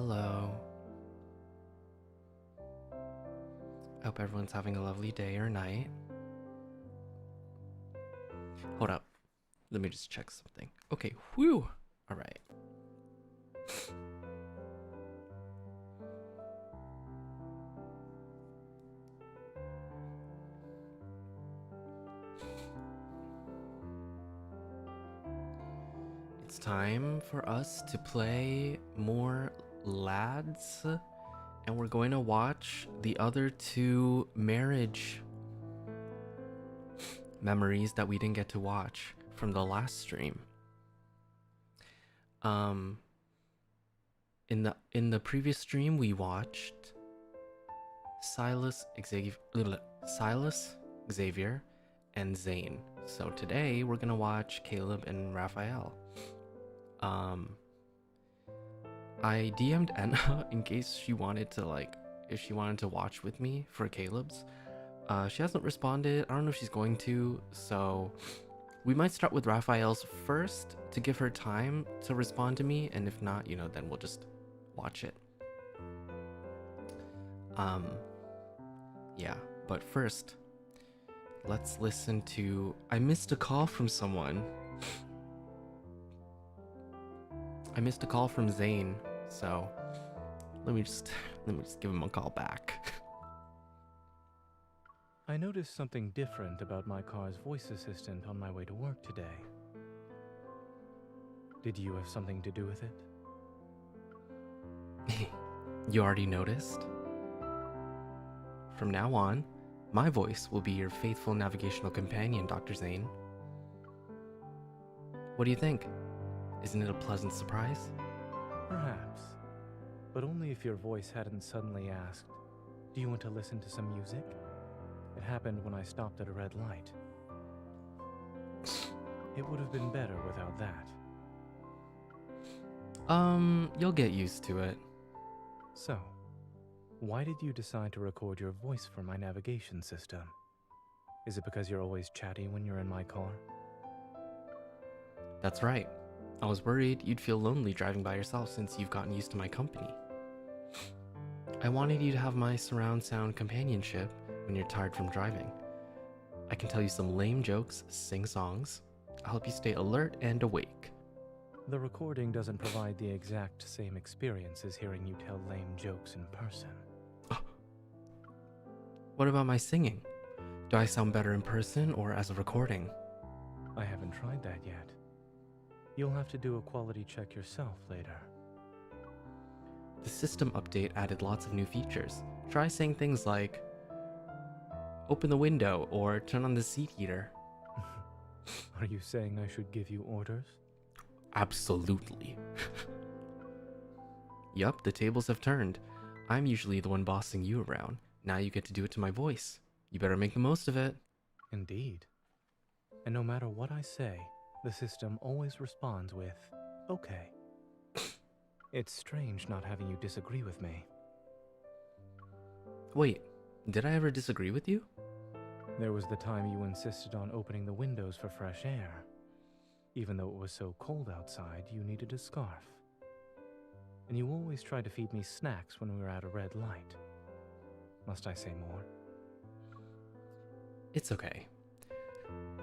Hello. I hope everyone's having a lovely day or night. Hold up. Let me just check something. Okay, whew. Alright. It's time for us to play more lads, and we're going to watch the other two marriage memories that we didn't get to watch from the last stream. In the previous stream we watched Silus, Xavier, and Zayne. So today we're gonna watch Caleb and Rafayel. I DM'd Enna in case she wanted to if she wanted to watch with me for Caleb's. She hasn't responded. I don't know if she's going to, so we might start with Rafayel's first to give her time to respond to me, and if not, then we'll just watch it. Yeah, but first, let's listen to... I missed a call from someone. I missed a call from Zayne, so let me just give him a call back. I noticed something different about my car's voice assistant on my way to work today. Did you have something to do with it? You already noticed? From now on, my voice will be your faithful navigational companion, Dr. Zayne. What do you think? Isn't it a pleasant surprise? Perhaps, but only if your voice hadn't suddenly asked, "Do you want to listen to some music?" It happened when I stopped at a red light. It would have been better without that. You'll get used to it. So, why did you decide to record your voice for my navigation system? Is it because you're always chatty when you're in my car? That's right. I was worried you'd feel lonely driving by yourself since you've gotten used to my company. I wanted you to have my surround sound companionship when you're tired from driving. I can tell you some lame jokes, sing songs. I'll help you stay alert and awake. The recording doesn't provide the exact same experience as hearing you tell lame jokes in person. What about my singing? Do I sound better in person or as a recording? I haven't tried that yet. You'll have to do a quality check yourself later. The system update added lots of new features. Try saying things like, open the window or turn on the seat heater. Are you saying I should give you orders? Absolutely. Yup, the tables have turned. I'm usually the one bossing you around. Now you get to do it to my voice. You better make the most of it. Indeed. And no matter what I say, the system always responds with, okay. It's strange not having you disagree with me. Wait, did I ever disagree with you? There was the time you insisted on opening the windows for fresh air. Even though it was so cold outside, you needed a scarf. And you always tried to feed me snacks when we were at a red light. Must I say more? It's okay.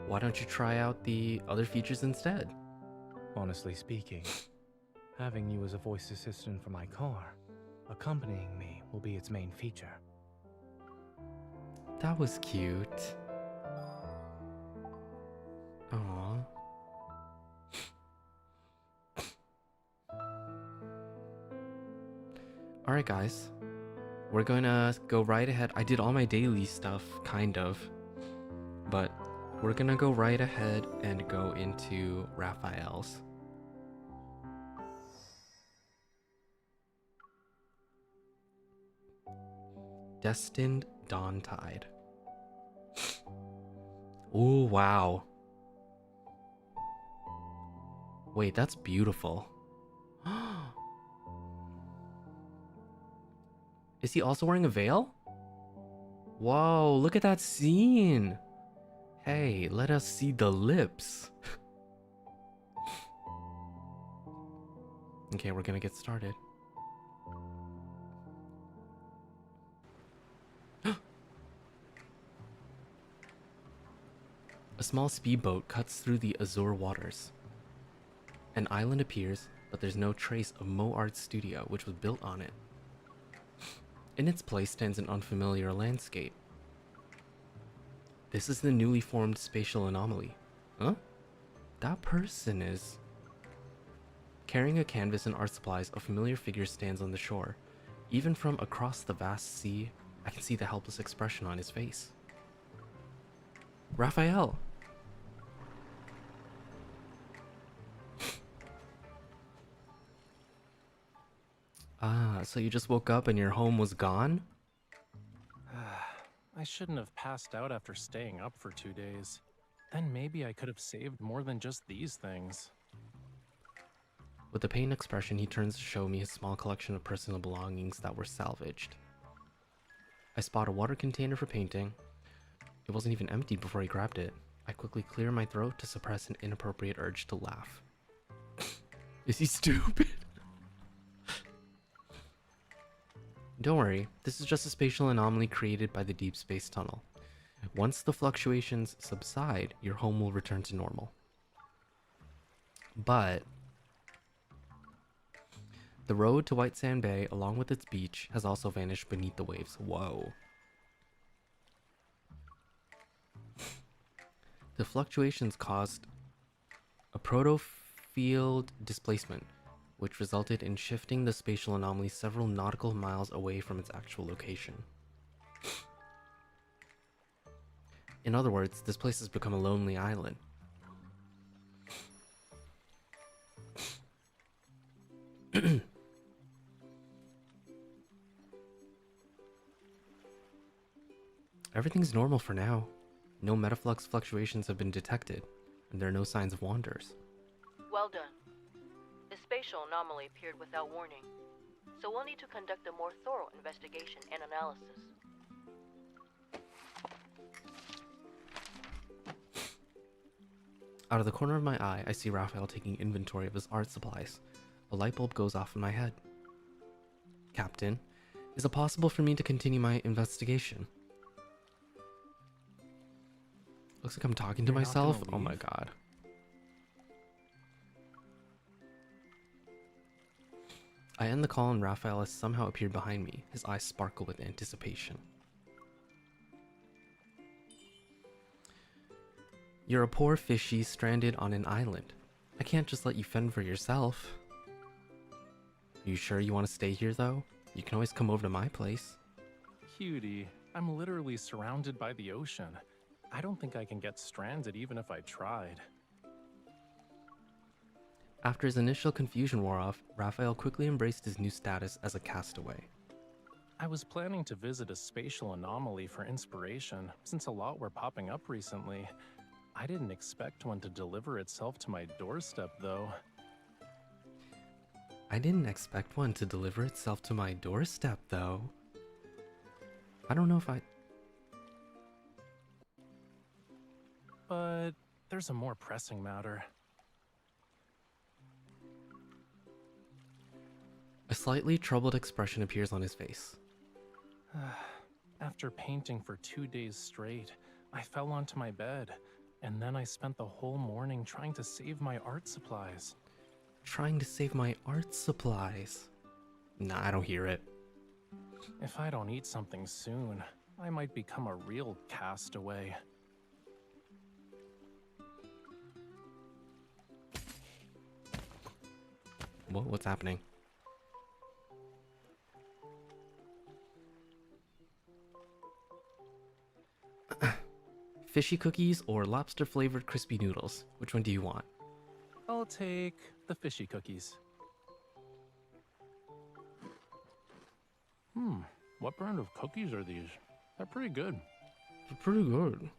Why don't you try out the other features instead? Honestly speaking, having you as a voice assistant for my car, accompanying me, will be its main feature. That was cute. Aww. Alright guys, we're gonna go right ahead. I did all my daily stuff, kind of, but we're gonna go right ahead and go into Rafayel's. Destined Dawntide. Oh, wow. Wait, that's beautiful. Is he also wearing a veil? Whoa, look at that scene. Hey, let us see the lips. Okay, we're gonna get started. A small speedboat cuts through the azure waters. An island appears, but there's no trace of Mo Art's studio, which was built on it. In its place stands an unfamiliar landscape. This is the newly formed spatial anomaly. Huh? That person is... Carrying a canvas and art supplies, a familiar figure stands on the shore. Even from across the vast sea, I can see the helpless expression on his face. Rafayel! Ah, so you just woke up and your home was gone? I shouldn't have passed out after staying up for 2 days. Then maybe I could have saved more than just these things. With a pained expression, he turns to show me his small collection of personal belongings that were salvaged. I spot a water container for painting. It wasn't even empty before he grabbed it. I quickly clear my throat to suppress an inappropriate urge to laugh. Is he stupid? Don't worry, this is just a spatial anomaly created by the deep space tunnel. Once the fluctuations subside, your home will return to normal. But the road to White Sand Bay, along with its beach, has also vanished beneath the waves. Whoa. The fluctuations caused a proto-field displacement, which resulted in shifting the spatial anomaly several nautical miles away from its actual location. In other words, this place has become a lonely island. Everything's normal for now. No metaflux fluctuations have been detected, and there are no signs of wanderers. Well done. The spatial anomaly appeared without warning, so we'll need to conduct a more thorough investigation and analysis. Out of the corner of my eye, I see Rafayel taking inventory of his art supplies. A light bulb goes off in my head. Captain, is it possible for me to continue my investigation? Looks like I'm talking to You're not myself. gonna Oh my leave? god. I end the call and Rafayel has somehow appeared behind me. His eyes sparkle with anticipation. You're a poor fishy stranded on an island. I can't just let you fend for yourself. Are you sure you want to stay here though? You can always come over to my place. Cutie, I'm literally surrounded by the ocean. I don't think I can get stranded even if I tried. After his initial confusion wore off, Rafayel quickly embraced his new status as a castaway. I was planning to visit a spatial anomaly for inspiration, since a lot were popping up recently. I didn't expect one to deliver itself to my doorstep, though. I didn't expect one to deliver itself to my doorstep, though. I don't know if I... But there's a more pressing matter. A slightly troubled expression appears on his face. After painting for 2 days straight, I fell onto my bed, and then I spent the whole morning trying to save my art supplies. Trying to save my art supplies. Nah, I don't hear it. If I don't eat something soon, I might become a real castaway. What's happening? Fishy cookies or lobster flavored crispy noodles? Which one do you want? I'll take the fishy cookies. What brand of cookies are these? They're pretty good. They're pretty good.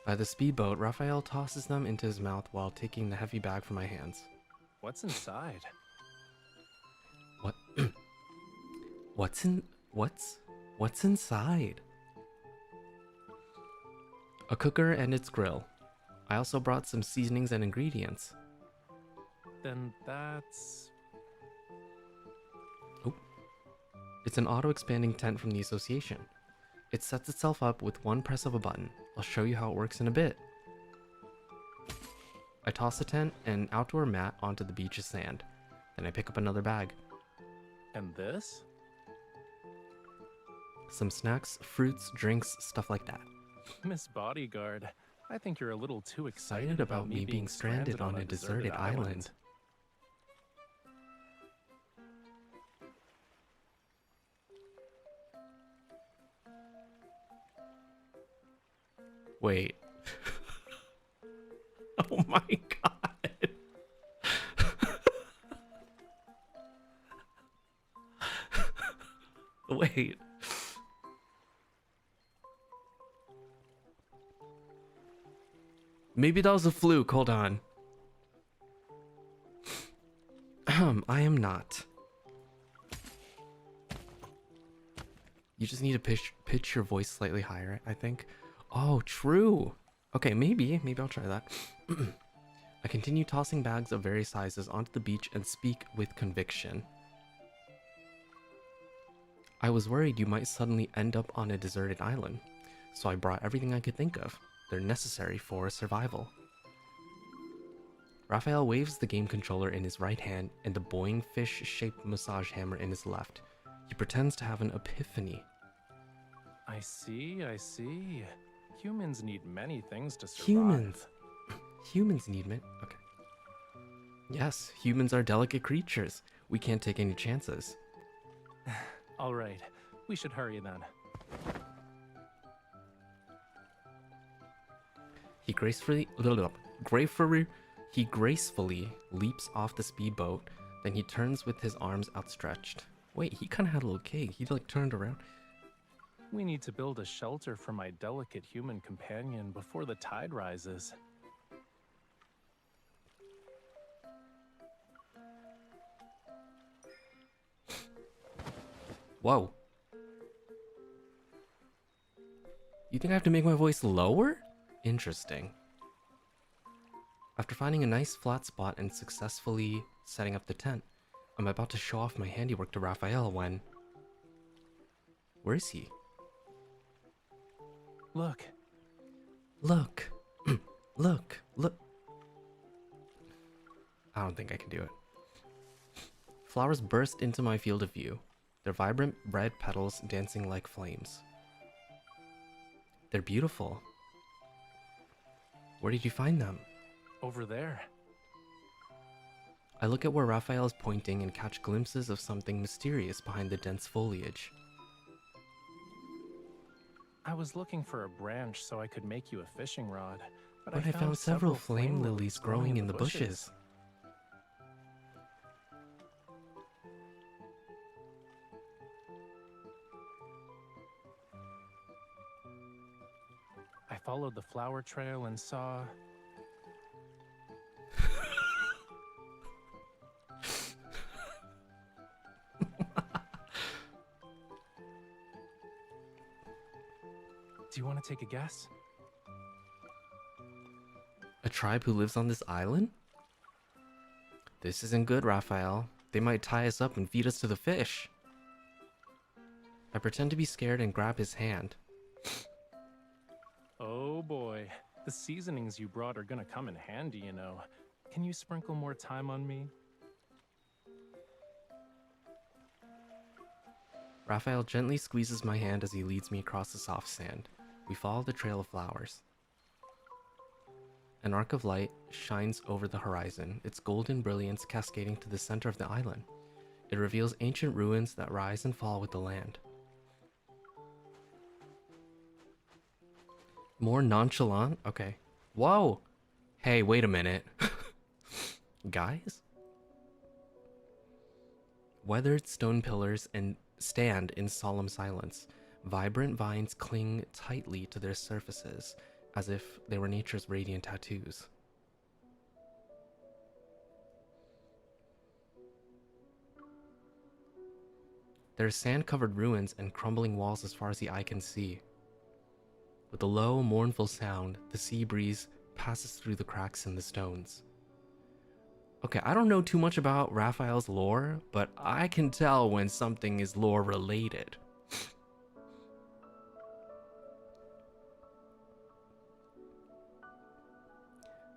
By the speedboat, Rafayel tosses them into his mouth while taking the heavy bag from my hands. What's inside? What? What's inside? A cooker and its grill. I also brought some seasonings and ingredients. Then that's... It's an auto-expanding tent from the association. It sets itself up with one press of a button. I'll show you how it works in a bit. I toss a tent and an outdoor mat onto the beach's sand. Then I pick up another bag. And this? Some snacks, fruits, drinks, stuff like that. Miss Bodyguard, I think you're a little too Excited excited about me being stranded on a deserted island. Wait. Oh my god. Wait. Maybe that was a fluke. Hold on. I am not. You just need to pitch your voice slightly higher, I think. Oh, true. Okay, maybe I'll try that. I continue tossing bags of various sizes onto the beach and speak with conviction. I was worried you might suddenly end up on a deserted island, so I brought everything I could think of. They're necessary for survival. Rafayel waves the game controller in his right hand and the boing fish-shaped massage hammer in his left. He pretends to have an epiphany. I see. Humans need many things to survive. Humans need men. Okay. Yes, humans are delicate creatures. We can't take any chances. All right, we should hurry then. He gracefully leaps off the speedboat, then he turns with his arms outstretched. Wait, he kind of had a little cake. He like turned around. We need to build a shelter for my delicate human companion before the tide rises. Whoa. You think I have to make my voice lower? Interesting. After finding a nice flat spot and successfully setting up the tent, I'm about to show off my handiwork to Rafayel when... Where is he? Look. Look. Look. I don't think I can do it. Flowers burst into my field of view, their vibrant red petals dancing like flames. They're beautiful. Where did you find them? Over there. I look at where Rafayel is pointing and catch glimpses of something mysterious behind the dense foliage. I was looking for a branch so I could make you a fishing rod, but I found several flame lilies growing in the bushes. I followed the flower trail and saw... Do you want to take a guess? A tribe who lives on this island? This isn't good, Rafayel. They might tie us up and feed us to the fish. I pretend to be scared and grab his hand. Oh boy, the seasonings you brought are gonna come in handy, you know. Can you sprinkle more thyme on me? Rafayel gently squeezes my hand as he leads me across the soft sand. We follow the trail of flowers. An arc of light shines over the horizon, its golden brilliance cascading to the center of the island. It reveals ancient ruins that rise and fall with the land. More nonchalant? Okay. Whoa! Hey, wait a minute. Guys? Weathered stone pillars and stand in solemn silence. Vibrant vines cling tightly to their surfaces, as if they were nature's radiant tattoos. There are sand-covered ruins and crumbling walls as far as the eye can see. With a low, mournful sound, the sea breeze passes through the cracks in the stones. Okay, I don't know too much about Rafayel's lore, but I can tell when something is lore-related.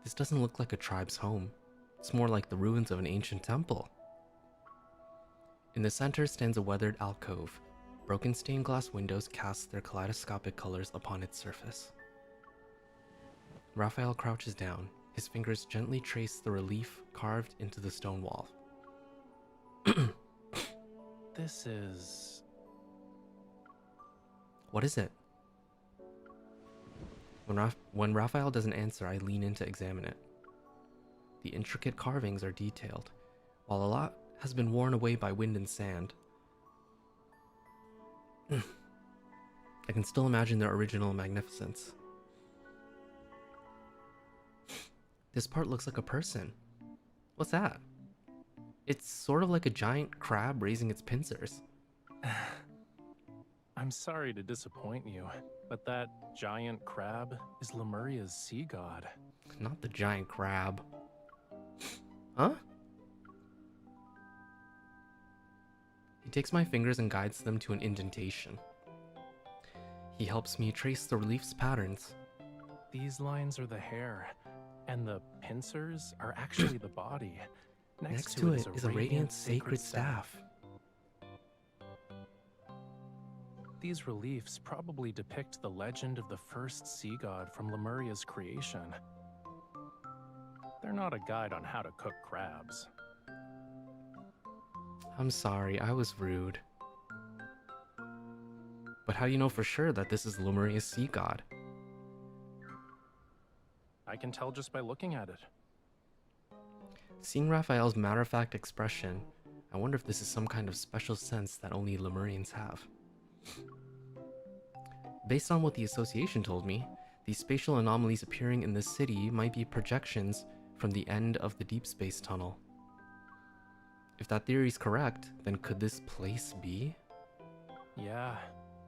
This doesn't look like a tribe's home. It's more like the ruins of an ancient temple. In the center stands a weathered alcove. Broken stained glass windows cast their kaleidoscopic colors upon its surface. Rafayel crouches down. His fingers gently trace the relief carved into the stone wall. This is... What is it? When Rafayel doesn't answer, I lean in to examine it. The intricate carvings are detailed. While a lot has been worn away by wind and sand, I can still imagine their original magnificence. This part looks like a person. What's that? It's sort of like a giant crab raising its pincers. I'm sorry to disappoint you, but that giant crab is Lemuria's sea god. Not the giant crab. Huh? He takes my fingers and guides them to an indentation. He helps me trace the relief's patterns. These lines are the hair, and the pincers are actually the body. Next to it is a radiant sacred staff. These reliefs probably depict the legend of the first sea god from Lemuria's creation. They're not a guide on how to cook crabs. I'm sorry, I was rude. But how do you know for sure that this is Lemuria's sea god? I can tell just by looking at it. Seeing Rafayel's matter-of-fact expression, I wonder if this is some kind of special sense that only Lemurians have. Based on what the association told me, these spatial anomalies appearing in the city might be projections from the end of the deep space tunnel. If that theory is correct, then could this place be? Yeah,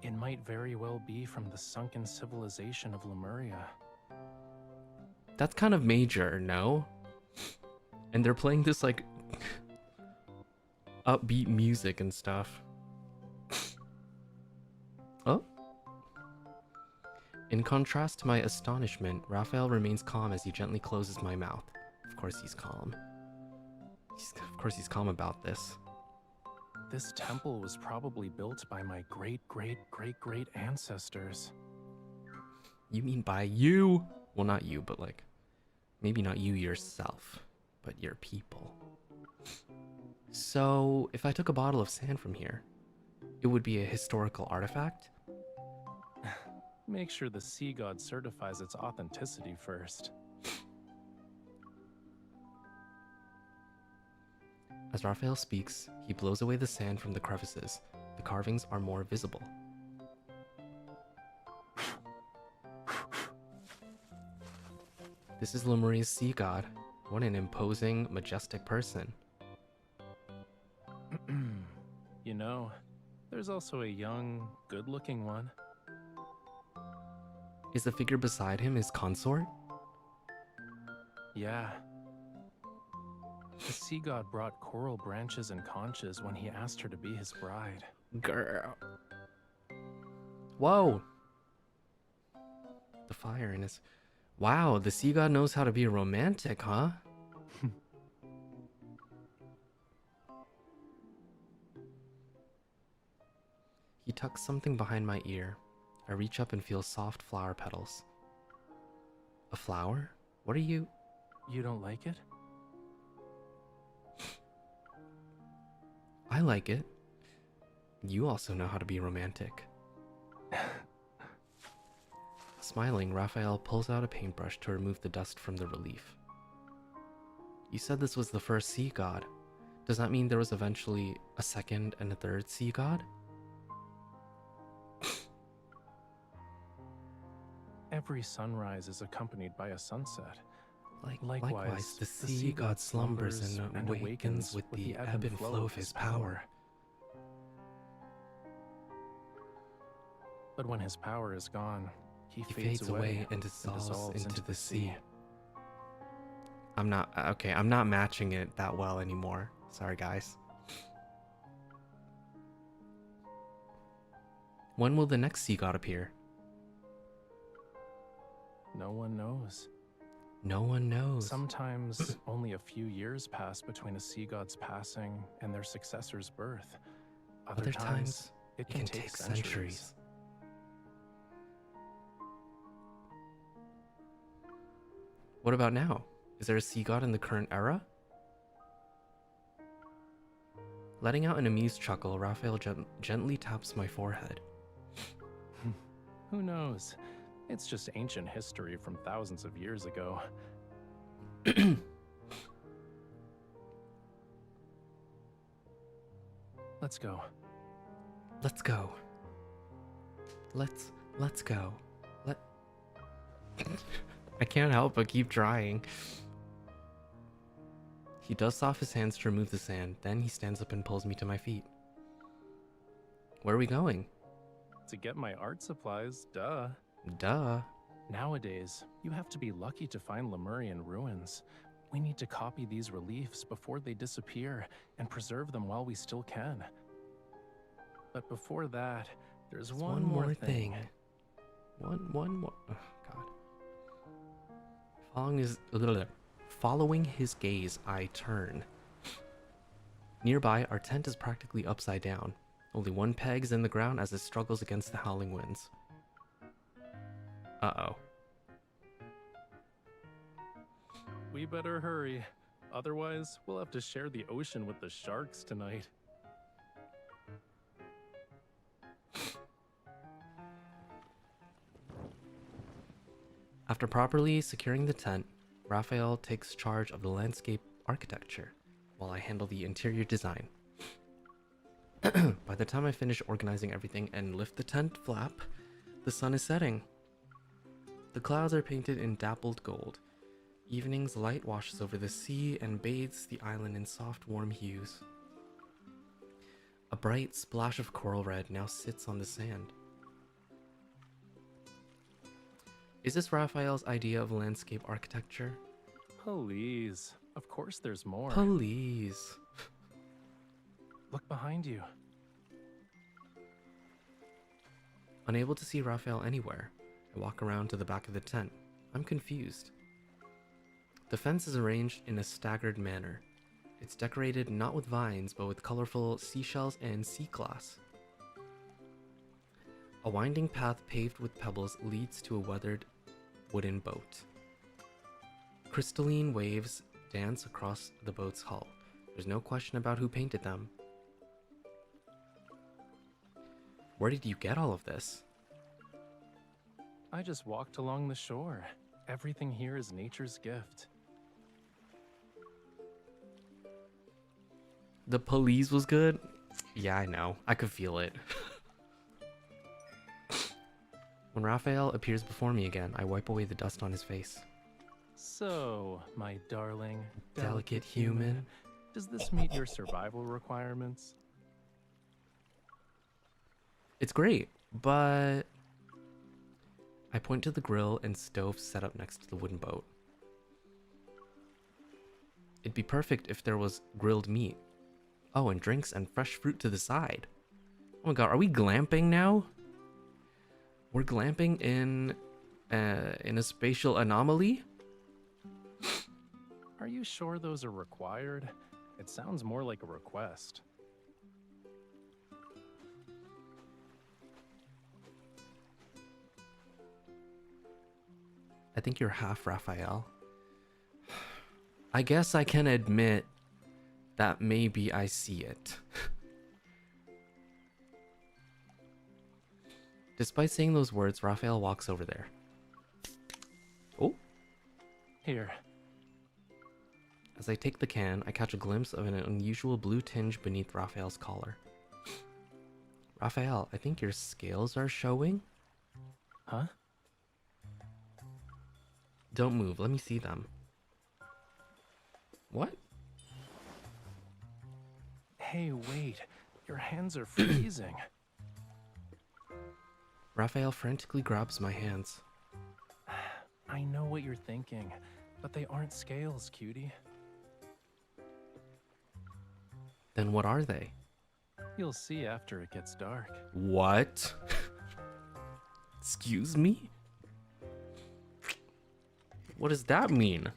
it might very well be from the sunken civilization of Lemuria. That's kind of major, no? And they're playing this like upbeat music and stuff. Oh? In contrast to my astonishment, Rafayel remains calm as he gently closes my mouth. Of course he's calm. Of course he's calm about this. This temple was probably built by my great-great-great-great ancestors. You mean by you? Well, not you, but like, maybe not you yourself, but your people. So, if I took a bottle of sand from here, it would be a historical artifact? Make sure the sea god certifies its authenticity first. As Rafayel speaks, he blows away the sand from the crevices. The carvings are more visible. This is Lemuria's sea god. What an imposing, majestic person. You know, there's also a young, good-looking one. Is the figure beside him his consort? Yeah. The sea god brought coral branches and conches when he asked her to be his bride. Girl. Whoa. The fire in his... Wow, the sea god knows how to be romantic, huh? He tucks something behind my ear. I reach up and feel soft flower petals. A flower? What are you... You don't like it? I like it. You also know how to be romantic. Smiling, Rafayel pulls out a paintbrush to remove the dust from the relief. You said this was the first sea god. Does that mean there was eventually a second and a third sea god? Every sunrise is accompanied by a sunset. Likewise, the sea god slumbers and awakens with the ebb and flow of his power. But when his power is gone, he fades away and dissolves into the sea. I'm not matching it that well anymore. Sorry, guys. When will the next sea god appear? No one knows. No one knows. Sometimes only a few years pass between a sea god's passing and their successor's birth. Other times, it can take centuries. What about now? Is there a sea god in the current era? Letting out an amused chuckle, Raphael gently taps my forehead. Who knows? It's just ancient history from thousands of years ago. Let's go. Let's go. Let's go. I can't help but keep trying. He dusts off his hands to remove the sand, then he stands up and pulls me to my feet. Where are we going? To get my art supplies, duh. Duh. Nowadays, you have to be lucky to find Lemurian ruins. We need to copy these reliefs before they disappear and preserve them while we still can. But before that, there's one more thing. One more. Oh, God. Following his gaze, I turn. Nearby, our tent is practically upside down. Only one peg is in the ground as it struggles against the howling winds. Uh-oh. We better hurry. Otherwise, we'll have to share the ocean with the sharks tonight. After properly securing the tent, Raphael takes charge of the landscape architecture, while I handle the interior design. By the time I finish organizing everything and lift the tent flap, the sun is setting. The clouds are painted in dappled gold. Evening's light washes over the sea and bathes the island in soft, warm hues. A bright splash of coral red now sits on the sand. Is this Raphael's idea of landscape architecture? Please. Of course there's more. Please. Look behind you. Unable to see Raphael anywhere, I walk around to the back of the tent. I'm confused. The fence is arranged in a staggered manner. It's decorated not with vines, but with colorful seashells and sea glass. A winding path paved with pebbles leads to a weathered wooden boat. Crystalline waves dance across the boat's hull. There's no question about who painted them. Where did you get all of this? I just walked along the shore. Everything here is nature's gift. The police was good? Yeah, I know. I could feel it. When Raphael appears before me again, I wipe away the dust on his face. So, my darling, Delicate human. does this meet your survival requirements? It's great, but... I point to the grill and stove set up next to the wooden boat. It'd be perfect if there was grilled meat. Oh, and drinks and fresh fruit to the side. Oh my god, are we glamping now? We're glamping in a spatial anomaly? Are you sure those are required? It sounds more like a request. I think you're half Raphael. I guess I can admit that maybe I see it. Despite saying those words, Raphael walks over there. Oh. Here. As I take the can, I catch a glimpse of an unusual blue tinge beneath Raphael's collar. Raphael, I think your scales are showing? Huh? Don't move, let me see them. What? Hey, wait. Your hands are freezing. Raphael frantically grabs my hands. I know what you're thinking, but they aren't scales, cutie. Then what are they? You'll see after it gets dark. What? Excuse me? What does that mean?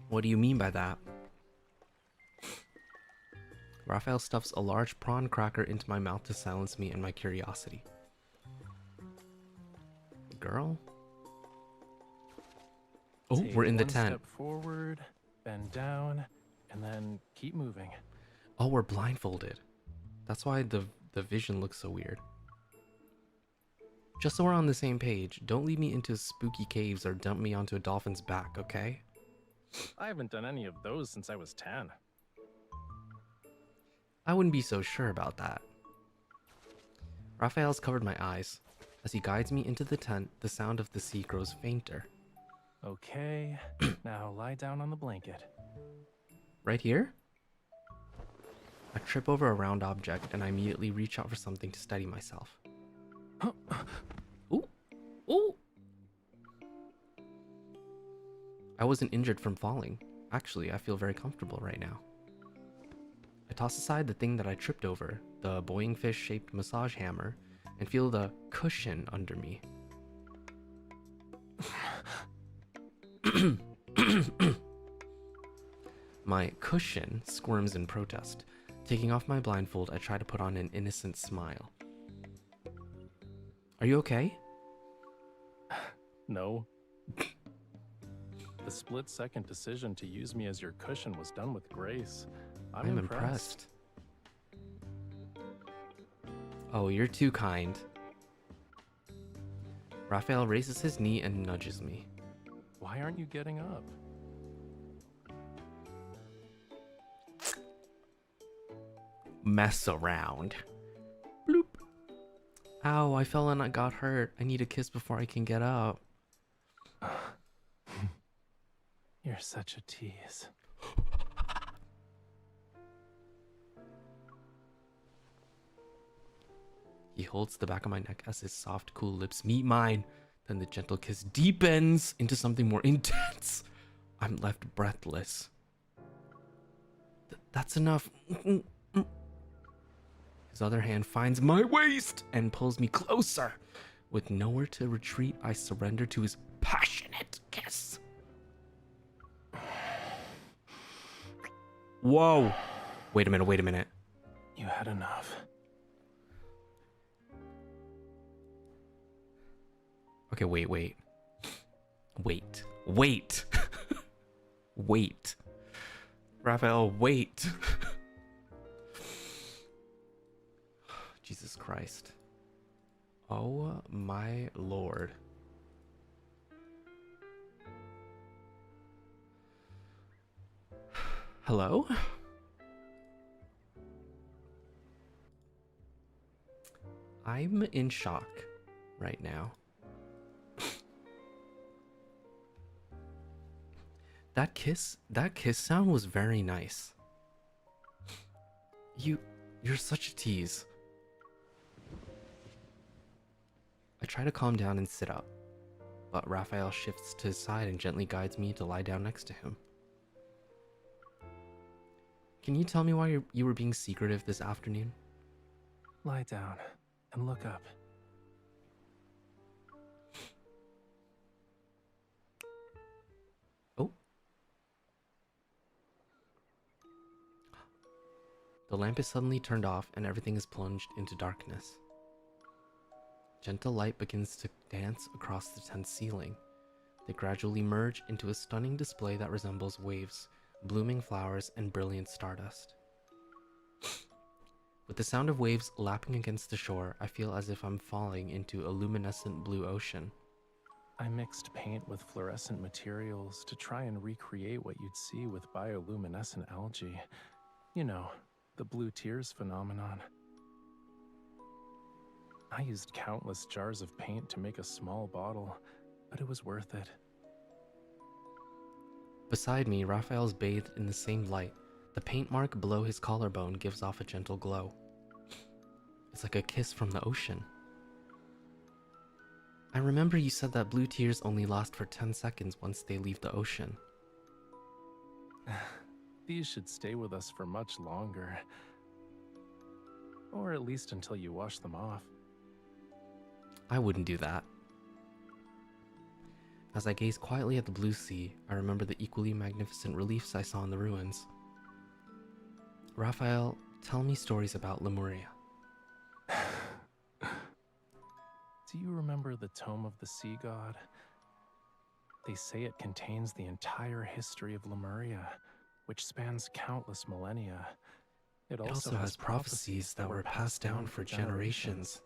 What do you mean by that? Raphael stuffs a large prawn cracker into my mouth to silence me and my curiosity. Girl? Oh, Take we're in the one tent. Step forward, bend down, and then keep moving. Oh, we're blindfolded. That's why the vision looks so weird. Just so we're on the same page, don't lead me into spooky caves or dump me onto a dolphin's back, okay? I haven't done any of those since I was 10. I wouldn't be so sure about that. Raphael's covered my eyes. As he guides me into the tent, the sound of the sea grows fainter. Okay, now lie down on the blanket. Right here? I trip over a round object and I immediately reach out for something to steady myself. Ooh! Ooh! I wasn't injured from falling. Actually, I feel very comfortable right now. I toss aside the thing that I tripped over, the boiling fish-shaped massage hammer, and feel the cushion under me. My cushion squirms in protest. Taking off my blindfold, I try to put on an innocent smile. Are you okay? No. The split-second decision to use me as your cushion was done with grace. I'm impressed. Oh, you're too kind. Raphael raises his knee and nudges me. Why aren't you getting up? Mess around. Bloop. Ow, I fell and I got hurt. I need a kiss before I can get up. You're such a tease. He holds the back of my neck as his soft, cool lips meet mine. Then the gentle kiss deepens into something more intense. I'm left breathless. That's enough. His other hand finds my waist and pulls me closer. With nowhere to retreat, I surrender to his passionate kiss. Whoa. Wait a minute. You had enough. Okay, wait. Wait. Raphael, wait. Jesus Christ. Oh my lord. Hello? I'm in shock right now. That kiss sound was very nice. You're such a tease. I try to calm down and sit up, but Raphael shifts to his side and gently guides me to lie down next to him. Can you tell me why you were being secretive this afternoon? Lie down and look up. Oh. The lamp is suddenly turned off and everything is plunged into darkness. Gentle light begins to dance across the tent's ceiling. They gradually merge into a stunning display that resembles waves, blooming flowers, and brilliant stardust. With the sound of waves lapping against the shore, I feel as if I'm falling into a luminescent blue ocean. I mixed paint with fluorescent materials to try and recreate what you'd see with bioluminescent algae. You know, the blue tears phenomenon. I used countless jars of paint to make a small bottle, but it was worth it. Beside me, Raphael's bathed in the same light. The paint mark below his collarbone gives off a gentle glow. It's like a kiss from the ocean. I remember you said that blue tears only last for 10 seconds once they leave the ocean. These should stay with us for much longer. Or at least until you wash them off. I wouldn't do that. As I gaze quietly at the blue sea, I remember the equally magnificent reliefs I saw in the ruins. Rafayel, tell me stories about Lemuria. Do you remember the Tome of the Sea God? They say it contains the entire history of Lemuria, which spans countless millennia. It also has prophecies that were passed down for generations.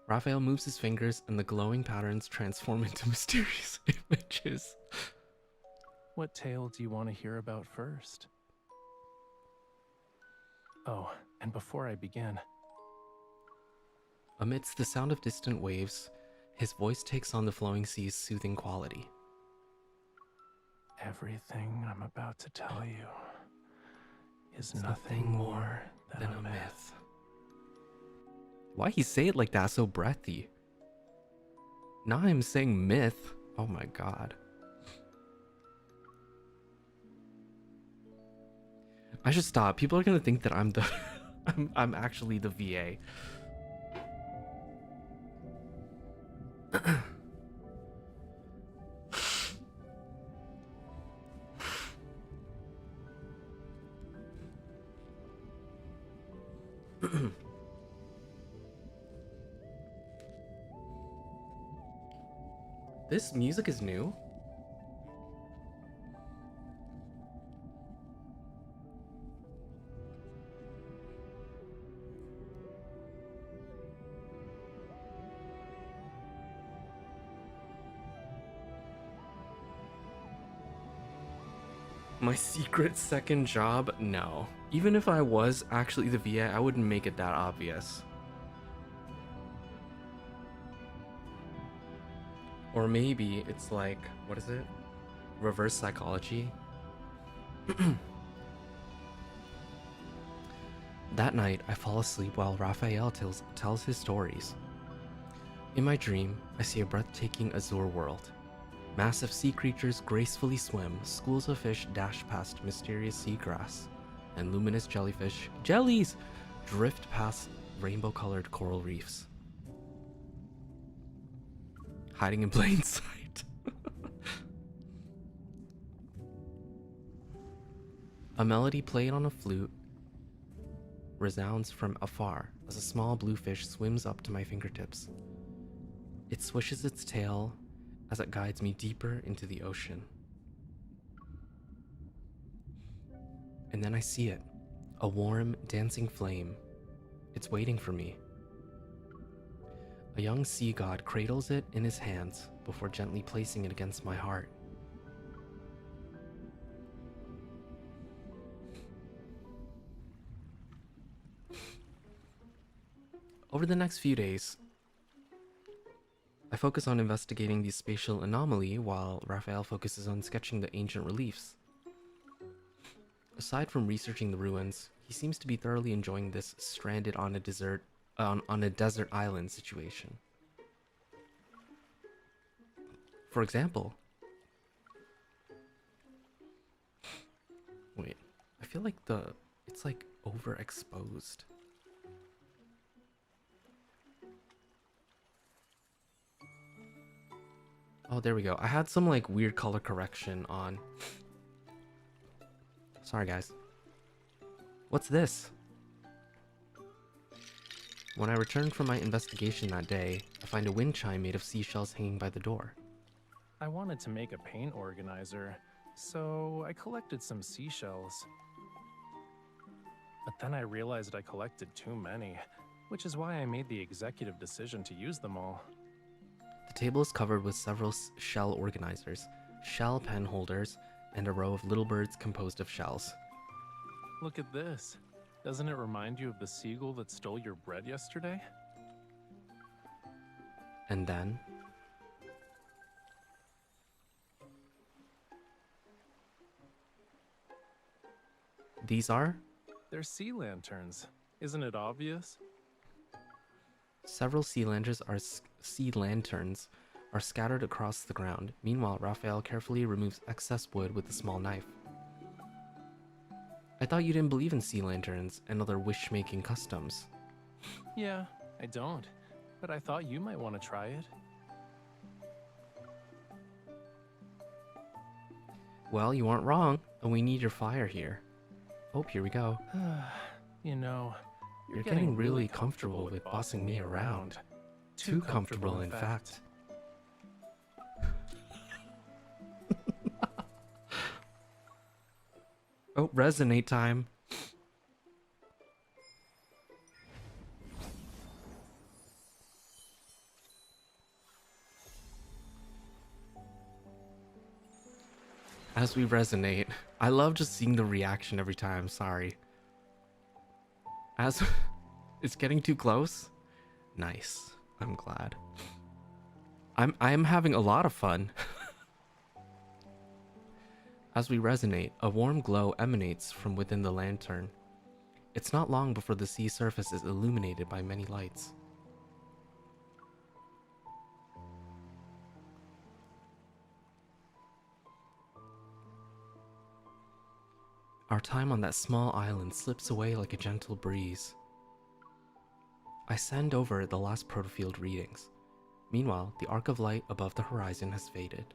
Raphael moves his fingers and the glowing patterns transform into mysterious images. What tale do you want to hear about first? Oh, and before I begin... Amidst the sound of distant waves, his voice takes on the flowing sea's soothing quality. Everything I'm about to tell you is nothing more than a myth. Why he say it like that, so breathy? Now I'm saying myth. Oh my god. I should stop. People are gonna think that I'm the I'm actually the VA. This music is new. My secret second job? No. Even if I was actually the VA, I wouldn't make it that obvious. Or maybe it's like, what is it? Reverse psychology? That night, I fall asleep while Rafayel tells his stories. In my dream, I see a breathtaking azure world. Massive sea creatures gracefully swim, schools of fish dash past mysterious seagrass, and luminous jellyfish, jellies, drift past rainbow-colored coral reefs. Hiding in plain sight. A melody played on a flute resounds from afar as a small blue fish swims up to my fingertips. It swishes its tail as it guides me deeper into the ocean. And then I see it, a warm, dancing flame. It's waiting for me. A young sea god cradles it in his hands before gently placing it against my heart. Over the next few days, I focus on investigating the spatial anomaly while Raphael focuses on sketching the ancient reliefs. Aside from researching the ruins, he seems to be thoroughly enjoying this stranded on a desert island situation. For example, wait, I feel like it's like overexposed. Oh, there we go. I had some like weird color correction on. Sorry, guys. What's this? When I returned from my investigation that day, I find a wind chime made of seashells hanging by the door. I wanted to make a paint organizer, so I collected some seashells. But then I realized I collected too many, which is why I made the executive decision to use them all. The table is covered with several shell organizers, shell pen holders, and a row of little birds composed of shells. Look at this. Doesn't it remind you of the seagull that stole your bread yesterday? And then... these are? They're sea lanterns. Isn't it obvious? Several sea lanterns are scattered across the ground. Meanwhile, Raphael carefully removes excess wood with a small knife. I thought you didn't believe in sea lanterns and other wish-making customs. Yeah, I don't. But I thought you might want to try it. Well, you aren't wrong, and we need your fire here. Oh, here we go. You know, You're getting really comfortable with bossing me around. Too comfortable, in fact. Oh, resonate time. As we resonate, I love just seeing the reaction every time, sorry. As it's getting too close. Nice. I'm glad. I am having a lot of fun. As we resonate, a warm glow emanates from within the lantern. It's not long before the sea surface is illuminated by many lights. Our time on that small island slips away like a gentle breeze. I send over the last protofield readings. Meanwhile, the arc of light above the horizon has faded.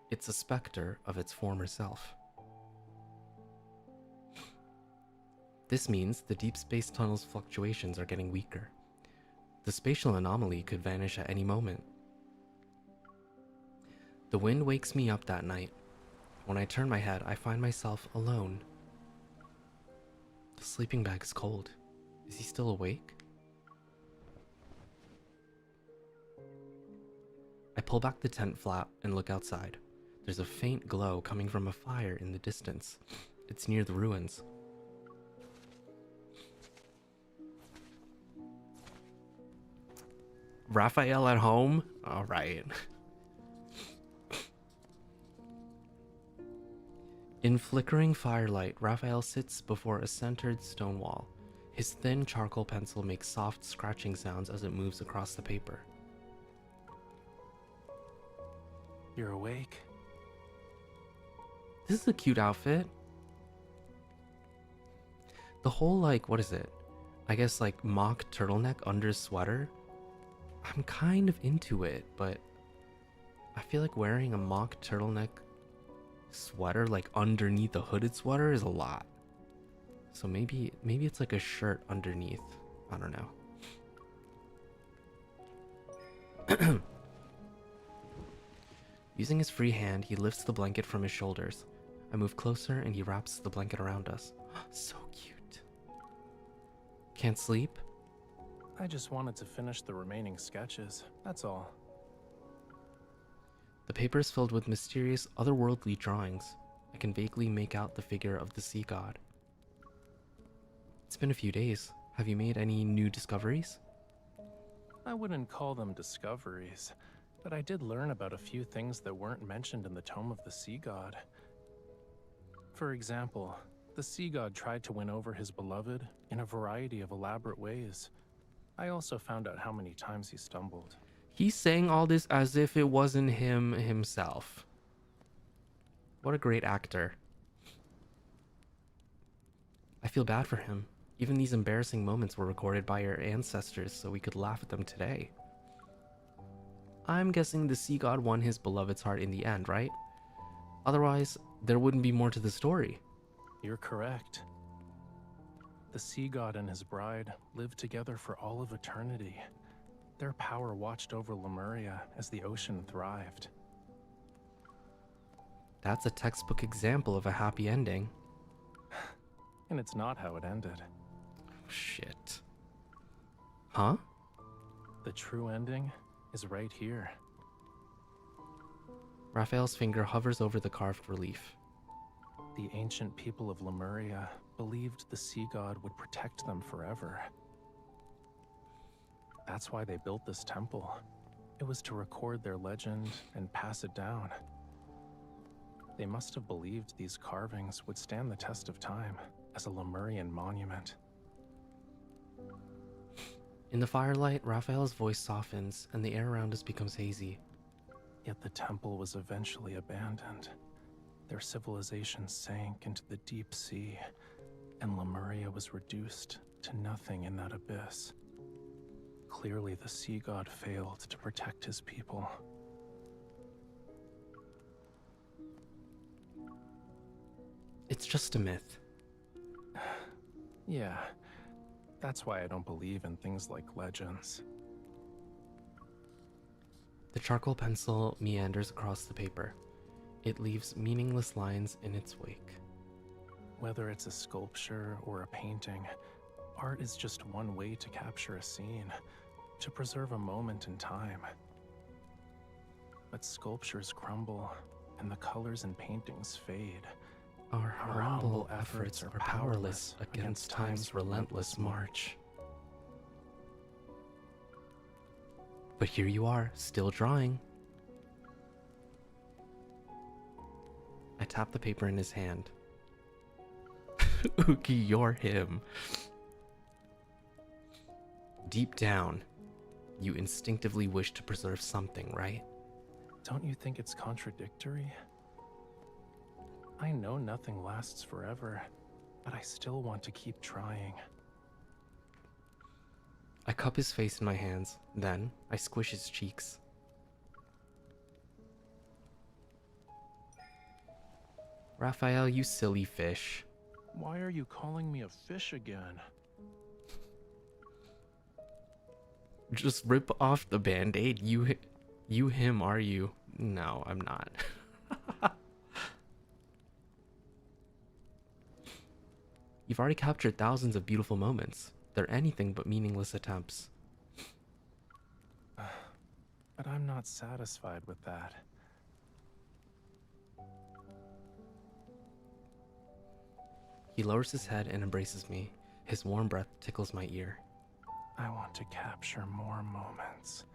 It's a specter of its former self. This means the deep space tunnel's fluctuations are getting weaker. The spatial anomaly could vanish at any moment. The wind wakes me up that night. When I turn my head, I find myself alone. The sleeping bag is cold. Is he still awake? I pull back the tent flap and look outside. There's a faint glow coming from a fire in the distance. It's near the ruins. Rafayel at home? All right. In flickering firelight, Rafayel sits before a centered stone wall. His thin charcoal pencil makes soft scratching sounds as it moves across the paper. You're awake? This is a cute outfit. The whole, like, what is it? I guess, like, mock turtleneck under sweater. I'm kind of into it, but I feel like wearing a mock turtleneck sweater, like, underneath a hooded sweater is a lot. So maybe it's like a shirt underneath. I don't know. Using his free hand, he lifts the blanket from his shoulders. I move closer and he wraps the blanket around us. So cute. Can't sleep? I just wanted to finish the remaining sketches, that's all. The paper is filled with mysterious, otherworldly drawings. I can vaguely make out the figure of the sea god. It's been a few days. Have you made any new discoveries? I wouldn't call them discoveries, but I did learn about a few things that weren't mentioned in the Tome of the Sea God. For example, the sea god tried to win over his beloved in a variety of elaborate ways. I also found out how many times he stumbled. He's saying all this as if it wasn't him himself. What a great actor. I feel bad for him. Even these embarrassing moments were recorded by your ancestors so we could laugh at them today. I'm guessing the sea god won his beloved's heart in the end, right? Otherwise, there wouldn't be more to the story. You're correct. The sea god and his bride lived together for all of eternity. Their power watched over Lemuria as the ocean thrived. That's a textbook example of a happy ending. And it's not how it ended. Shit. Huh? The true ending is right here. Raphael's finger hovers over the carved relief. The ancient people of Lemuria believed the sea god would protect them forever. That's why they built this temple. It was to record their legend and pass it down. They must have believed these carvings would stand the test of time as a Lemurian monument. In the firelight, Raphael's voice softens and the air around us becomes hazy. Yet the temple was eventually abandoned. Their civilization sank into the deep sea, and Lemuria was reduced to nothing in that abyss. Clearly, the sea god failed to protect his people. It's just a myth. Yeah, that's why I don't believe in things like legends. The charcoal pencil meanders across the paper. It leaves meaningless lines in its wake. Whether it's a sculpture or a painting, art is just one way to capture a scene, to preserve a moment in time. But sculptures crumble, and the colors in paintings fade. Our humble efforts are powerless against time's relentless march. But here you are, still drawing. I tap the paper in his hand. Uki, you're him. Deep down, you instinctively wish to preserve something, right? Don't you think it's contradictory? I know nothing lasts forever, but I still want to keep trying. I cup his face in my hands, then I squish his cheeks. Rafayel, you silly fish. Why are you calling me a fish again? Just rip off the band-aid. You him, are you? No, I'm not. You've already captured thousands of beautiful moments. They're anything but meaningless attempts. But I'm not satisfied with that. He lowers his head and embraces me. His warm breath tickles my ear. I want to capture more moments.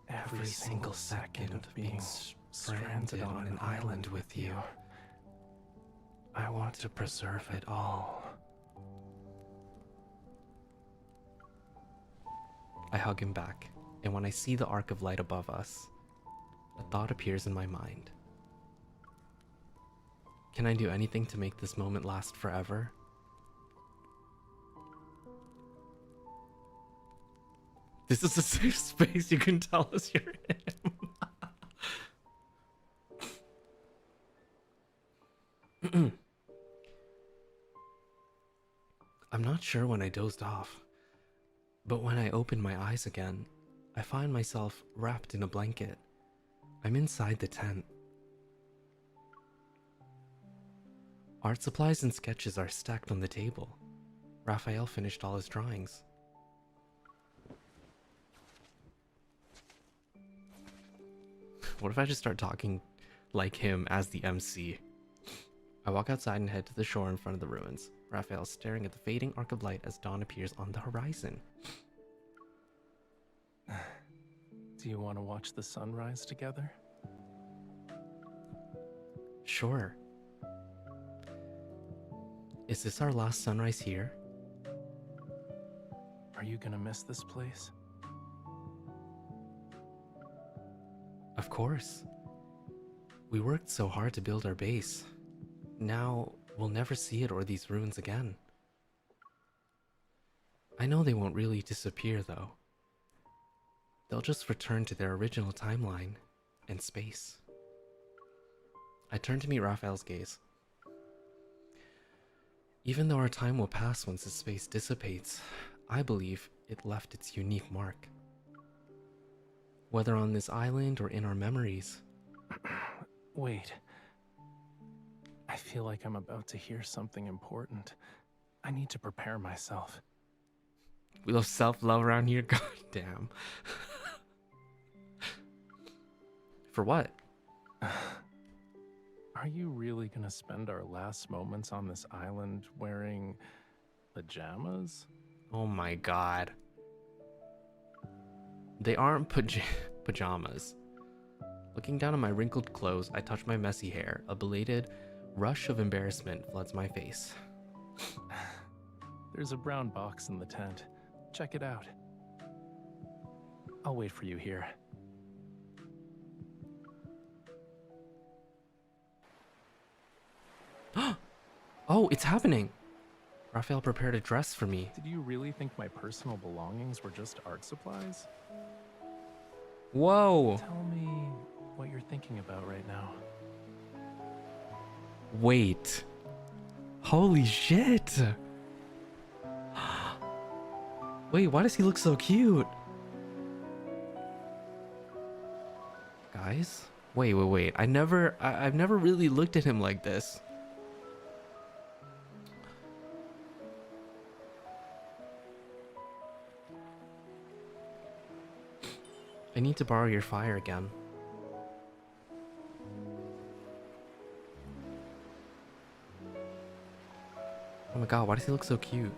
Every single second of being stranded on an island with you. I want to preserve it all. I hug him back, and when I see the arc of light above us, a thought appears in my mind. Can I do anything to make this moment last forever? This is a safe space. You can tell us you're him. I'm not sure when I dozed off, but when I open my eyes again, I find myself wrapped in a blanket. I'm inside the tent. Art supplies and sketches are stacked on the table. Rafayel finished all his drawings. What if I just start talking like him as the MC? I walk outside and head to the shore in front of the ruins. Rafayel staring at the fading arc of light as dawn appears on the horizon. Do you want to watch the sunrise together? Sure. Is this our last sunrise here? Are you gonna miss this place? Of course. We worked so hard to build our base. Now, we'll never see it or these ruins again. I know they won't really disappear, though. They'll just return to their original timeline and space. I turn to meet Raphael's gaze. Even though our time will pass once the space dissipates, I believe it left its unique mark. Whether on this island or in our memories. Wait. I feel like I'm about to hear something important. I need to prepare myself. We love self-love around here? God damn. For what? Are you really gonna spend our last moments on this island wearing pajamas? Oh my god. They aren't pajamas. Looking down at my wrinkled clothes, I touch my messy hair. A belated rush of embarrassment floods my face. There's a brown box in the tent. Check it out. I'll wait for you here. Oh, it's happening. Raphael prepared a dress for me. Did you really think my personal belongings were just art supplies? Whoa! Tell me what you're thinking about right now. Wait. Holy shit! Wait, why does he look so cute? Guys? Wait. I've never really looked at him like this. I need to borrow your fire again. Oh my god, why does he look so cute?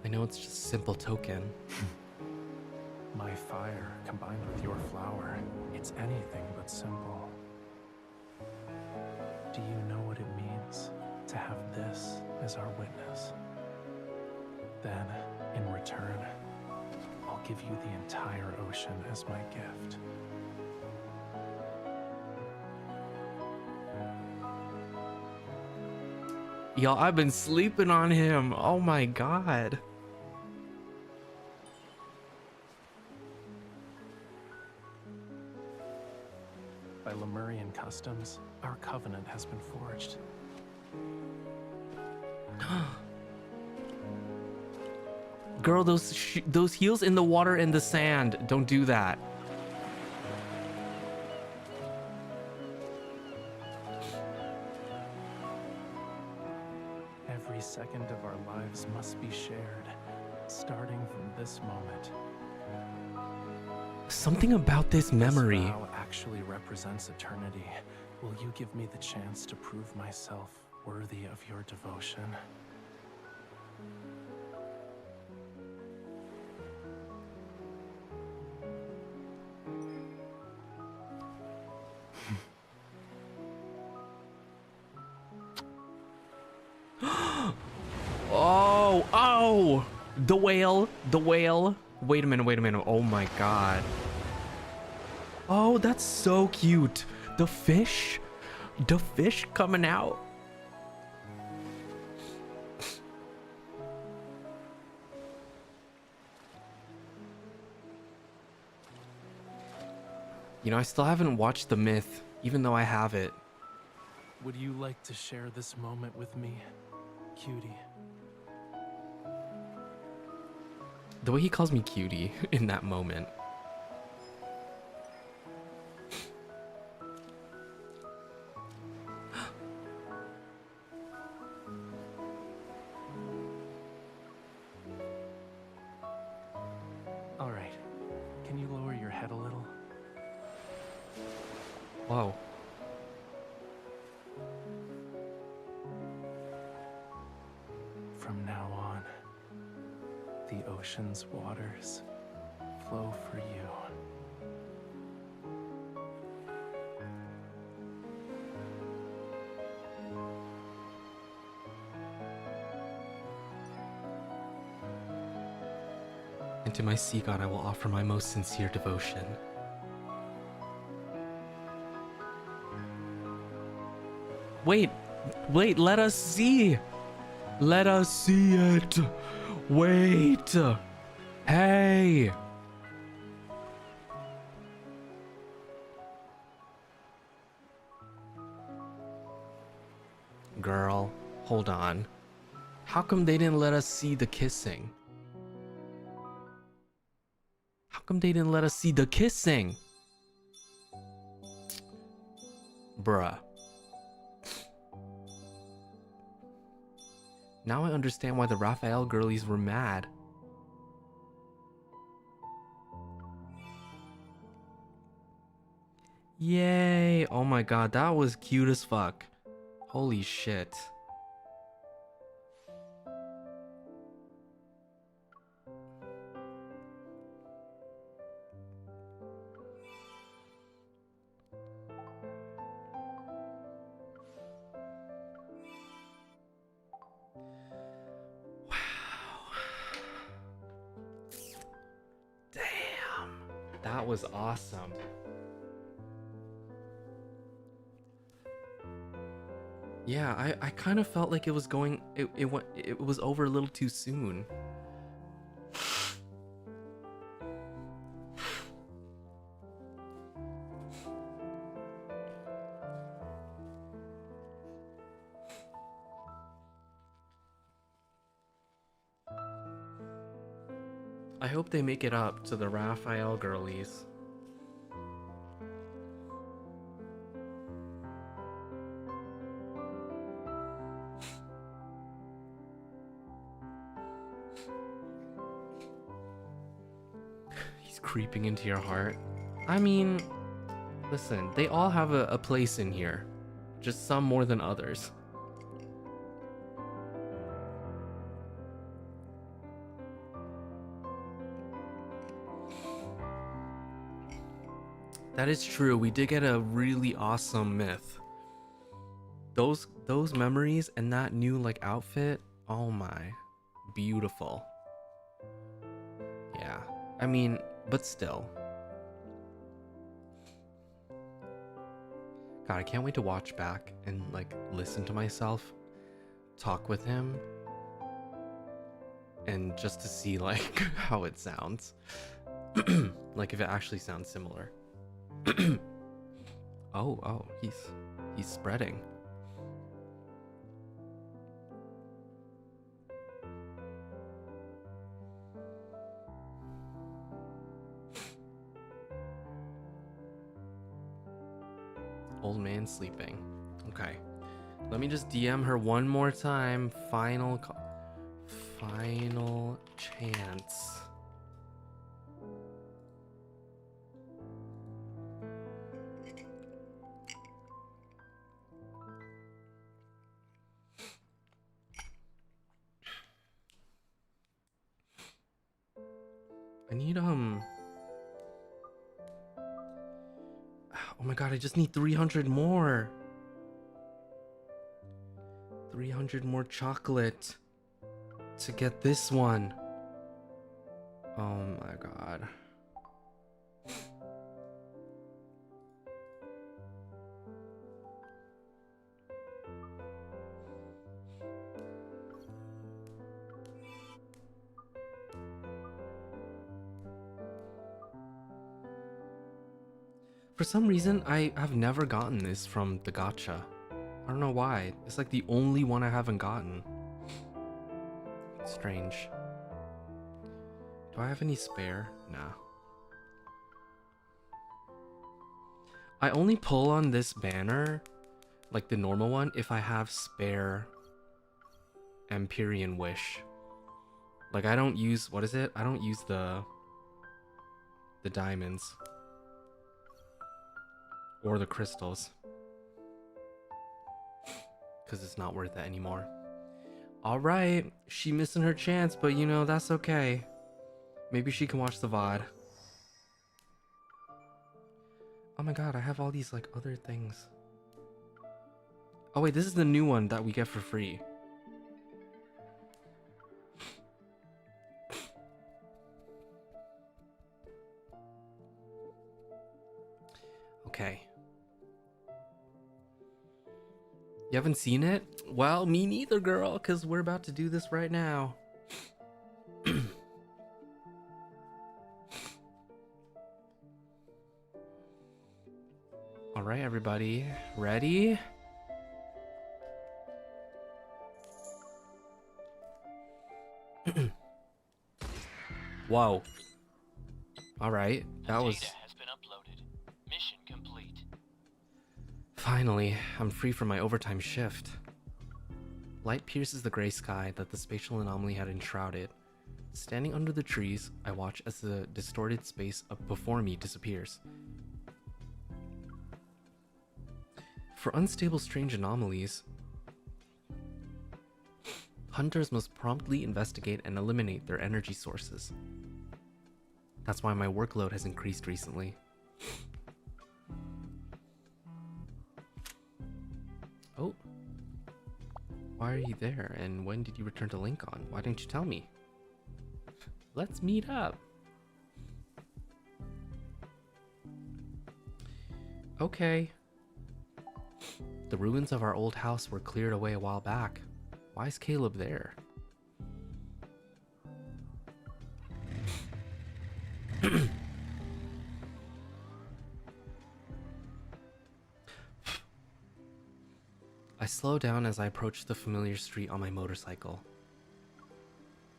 I know it's just a simple token. My fire combined with your flower, it's anything but simple. Do you know what it means to have this as our witness? Then, in return, I'll give you the entire ocean as my gift. Y'all, I've been sleeping on him. Oh my god. By Lemurian customs, our covenant has been forged. Girl, those heels in the water and the sand. Don't do that. Every second of our lives must be shared, starting from this moment. Something about this memory. This vow actually represents eternity. Will you give me the chance to prove myself worthy of your devotion? Oh, the whale. Wait a minute. Oh my god. Oh, that's so cute. The fish coming out. You know, I still haven't watched The Myth, even though I have it. Would you like to share this moment with me, cutie? The way he calls me cutie in that moment. All right. Can you lower your head a little? Whoa. From now on, the ocean's waters flow for you. And to my sea god I will offer my most sincere devotion. Wait, let us see. Let us see it. Wait. Hey. Girl, hold on. How come they didn't let us see the kissing? How come they didn't let us see the kissing? Bruh. Now I understand why the Rafayel girlies were mad. Yay! Oh my god, that was cute as fuck. Holy shit. was awesome. Yeah, I kind of felt like it was going, it was over a little too soon. I hope they make it up to the Rafayel girlies. He's creeping into your heart. I mean, listen, they all have a place in here. Just some more than others. That is true. We did get a really awesome myth. Those memories and that new like outfit, oh my, beautiful. Yeah, I mean, but still. God, I can't wait to watch back and like listen to myself talk with him and just to see like how it sounds. Like if it actually sounds similar. oh, he's spreading. Old man sleeping. Okay. Let me just DM her one more time. Final chance. I need oh my god, I just need 300 more. 300 more chocolate to get this one. Oh my god. For some reason, I have never gotten this from the gacha. I don't know why. It's like the only one I haven't gotten. Strange. Do I have any spare? Nah. I only pull on this banner, like the normal one, if I have spare Empyrean Wish. Like I don't use, what is it? I don't use the diamonds. Or the crystals. Because it's not worth it anymore. Alright, she missing her chance, but you know, that's okay. Maybe she can watch the VOD. Oh my god, I have all these like other things. Oh wait, this is the new one that we get for free. Okay. You haven't seen it? Well, me neither, girl, because we're about to do this right now. All right, everybody. Ready? Whoa. All right, that was... Finally, I'm free from my overtime shift. Light pierces the gray sky that the spatial anomaly had enshrouded. Standing under the trees, I watch as the distorted space up before me disappears. For unstable strange anomalies, hunters must promptly investigate and eliminate their energy sources. That's why my workload has increased recently. Oh. Why are you there? And when did you return to Lincoln? Why didn't you tell me? Let's meet up. Okay. The ruins of our old house were cleared away a while back. Why is Caleb there? I slow down as I approach the familiar street on my motorcycle.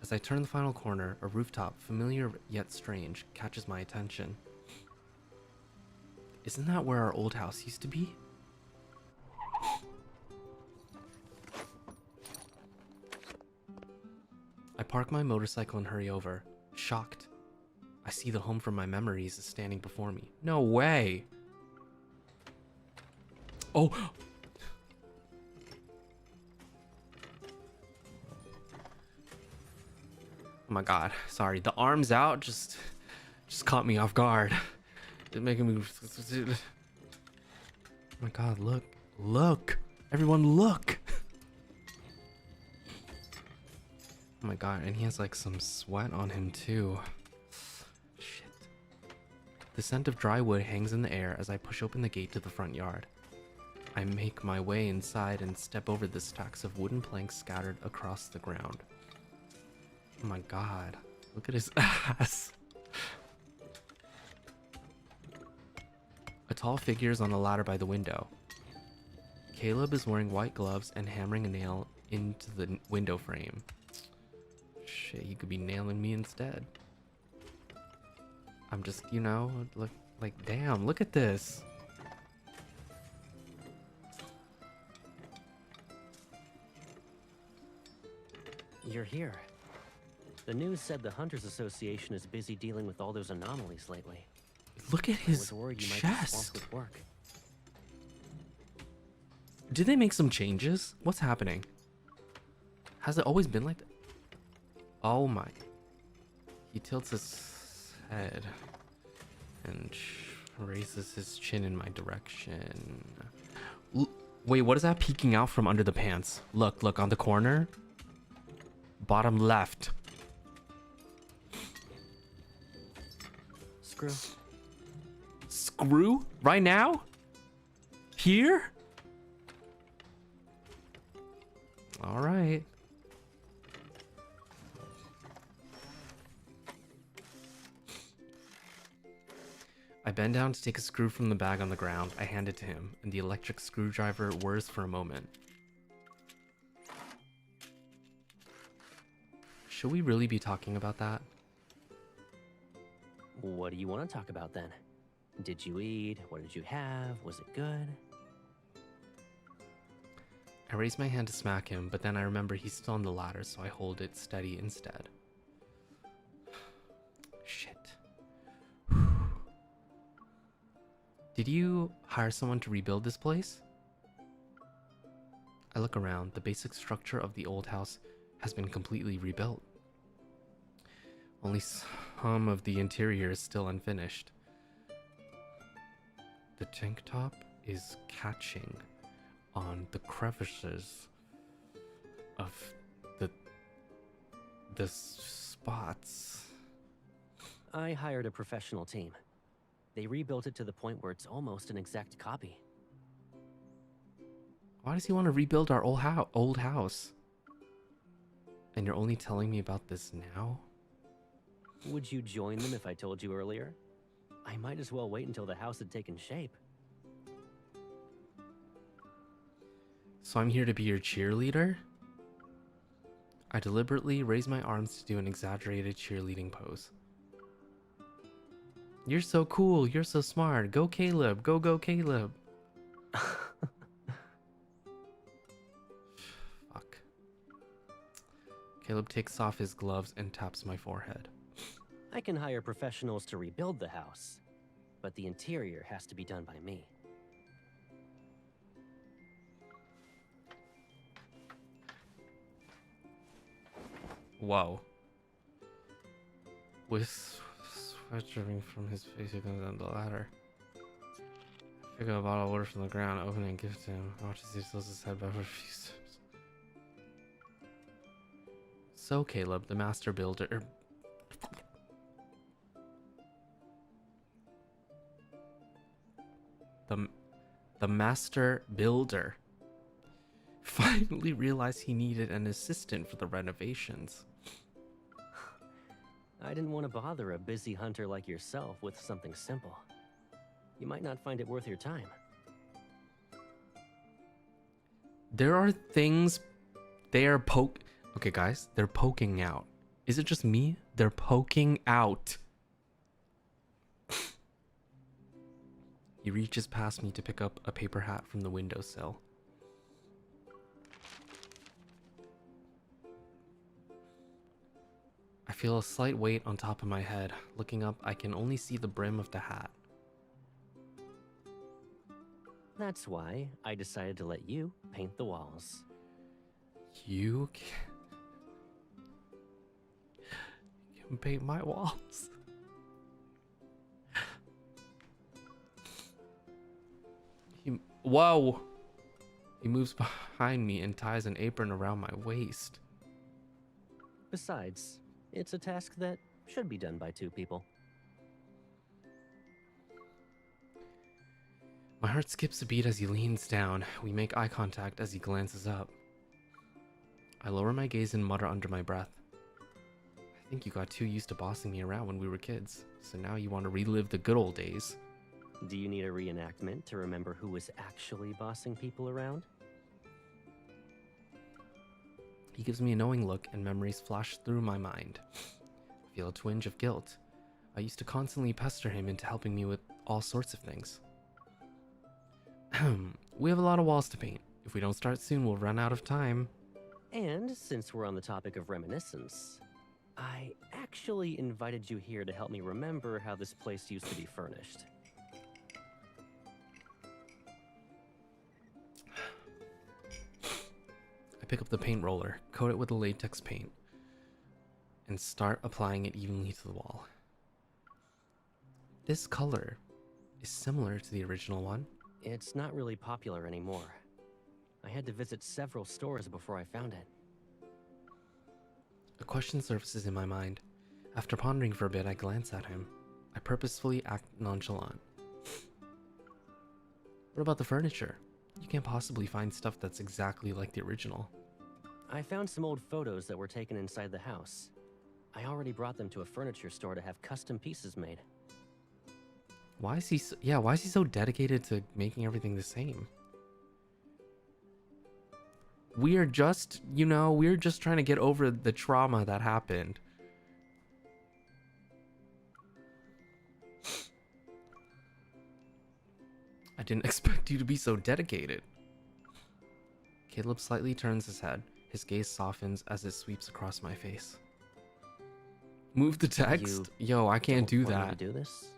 As I turn the final corner, a rooftop, familiar yet strange, catches my attention. Isn't that where our old house used to be? I park my motorcycle and hurry over, shocked. I see the home from my memories is standing before me. No way! Oh! Oh my god, sorry. The arms out just caught me off guard. It's making me... Oh my god, look. Look! Everyone look! Oh my god, and he has like some sweat on him too. Shit. The scent of dry wood hangs in the air as I push open the gate to the front yard. I make my way inside and step over the stacks of wooden planks scattered across the ground. Oh my god, look at his ass. A tall figure is on a ladder by the window. Caleb is wearing white gloves and hammering a nail into the window frame. Shit, he could be nailing me instead. I'm just, you know, look, like, damn, look at this. You're here. The news said the Hunters Association is busy dealing with all those anomalies lately. Look at I was his worried you might be chest. swamped with work. Did they make some changes? What's happening? Has it always been like that? Oh my. He tilts his head and raises his chin in my direction. Wait, what is that peeking out from under the pants? Look, look, on the corner. Bottom left. Screw. Screw? Right now? Here? All right. I bend down to take a screw from the bag on the ground. I hand it to him, and the electric screwdriver whirs for a moment. Should we really be talking about that? What do you want to talk about then? Did you eat? What did you have? Was it good? I raise my hand to smack him, but then I remember he's still on the ladder, so I hold it steady instead. Shit. Did you hire someone to rebuild this place? I look around. The basic structure of the old house has been completely rebuilt. Only some of the interior is still unfinished. The tank top is catching on the crevices of the spots. I hired a professional team. They rebuilt it to the point where it's almost an exact copy. Why does he want to rebuild our old house? And you're only telling me about this now? Would you join them if I told you earlier? I might as well wait until the house had taken shape. So I'm here to be your cheerleader? I deliberately raise my arms to do an exaggerated cheerleading pose. You're so cool, you're so smart. Go Caleb, go Caleb. Fuck. Caleb takes off his gloves and taps my forehead. I can hire professionals to rebuild the house, but the interior has to be done by me. Whoa. With sweat dripping from his face, he comes down the ladder. I pick up a bottle of water from the ground, open it and give it to him. I watch as he tilts his head back for a few steps. So Caleb, the master builder... the master builder, finally realized he needed an assistant for the renovations. I didn't want to bother a busy hunter like yourself with something simple. You might not find it worth your time. There are things they are Okay, guys, they're poking out. Is it just me? They're poking out. He reaches past me to pick up a paper hat from the windowsill. I feel a slight weight on top of my head. Looking up, I can only see the brim of the hat. That's why I decided to let you paint the walls. You can paint my walls. Whoa! He moves behind me and ties an apron around my waist. Besides, it's a task that should be done by 2 people. My heart skips a beat as he leans down. We make eye contact as he glances up. I lower my gaze and mutter under my breath. I think you got too used to bossing me around when we were kids, so now you want to relive the good old days. Do you need a reenactment to remember who was actually bossing people around? He gives me a knowing look and memories flash through my mind. I feel a twinge of guilt. I used to constantly pester him into helping me with all sorts of things. We have a lot of walls to paint. If we don't start soon, we'll run out of time. And since we're on the topic of reminiscence, I actually invited you here to help me remember how this place used to be furnished. I pick up the paint roller, coat it with a latex paint, and start applying it evenly to the wall. This color is similar to the original one. It's not really popular anymore. I had to visit several stores before I found it. A question surfaces in my mind. After pondering for a bit, I glance at him. I purposefully act nonchalant. What about the furniture? You can't possibly find stuff that's exactly like the original. I found some old photos that were taken inside the house. I already brought them to a furniture store to have custom pieces made. Why is he so dedicated to making everything the same? We're just trying to get over the trauma that happened. I didn't expect you to be so dedicated. Caleb slightly turns his head. His gaze softens as it sweeps across my face. Move the text? Yo, I can't do that. Want me to do this?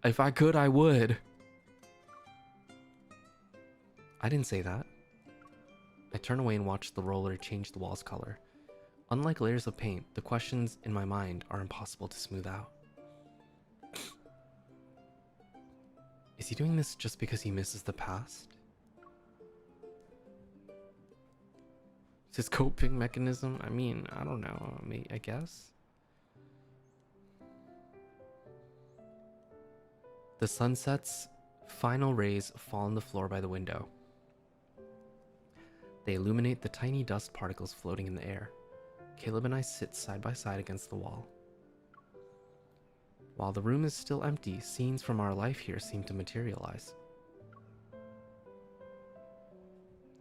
If I could, I would. I didn't say that. I turn away and watch the roller change the wall's color. Unlike layers of paint, the questions in my mind are impossible to smooth out. Is he doing this just because he misses the past? Is his coping mechanism? I mean, I don't know. I guess. The sunset's final rays fall on the floor by the window. They illuminate the tiny dust particles floating in the air. Caleb and I sit side by side against the wall. While the room is still empty, scenes from our life here seem to materialize.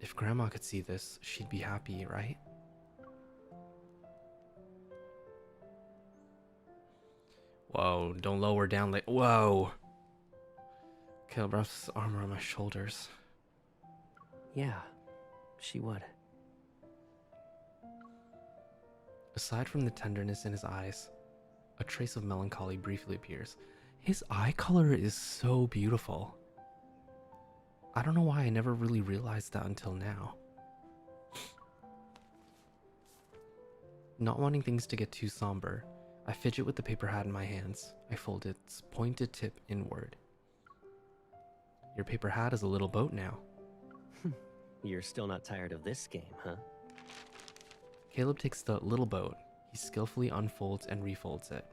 If Grandma could see this, she'd be happy, right? Whoa, don't lower down like... Whoa! Caleb wraps his arm around my shoulders. Yeah, she would. Aside from the tenderness in his eyes, a trace of melancholy briefly appears. His eye color is so beautiful. I don't know why I never really realized that until now. Not wanting things to get too somber, I fidget with the paper hat in my hands. I fold its pointed tip inward. Your paper hat is a little boat now. You're still not tired of this game, huh? Caleb takes the little boat. He skillfully unfolds and refolds it.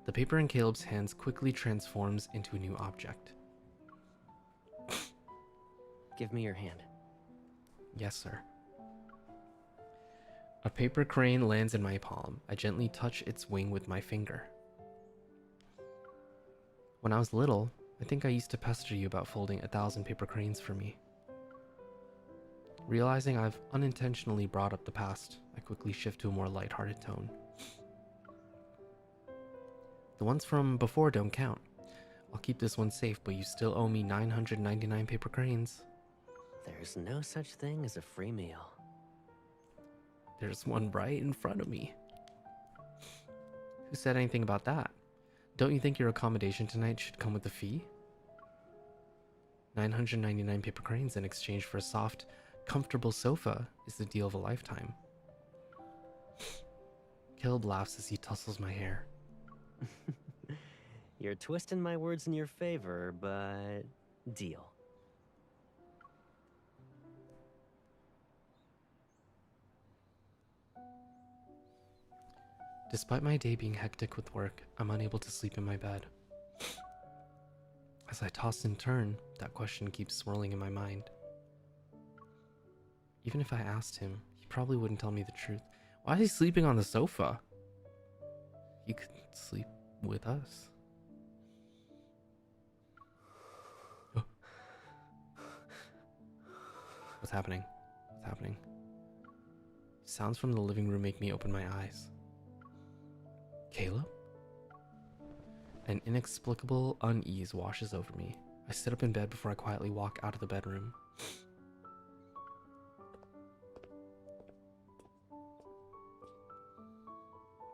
The paper in Caleb's hands quickly transforms into a new object. Give me your hand. Yes, sir. A paper crane lands in my palm. I gently touch its wing with my finger. When I was little, I think I used to pester you about folding 1,000 paper cranes for me. Realizing I've unintentionally brought up the past, I quickly shift to a more lighthearted tone. The ones from before don't count. I'll keep this one safe, but you still owe me 999 paper cranes. There's no such thing as a free meal. There's one right in front of me. Who said anything about that? Don't you think your accommodation tonight should come with a fee? 999 paper cranes in exchange for a soft, comfortable sofa is the deal of a lifetime. Caleb laughs as he tussles my hair. You're twisting my words in your favor, but deal. Despite my day being hectic with work, I'm unable to sleep in my bed. As I toss and turn, that question keeps swirling in my mind. Even if I asked him, he probably wouldn't tell me the truth. Why is he sleeping on the sofa? You could sleep with us. Oh. What's happening? What's happening? Sounds from the living room make me open my eyes. Caleb? An inexplicable unease washes over me. I sit up in bed before I quietly walk out of the bedroom.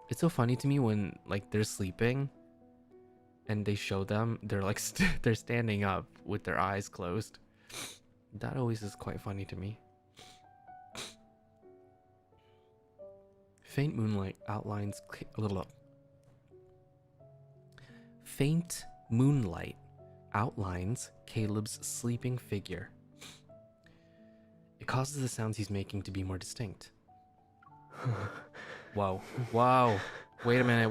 It's so funny to me when they're sleeping and they show them they're they're standing up with their eyes closed. That always is quite funny to me. Faint moonlight outlines Faint moonlight outlines Caleb's sleeping figure. It causes the sounds he's making to be more distinct. Whoa. Whoa. Wait a minute.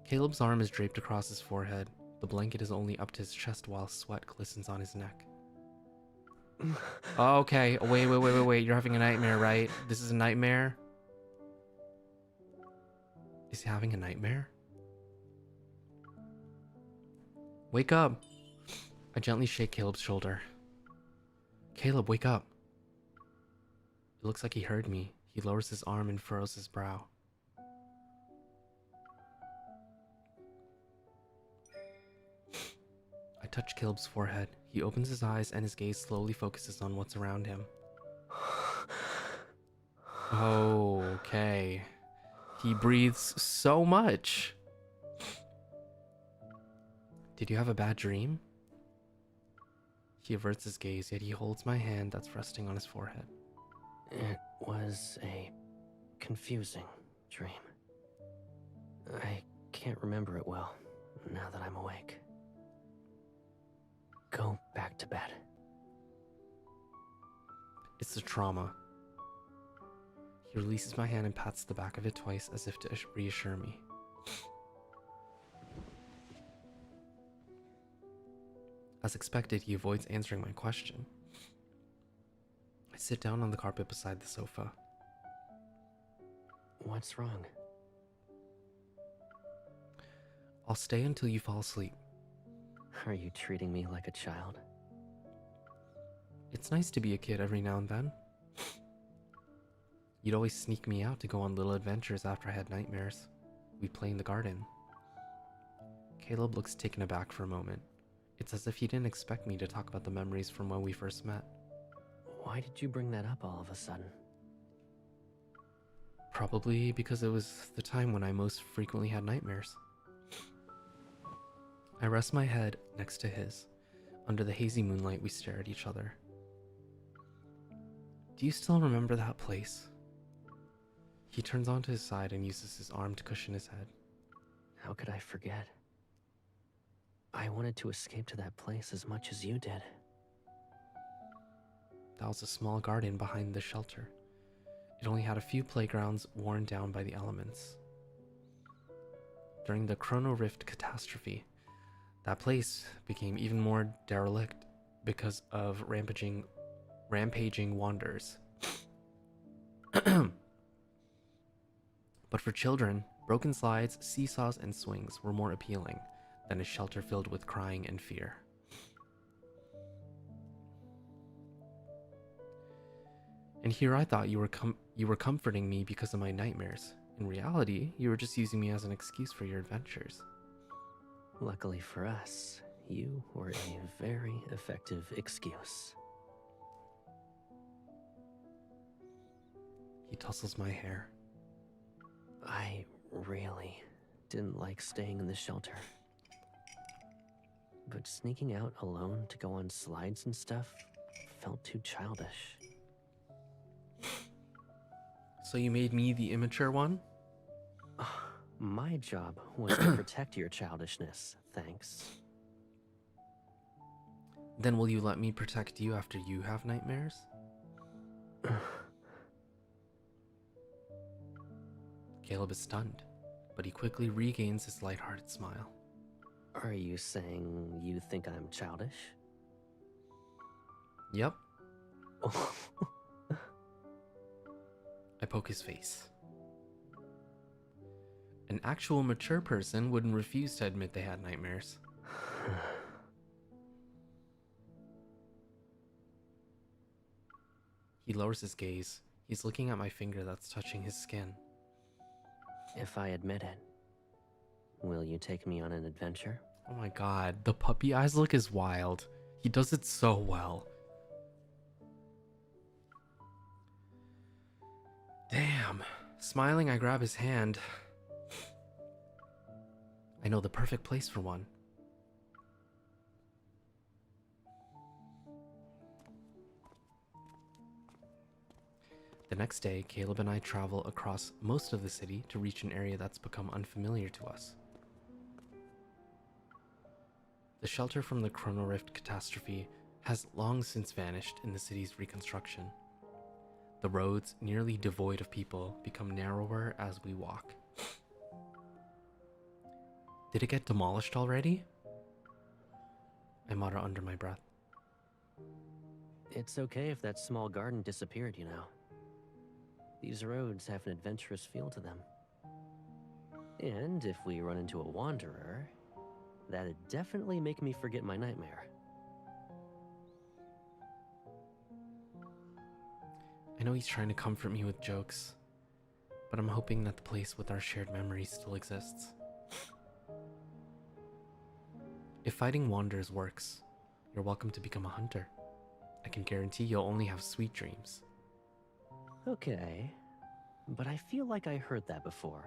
Caleb's arm is draped across his forehead. The blanket is only up to his chest while sweat glistens on his neck. Oh, okay. Wait. You're having a nightmare, right? This is a nightmare? Is he having a nightmare? Wake up. I gently shake Caleb's shoulder. Caleb, wake up. It looks like he heard me. He lowers his arm and furrows his brow. I touch Caleb's forehead. He opens his eyes and his gaze slowly focuses on what's around him. Okay. He breathes so much. Did you have a bad dream? He averts his gaze, yet he holds my hand that's resting on his forehead. It was a confusing dream. I can't remember it well now that I'm awake. Go back to bed. It's a trauma. He releases my hand and pats the back of it twice as if to reassure me. As expected, he avoids answering my question. I sit down on the carpet beside the sofa. What's wrong? I'll stay until you fall asleep. Are you treating me like a child? It's nice to be a kid every now and then. You'd always sneak me out to go on little adventures after I had nightmares. We'd play in the garden. Caleb looks taken aback for a moment. It's as if he didn't expect me to talk about the memories from when we first met. Why did you bring that up all of a sudden? Probably because it was the time when I most frequently had nightmares. I rest my head next to his. Under the hazy moonlight, we stare at each other. Do you still remember that place? He turns onto his side and uses his arm to cushion his head. How could I forget? I wanted to escape to that place as much as you did. That was a small garden behind the shelter. It only had a few playgrounds worn down by the elements. During the Chrono Rift catastrophe, that place became even more derelict because of rampaging wanderers. But for children, broken slides, seesaws, and swings were more appealing than a shelter filled with crying and fear. And here I thought you were comforting me because of my nightmares. In reality, you were just using me as an excuse for your adventures. Luckily for us, you were a very effective excuse. He tussles my hair. I really didn't like staying in the shelter. But sneaking out alone to go on slides and stuff felt too childish. So you made me the immature one? My job was to protect your childishness, thanks. Then will you let me protect you after you have nightmares? Caleb is stunned, but he quickly regains his lighthearted smile. Are you saying you think I'm childish? Yep. I poke his face. An actual mature person wouldn't refuse to admit they had nightmares. He lowers his gaze. He's looking at my finger that's touching his skin. If I admit it, will you take me on an adventure? Oh my god, the puppy eyes look is wild. He does it so well. Damn. Smiling, I grab his hand. I know the perfect place for one. The next day, Caleb and I travel across most of the city to reach an area that's become unfamiliar to us. The shelter from the Chrono Rift catastrophe has long since vanished in the city's reconstruction. The roads, nearly devoid of people, become narrower as we walk. Did it get demolished already? I mutter under my breath. It's okay if that small garden disappeared, you know. These roads have an adventurous feel to them. And if we run into a wanderer, that'd definitely make me forget my nightmare. I know he's trying to comfort me with jokes, but I'm hoping that the place with our shared memories still exists. If fighting wanderers works, you're welcome to become a hunter. I can guarantee you'll only have sweet dreams. Okay, but I feel like I heard that before.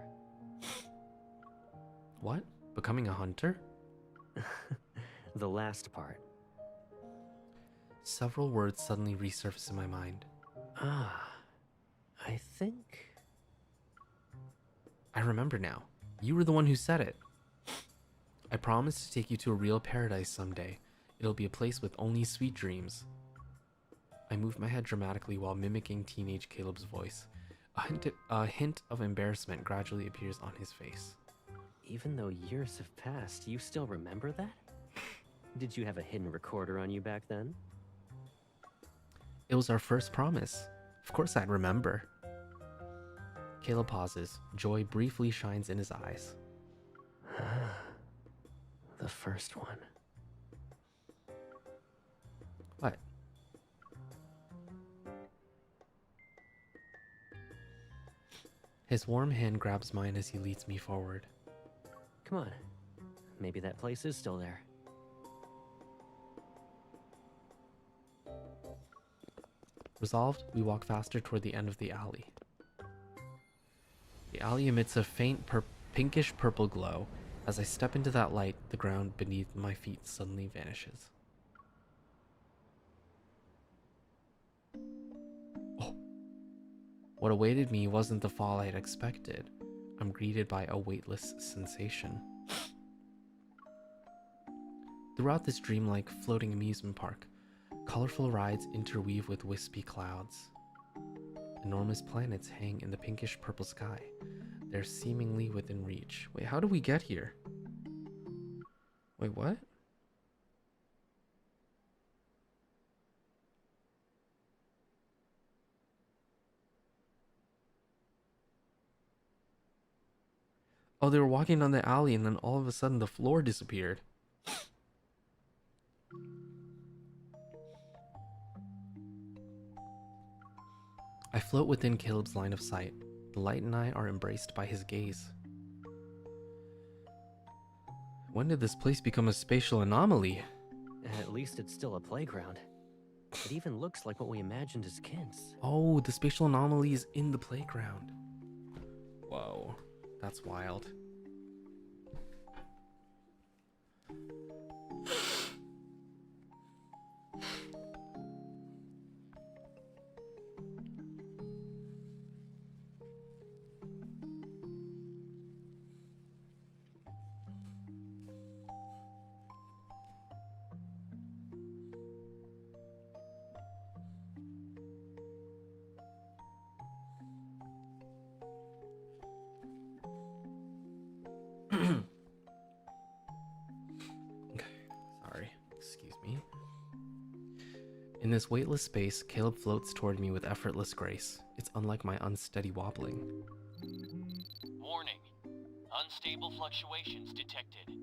What? Becoming a hunter? The last part. Several words suddenly resurface in my mind. I think... I remember now. You were the one who said it. I promise to take you to a real paradise someday. It'll be a place with only sweet dreams. I move my head dramatically while mimicking teenage Caleb's voice. A hint of embarrassment gradually appears on his face. Even though years have passed, you still remember that? Did you have a hidden recorder on you back then? It was our first promise. Of course I'd remember. Caleb pauses. Joy briefly shines in his eyes. The first one. What? His warm hand grabs mine as he leads me forward. Come on. Maybe that place is still there. Resolved, we walk faster toward the end of the alley. The alley emits a faint pinkish purple glow. As I step into that light, the ground beneath my feet suddenly vanishes. Oh. What awaited me wasn't the fall I'd expected. I'm greeted by a weightless sensation. Throughout this dreamlike floating amusement park, colorful rides interweave with wispy clouds. Enormous planets hang in the pinkish purple sky. They're seemingly within reach. Wait, how did we get here? Wait, what? Oh, they were walking down the alley and then all of a sudden the floor disappeared. I float within Caleb's line of sight. The light and I are embraced by his gaze. When did this place become a spatial anomaly? At least it's still a playground. It even looks like what we imagined as kids. Oh, the spatial anomaly is in the playground. Whoa, that's wild. Sorry, excuse me. In this weightless space, Caleb floats toward me with effortless grace. It's unlike my unsteady wobbling. Warning. Unstable fluctuations detected.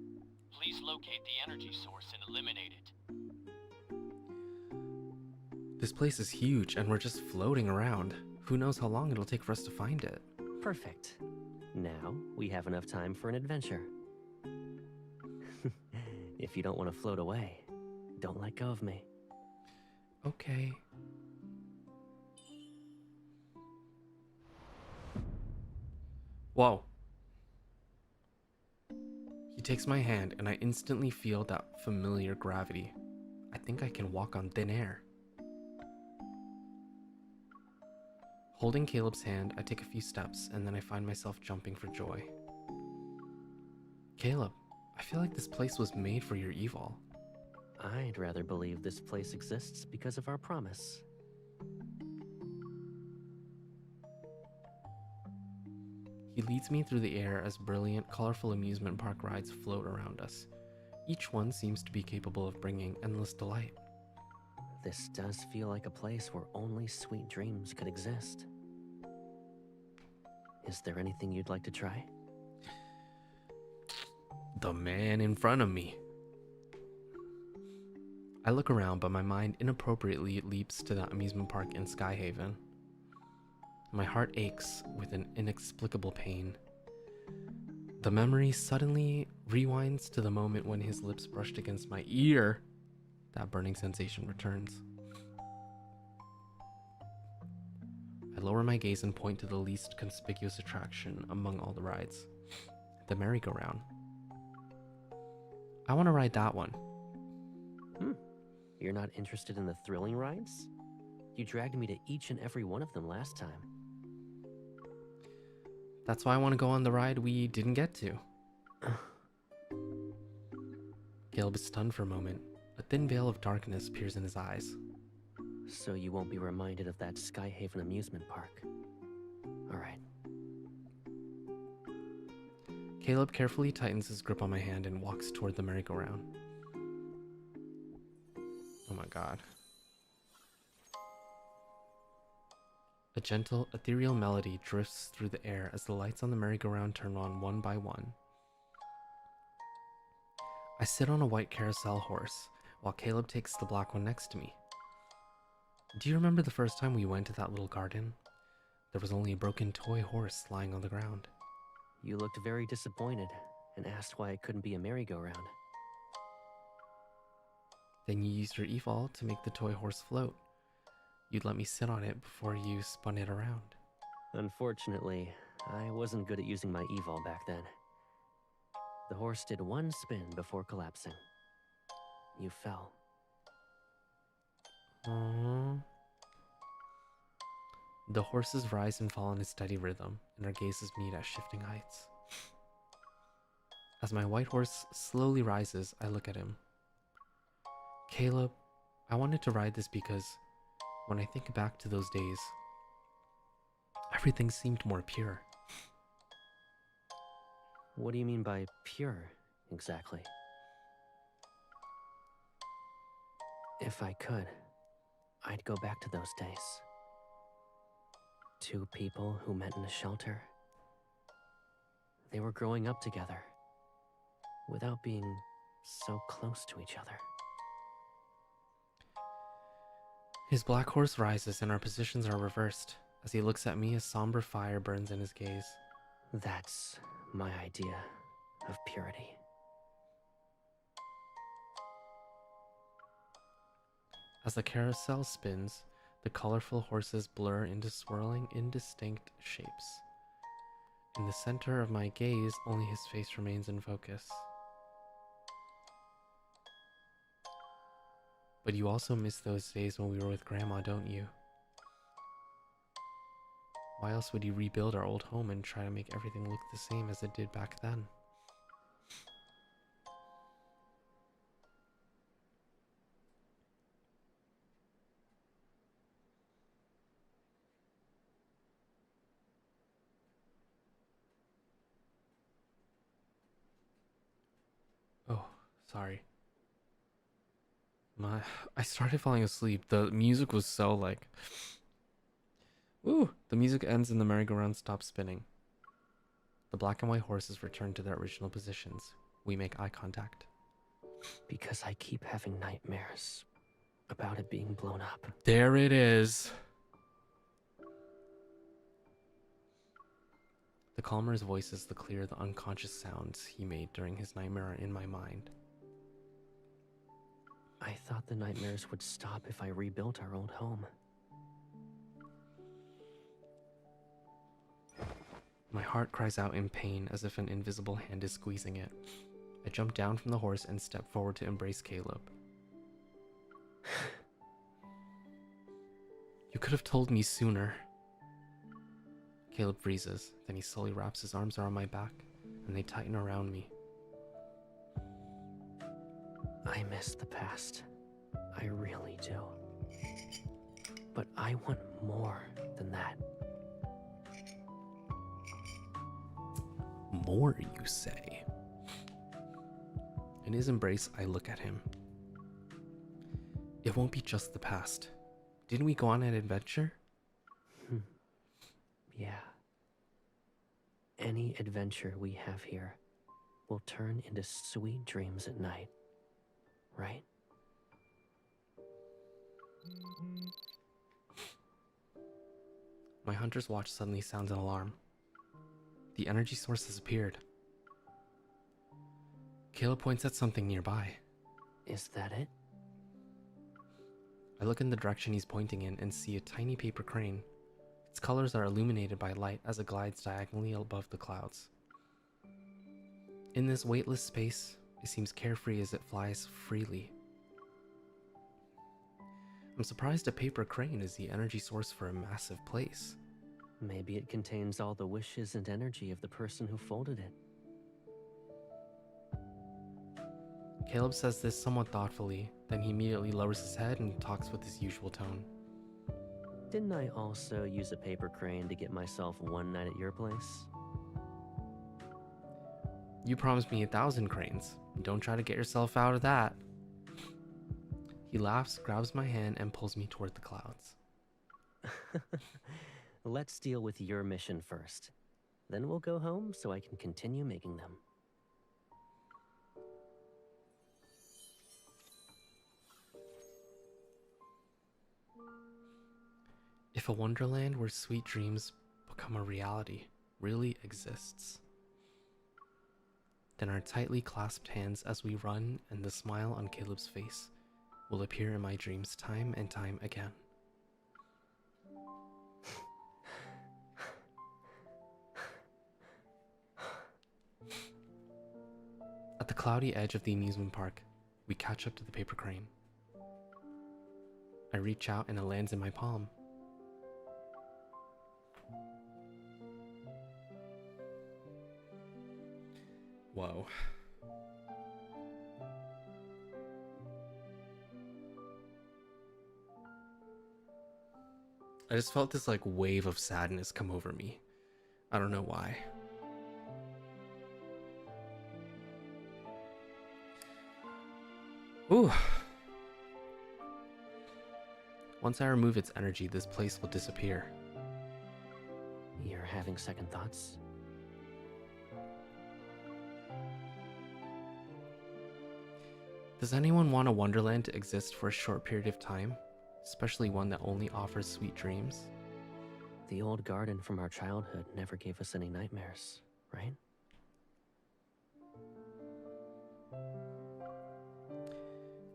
Please locate the energy source and eliminate it. This place is huge and we're just floating around. Who knows how long it'll take for us to find it? Perfect. Now we have enough time for an adventure. If you don't want to float away, don't let go of me. Okay. Whoa. He takes my hand and I instantly feel that familiar gravity. I think I can walk on thin air. Holding Caleb's hand, I take a few steps and then I find myself jumping for joy. Caleb, I feel like this place was made for your evil. I'd rather believe this place exists because of our promise. He leads me through the air as brilliant, colorful amusement park rides float around us. Each one seems to be capable of bringing endless delight. This does feel like a place where only sweet dreams could exist. Is there anything you'd like to try? The man in front of me. I look around, but my mind inappropriately leaps to the amusement park in Skyhaven. My heart aches with an inexplicable pain. The memory suddenly rewinds to the moment when his lips brushed against my ear. That burning sensation returns. I lower my gaze and point to the least conspicuous attraction among all the rides. The merry-go-round. I want to ride that one. You're not interested in the thrilling rides? You dragged me to each and every one of them last time. That's why I want to go on the ride we didn't get to. Caleb is stunned for a moment. A thin veil of darkness appears in his eyes. So you won't be reminded of that Skyhaven amusement park. Alright. Caleb carefully tightens his grip on my hand and walks toward the merry-go-round. Oh my god. A gentle, ethereal melody drifts through the air as the lights on the merry-go-round turn on one by one. I sit on a white carousel horse, while Caleb takes the black one next to me. Do you remember the first time we went to that little garden? There was only a broken toy horse lying on the ground. You looked very disappointed and asked why it couldn't be a merry-go-round. Then you used your e-fall to make the toy horse float. You'd let me sit on it before you spun it around. Unfortunately, I wasn't good at using my e-vol back then. The horse did one spin before collapsing. You fell. Aww. The horses rise and fall in a steady rhythm, and our gazes meet at shifting heights. As my white horse slowly rises, I look at him. Caleb, I wanted to ride this because when I think back to those days, Everything seemed more pure. What do you mean by pure, exactly? If I could, I'd go back to those days. Two people who met in a shelter. They were growing up together, without being so close to each other. His black horse rises and our positions are reversed. As he looks at me, a somber fire burns in his gaze. That's my idea of purity. As the carousel spins, the colorful horses blur into swirling, indistinct shapes. In the center of my gaze, only his face remains in focus. But you also miss those days when we were with Grandma, don't you? Why else would you rebuild our old home and try to make everything look the same as it did back then? Oh, sorry. I started falling asleep. The music was so like... Ooh! The music ends and the merry-go-round stops spinning. The black and white horses return to their original positions. We make eye contact. Because I keep having nightmares about it being blown up. There it is. The calmer's voices, the clear, the unconscious sounds he made during his nightmare are in my mind. I thought the nightmares would stop if I rebuilt our old home. My heart cries out in pain as if an invisible hand is squeezing it. I jump down from the horse and step forward to embrace Caleb. You could have told me sooner. Caleb freezes, then he slowly wraps his arms around my back, and they tighten around me. I miss the past. I really do. But I want more than that. More, you say? In his embrace, I look at him. It won't be just the past. Didn't we go on an adventure? Yeah. Any adventure we have here will turn into sweet dreams at night, right? My hunter's watch suddenly sounds an alarm. The energy source has appeared. Caleb points at something nearby. Is that it? I look in the direction he's pointing in and see a tiny paper crane. Its colors are illuminated by light as it glides diagonally above the clouds. In this weightless space, it seems carefree as it flies freely. I'm surprised a paper crane is the energy source for a massive place. Maybe it contains all the wishes and energy of the person who folded it. Caleb says this somewhat thoughtfully, then he immediately lowers his head and talks with his usual tone. Didn't I also use a paper crane to get myself one night at your place? You promised me 1,000 cranes. Don't try to get yourself out of that. He laughs, grabs my hand, and pulls me toward the clouds. Let's deal with your mission first. Then we'll go home so I can continue making them. If a wonderland where sweet dreams become a reality really exists, then our tightly clasped hands as we run and the smile on Caleb's face will appear in my dreams time and time again. At the cloudy edge of the amusement park, we catch up to the paper crane. I reach out and it lands in my palm. Whoa. I just felt this like wave of sadness come over me. I don't know why. Ooh. Once I remove its energy, this place will disappear. You're having second thoughts? Does anyone want a wonderland to exist for a short period of time? Especially one that only offers sweet dreams? The old garden from our childhood never gave us any nightmares, right?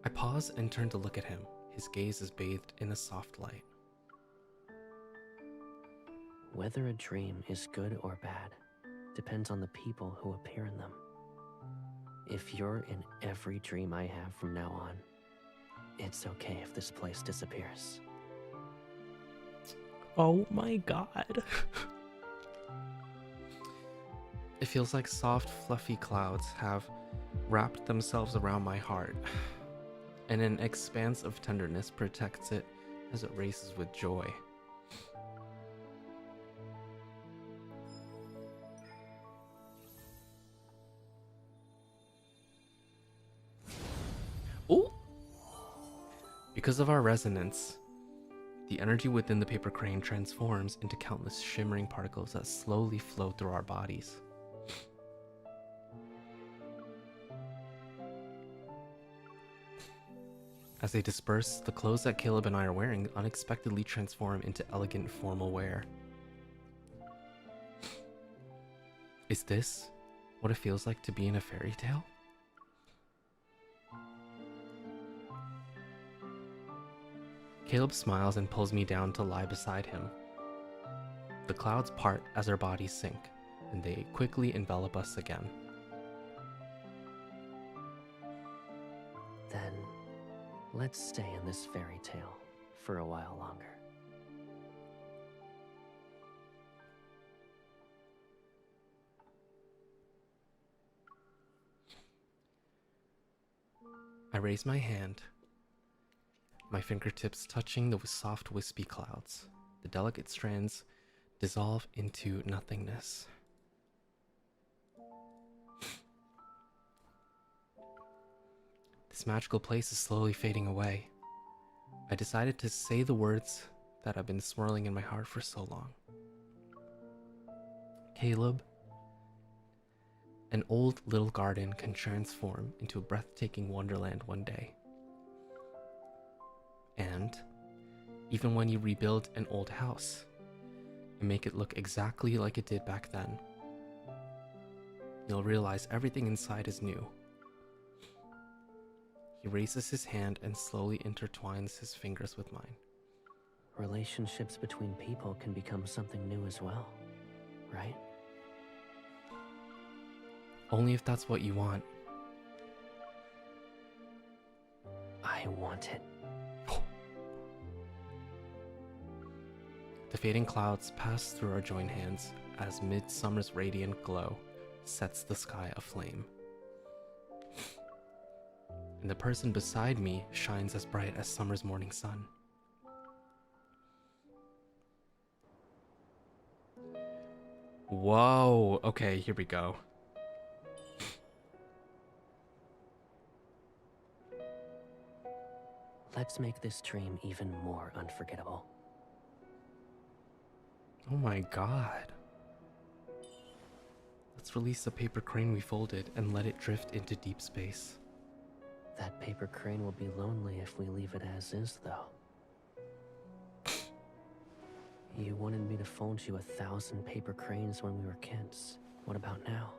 I pause and turn to look at him. His gaze is bathed in a soft light. Whether a dream is good or bad depends on the people who appear in them. If you're in every dream I have from now on, it's okay if this place disappears. Oh my god. It feels like soft, fluffy clouds have wrapped themselves around my heart, and an expanse of tenderness protects it as it races with joy. Ooh! Because of our resonance, the energy within the paper crane transforms into countless shimmering particles that slowly flow through our bodies. As they disperse, the clothes that Caleb and I are wearing unexpectedly transform into elegant formal wear. Is this what it feels like to be in a fairy tale? Caleb smiles and pulls me down to lie beside him. The clouds part as our bodies sink, and they quickly envelop us again. Then, let's stay in this fairy tale for a while longer. I raise my hand, my fingertips touching the soft, wispy clouds. The delicate strands dissolve into nothingness. This magical place is slowly fading away. I decided to say the words that have been swirling in my heart for so long. Caleb, an old little garden can transform into a breathtaking wonderland one day. And even when you rebuild an old house and make it look exactly like it did back then, you'll realize everything inside is new. He raises his hand and slowly intertwines his fingers with mine. Relationships between people can become something new as well, right? Only if that's what you want. I want it. The fading clouds pass through our joined hands as midsummer's radiant glow sets the sky aflame. And the person beside me shines as bright as summer's morning sun. Whoa, okay, here we go. Let's make this dream even more unforgettable. Oh my god. Let's release the paper crane we folded and let it drift into deep space. That paper crane will be lonely if we leave it as is, though. You wanted me to fold you 1,000 paper cranes when we were kids. What about now?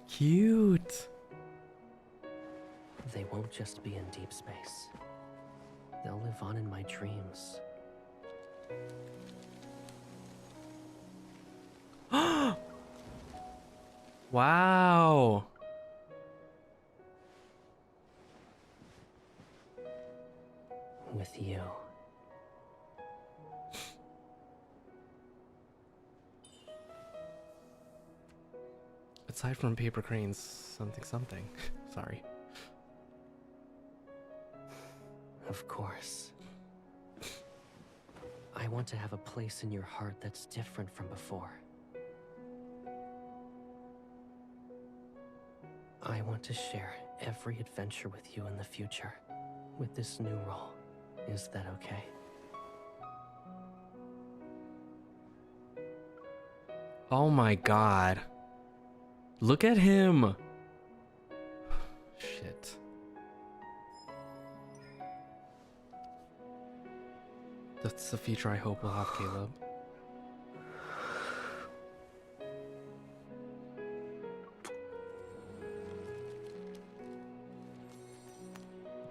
Cute. They won't just be in deep space. They'll live on in my dreams. Wow. With you. aside from paper cranes, something. Sorry. Of course. I want to have a place in your heart that's different from before. I want to share every adventure with you in the future, with this new role. Is that okay? Oh my god. Look at him. Shit. That's the future I hope we'll have, Caleb.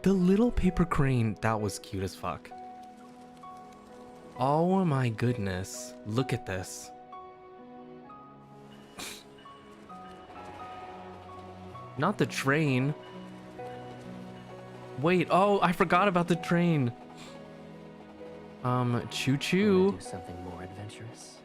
The little paper crane, that was cute as fuck. Oh my goodness. Look at this. Not the train. Wait, oh, I forgot about the train. Choo-choo. Do something more adventurous.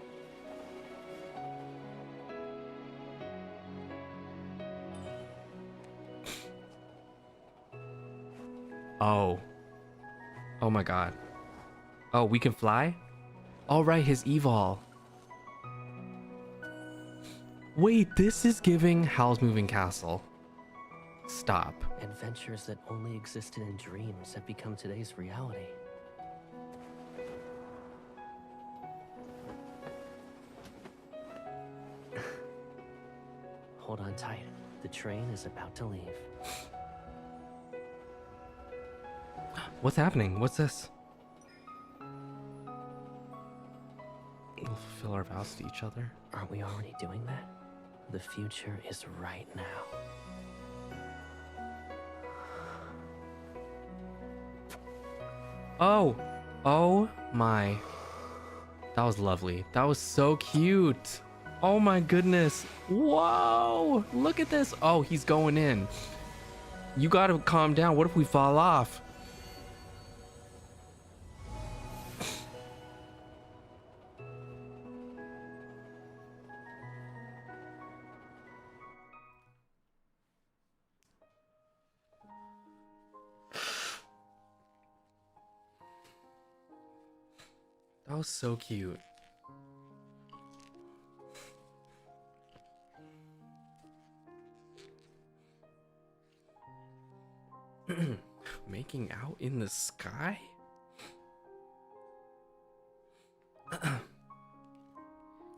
Oh. Oh my god. Oh, we can fly? All right, his evol. Wait, this is giving Howl's Moving Castle. Stop. Adventures that only existed in dreams have become today's reality. Hold on tight. The train is about to leave. What's happening? What's this? We'll fulfill our vows to each other. Aren't we already doing that? The future is right now. Oh. Oh my. That was lovely. That was so cute. Oh my goodness. Whoa. Look at this. Oh, he's going in. You gotta calm down. What if we fall off? That was so cute. Making out in the sky?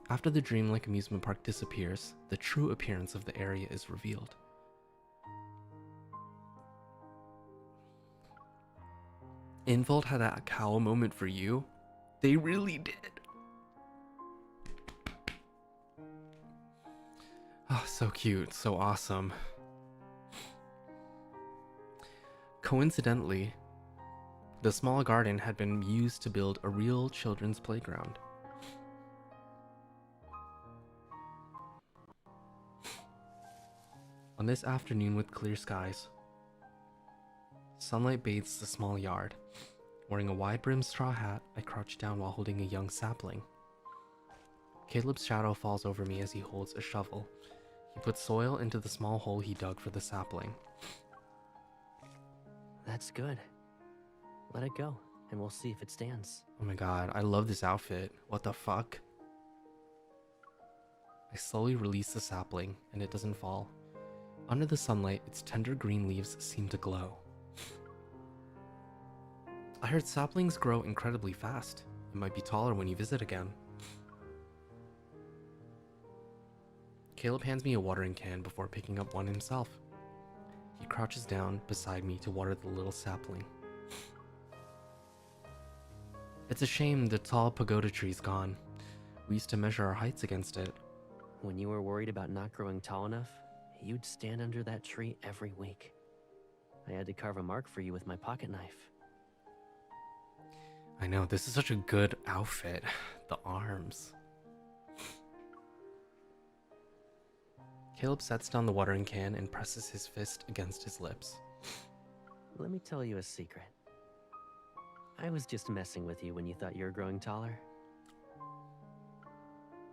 After the dreamlike amusement park disappears, the true appearance of the area is revealed. Involt had that cowl moment for you? They really did. Oh, so cute, so awesome. Coincidentally, the small garden had been used to build a real children's playground. On this afternoon with clear skies, sunlight bathes the small yard. Wearing a wide-brimmed straw hat, I crouch down while holding a young sapling. Caleb's shadow falls over me as he holds a shovel. He puts soil into the small hole he dug for the sapling. That's good. Let it go, and we'll see if it stands. Oh my god, I love this outfit. What the fuck? I slowly release the sapling, and it doesn't fall. Under the sunlight, its tender green leaves seem to glow. I heard saplings grow incredibly fast. It might be taller when you visit again. Caleb hands me a watering can before picking up one himself. He crouches down beside me to water the little sapling. It's a shame the tall pagoda tree's gone. We used to measure our heights against it. When you were worried about not growing tall enough, you'd stand under that tree every week. I had to carve a mark for you with my pocket knife. I know, this is such a good outfit. The arms. Caleb sets down the watering can and presses his fist against his lips. Let me tell you a secret. I was just messing with you when you thought you were growing taller.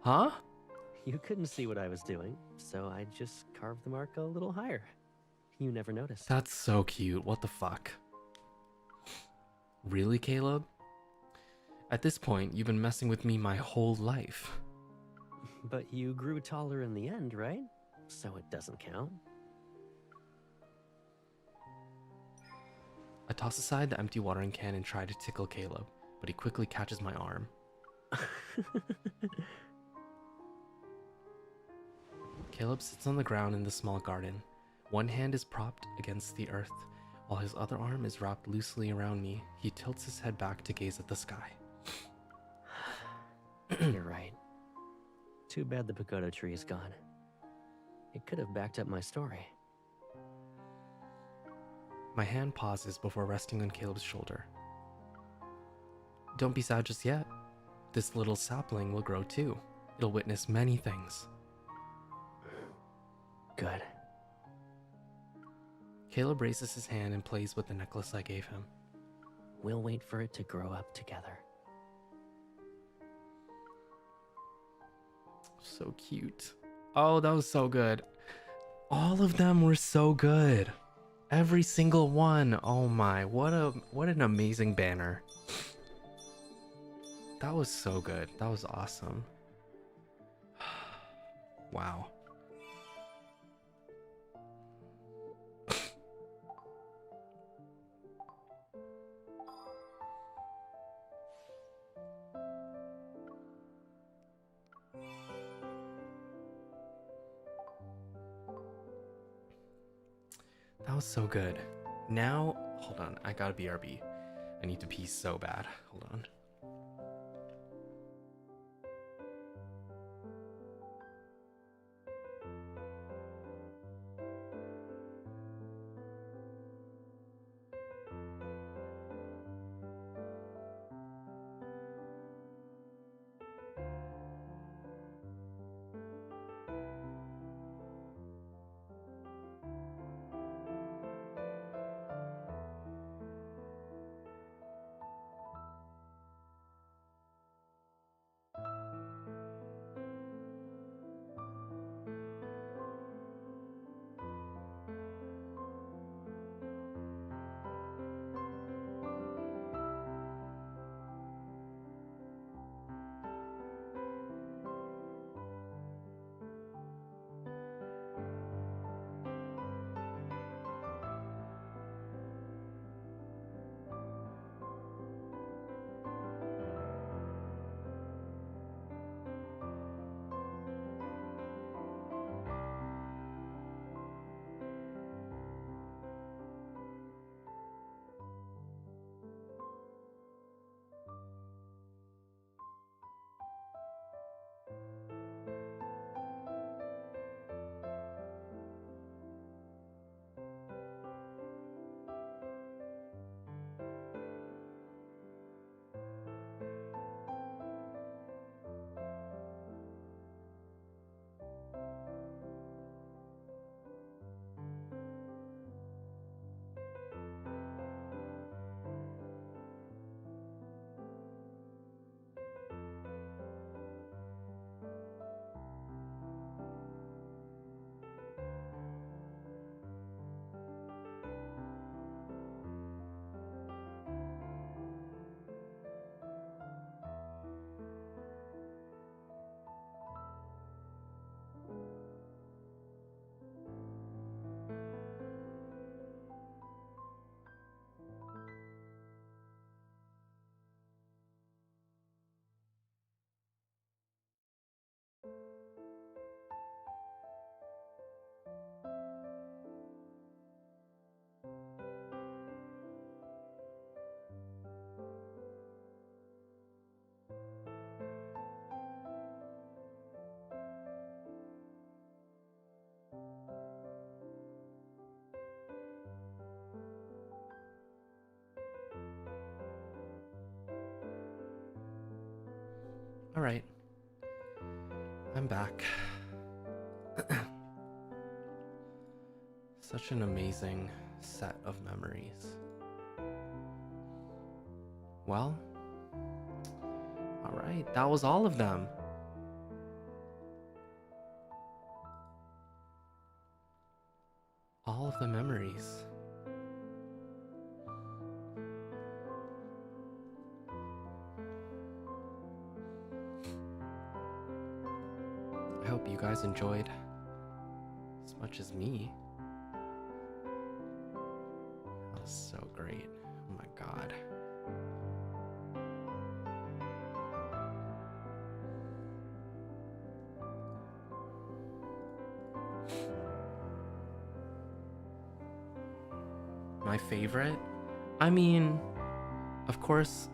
Huh? You couldn't see what I was doing, so I just carved the mark a little higher. You never noticed. That's so cute. What the fuck? Really, Caleb? At this point, you've been messing with me my whole life. But you grew taller in the end, right? So it doesn't count. I toss aside the empty watering can and try to tickle Caleb, but he quickly catches my arm. Caleb sits on the ground in the small garden. One hand is propped against the earth, while his other arm is wrapped loosely around me. He tilts his head back to gaze at the sky. You're right. Too bad the pagoda tree is gone. It could have backed up my story. My hand pauses before resting on Caleb's shoulder. Don't be sad just yet. This little sapling will grow too. It'll witness many things. Good. Caleb raises his hand and plays with the necklace I gave him. We'll wait for it to grow up together. So cute. Oh, that was so good. All of them were so good. Every single one. Oh my, what an amazing banner. That was so good. That was awesome. Wow. That was so good. Now, hold on. I gotta BRB. I need to pee so bad. Hold on. All right. I'm back. Such an amazing set of memories. Well, all right, that was all of them. All of the memories. I hope you guys enjoyed as much as me. That was so great. Oh my god. My favorite? I mean, of course,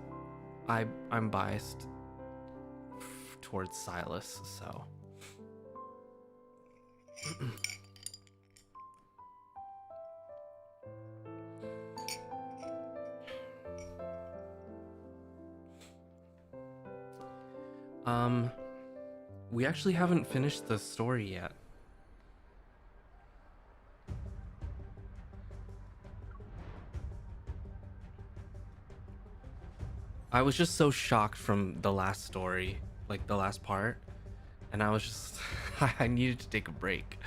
I'm biased towards Silus, so. We actually haven't finished the story yet. I was just so shocked from the last story, like the last part, and I was just I needed to take a break.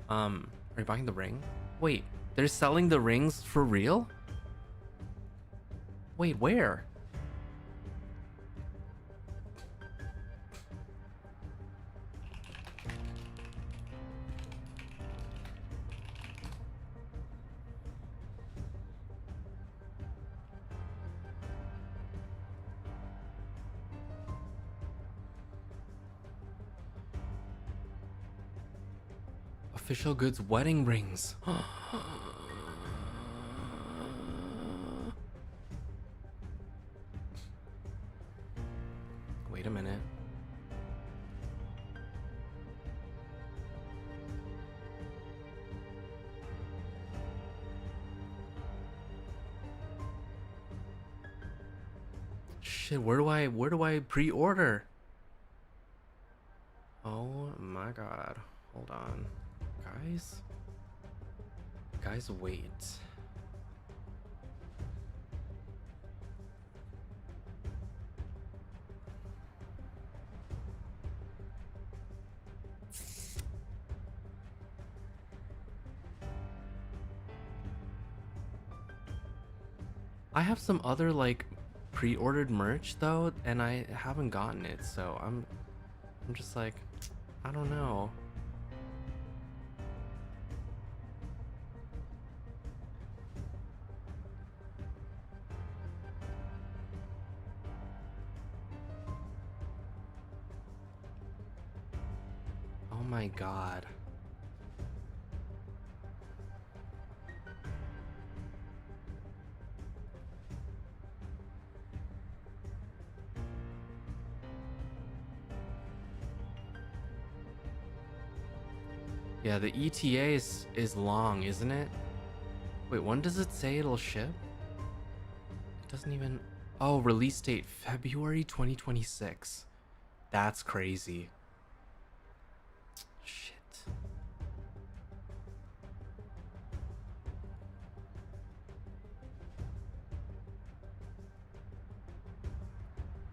Are you buying the ring? Wait, they're selling the rings for real? Wait, where? Official goods wedding rings. Wait a minute. Shit, where do I pre-order? Oh my god. Hold on. Guys, wait. I have some other like pre-ordered merch though, and I haven't gotten it, so I'm just like, I don't know. Oh my god. Yeah, the ETA is long, isn't it? Wait, when does it say it'll ship? It doesn't even... Oh, release date February 2026. That's crazy. Shit.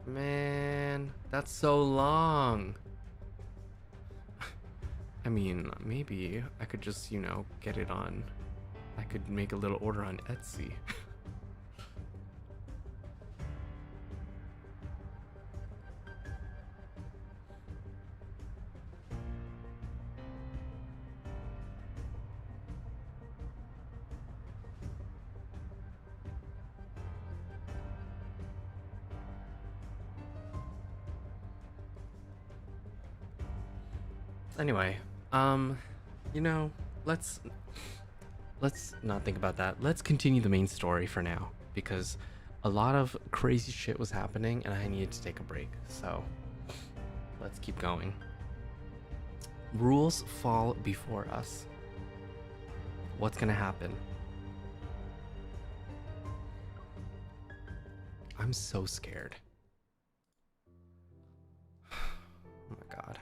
Man, that's so long. I mean, maybe I could just, you know, get it on. I could make a little order on Etsy. Anyway, you know, let's not think about that. Let's continue the main story for now, because a lot of crazy shit was happening and I needed to take a break. So let's keep going. Rules fall before us. What's gonna happen? I'm so scared. Oh my god.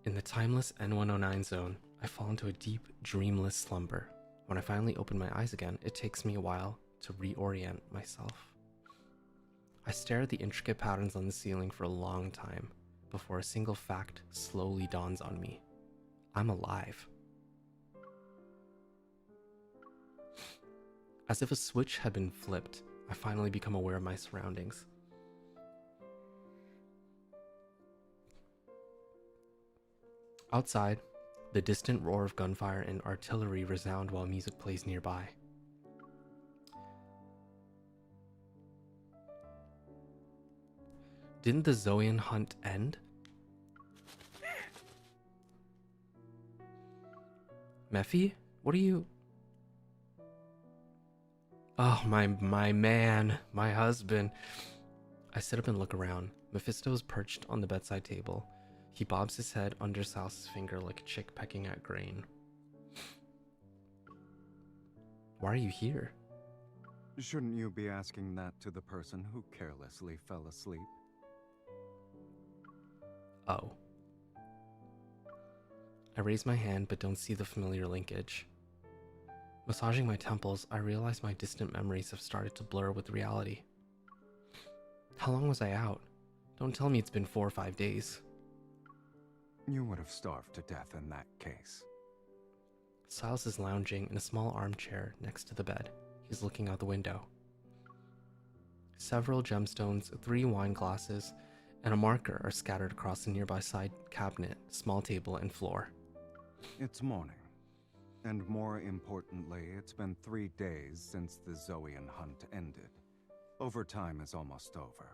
In the timeless N109 zone, I fall into a deep, dreamless slumber. When I finally open my eyes again, it takes me a while to reorient myself. I stare at the intricate patterns on the ceiling for a long time before a single fact slowly dawns on me. I'm alive. As if a switch had been flipped, I finally become aware of my surroundings. Outside, the distant roar of gunfire and artillery resound while music plays nearby. Didn't the Zoyan hunt end? Mephi? What are you... Oh, my man, my husband. I sit up and look around. Mephisto is perched on the bedside table. He bobs his head under Sal's finger like a chick pecking at grain. Why are you here? Shouldn't you be asking that to the person who carelessly fell asleep? Oh. I raise my hand but don't see the familiar linkage. Massaging my temples, I realize my distant memories have started to blur with reality. How long was I out? Don't tell me it's been 4 or 5 days. You would have starved to death in that case. Silus is lounging in a small armchair next to the bed. He's looking out the window. Several gemstones, 3 wine glasses, and a marker are scattered across the nearby side cabinet, small table, and floor. It's morning. And more importantly, it's been 3 days since the Zoyan hunt ended. Overtime is almost over.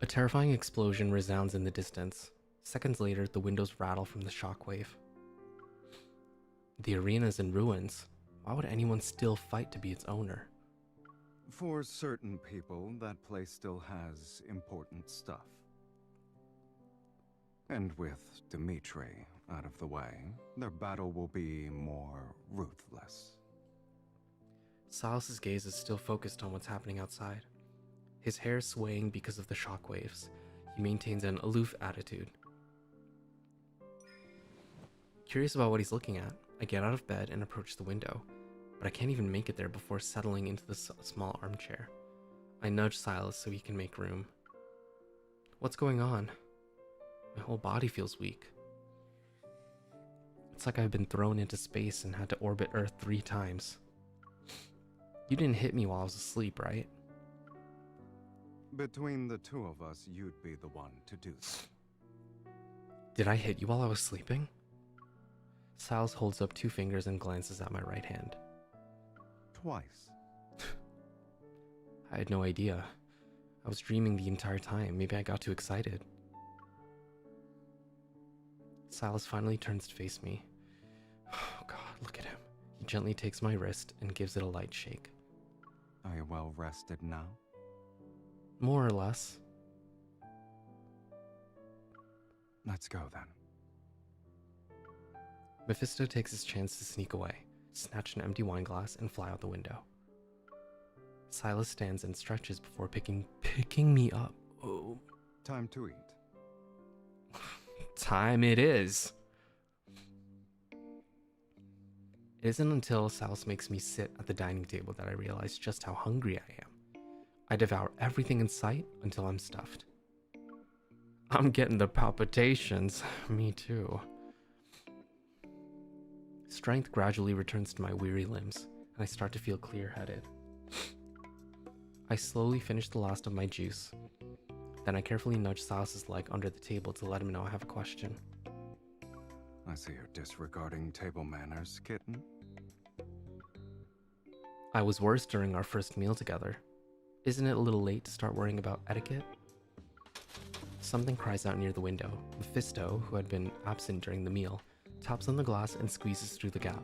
A terrifying explosion resounds in the distance. Seconds later, the windows rattle from the shockwave. The arena's in ruins. Why would anyone still fight to be its owner? For certain people, that place still has important stuff. And with Dimitri out of the way, their battle will be more ruthless. Silas's gaze is still focused on what's happening outside. His hair swaying because of the shockwaves. He maintains an aloof attitude. Curious about what he's looking at, I get out of bed and approach the window, but I can't even make it there before settling into the small armchair. I nudge Silus so he can make room. What's going on? My whole body feels weak. It's like I've been thrown into space and had to orbit Earth 3 times. You didn't hit me while I was asleep, right? Between the two of us, you'd be the one to do that. Did I hit you while I was sleeping? Silus holds up 2 fingers and glances at my right hand. Twice. I had no idea. I was dreaming the entire time. Maybe I got too excited. Silus finally turns to face me. Oh god, look at him. He gently takes my wrist and gives it a light shake. Are you well rested now? More or less. Let's go then. Mephisto takes his chance to sneak away, snatch an empty wine glass, and fly out the window. Silus stands and stretches before picking me up. Oh. Time to eat. Time it is. It isn't until Silus makes me sit at the dining table that I realize just how hungry I am. I devour everything in sight until I'm stuffed. I'm getting the palpitations. Me too. Strength gradually returns to my weary limbs, and I start to feel clear-headed. I slowly finish the last of my juice. Then I carefully nudge Silas's leg under the table to let him know I have a question. I see you're disregarding table manners, kitten. I was worse during our first meal together. Isn't it a little late to start worrying about etiquette? Something cries out near the window. Mephisto, who had been absent during the meal, taps on the glass and squeezes through the gap.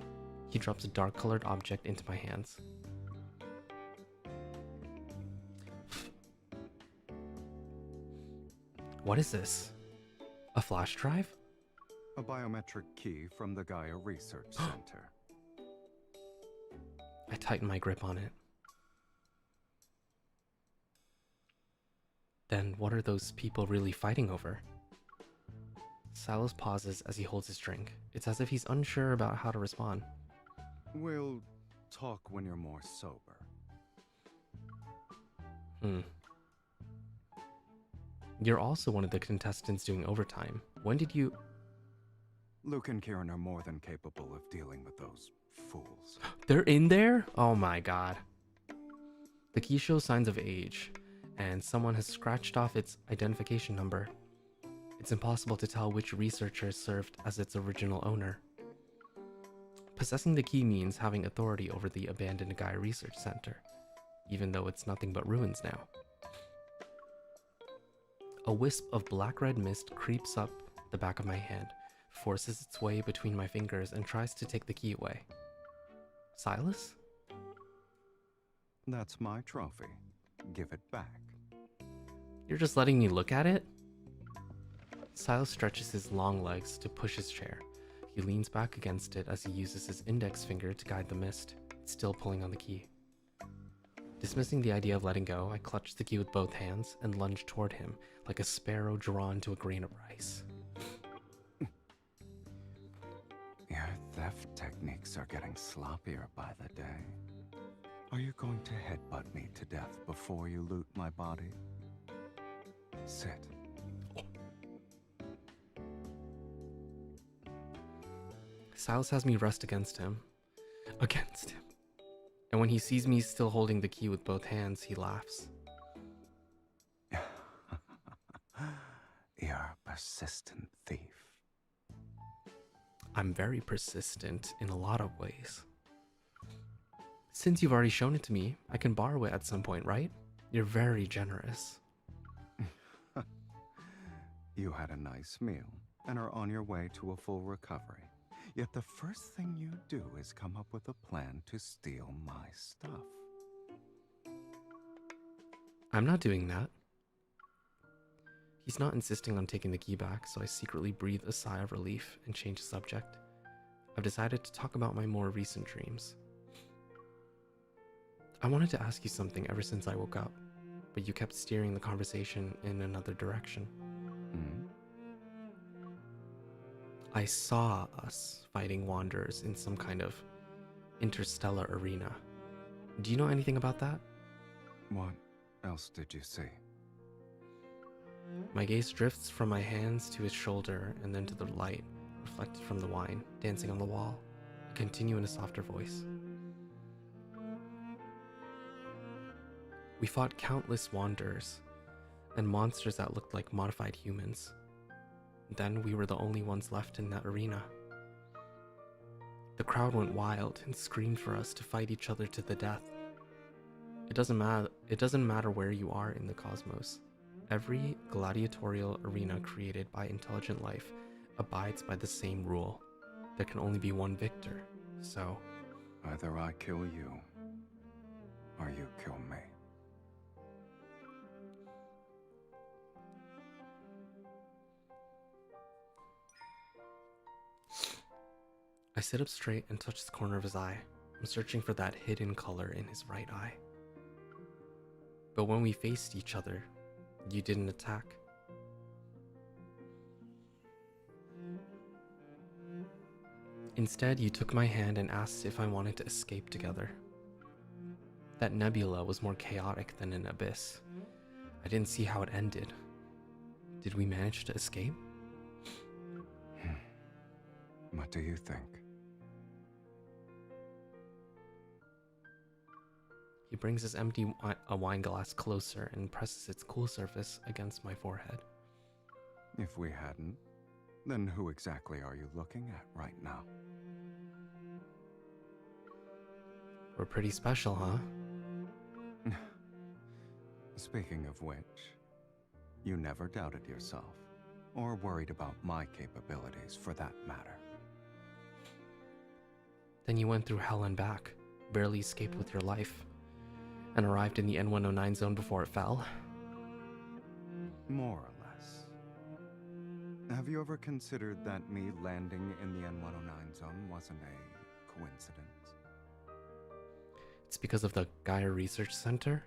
He drops a dark-colored object into my hands. What is this? A flash drive? A biometric key from the Gaia Research Center. I tighten my grip on it. Then what are those people really fighting over? Silus pauses as he holds his drink. It's as if he's unsure about how to respond. We'll talk when you're more sober. Hmm. You're also one of the contestants doing overtime. When did you... Luke and Kieran are more than capable of dealing with those fools. They're in there? Oh my god. The key shows signs of age, and someone has scratched off its identification number. It's impossible to tell which researcher served as its original owner. Possessing the key means having authority over the abandoned Gaia Research Center, even though it's nothing but ruins now. A wisp of black-red mist creeps up the back of my hand, forces its way between my fingers, and tries to take the key away. Silus? That's my trophy. Give it back. You're just letting me look at it? Silus stretches his long legs to push his chair. He leans back against it as he uses his index finger to guide the mist, still pulling on the key. Dismissing the idea of letting go, I clutch the key with both hands and lunge toward him like a sparrow drawn to a grain of rice. Your theft techniques are getting sloppier by the day. Are you going to headbutt me to death before you loot my body? Sit. Silus has me rest against him. And when he sees me still holding the key with both hands, he laughs. You're a persistent thief. I'm very persistent in a lot of ways. Since you've already shown it to me, I can borrow it at some point, right? You're very generous. You had a nice meal and are on your way to a full recovery. Yet the first thing you do is come up with a plan to steal my stuff. I'm not doing that. He's not insisting on taking the key back, so I secretly breathe a sigh of relief and change the subject. I've decided to talk about my more recent dreams. I wanted to ask you something ever since I woke up, but you kept steering the conversation in another direction. I saw us fighting wanderers in some kind of interstellar arena. Do you know anything about that? What else did you see? My gaze drifts from my hands to his shoulder and then to the light, reflected from the wine, dancing on the wall. I continue in a softer voice. We fought countless wanderers and monsters that looked like modified humans. Then we were the only ones left in that arena. The crowd went wild and screamed for us to fight each other to the death. It doesn't matter where you are in the cosmos. Every gladiatorial arena created by intelligent life abides by the same rule. There can only be one victor, so... Either I kill you, or you kill me. I sit up straight and touch the corner of his eye. I'm searching for that hidden color in his right eye. But when we faced each other, you didn't attack. Instead, you took my hand and asked if I wanted to escape together. That nebula was more chaotic than an abyss. I didn't see how it ended. Did we manage to escape? What do you think? He brings his empty wine glass closer and presses its cool surface against my forehead. If we hadn't, then who exactly are you looking at right now? We're pretty special, huh? Speaking of which, you never doubted yourself, or worried about my capabilities for that matter. Then you went through hell and back, barely escaped with your life, and arrived in the N109 zone before it fell. More or less. Have you ever considered that me landing in the N109 zone wasn't a coincidence? It's because of the Gaia Research Center?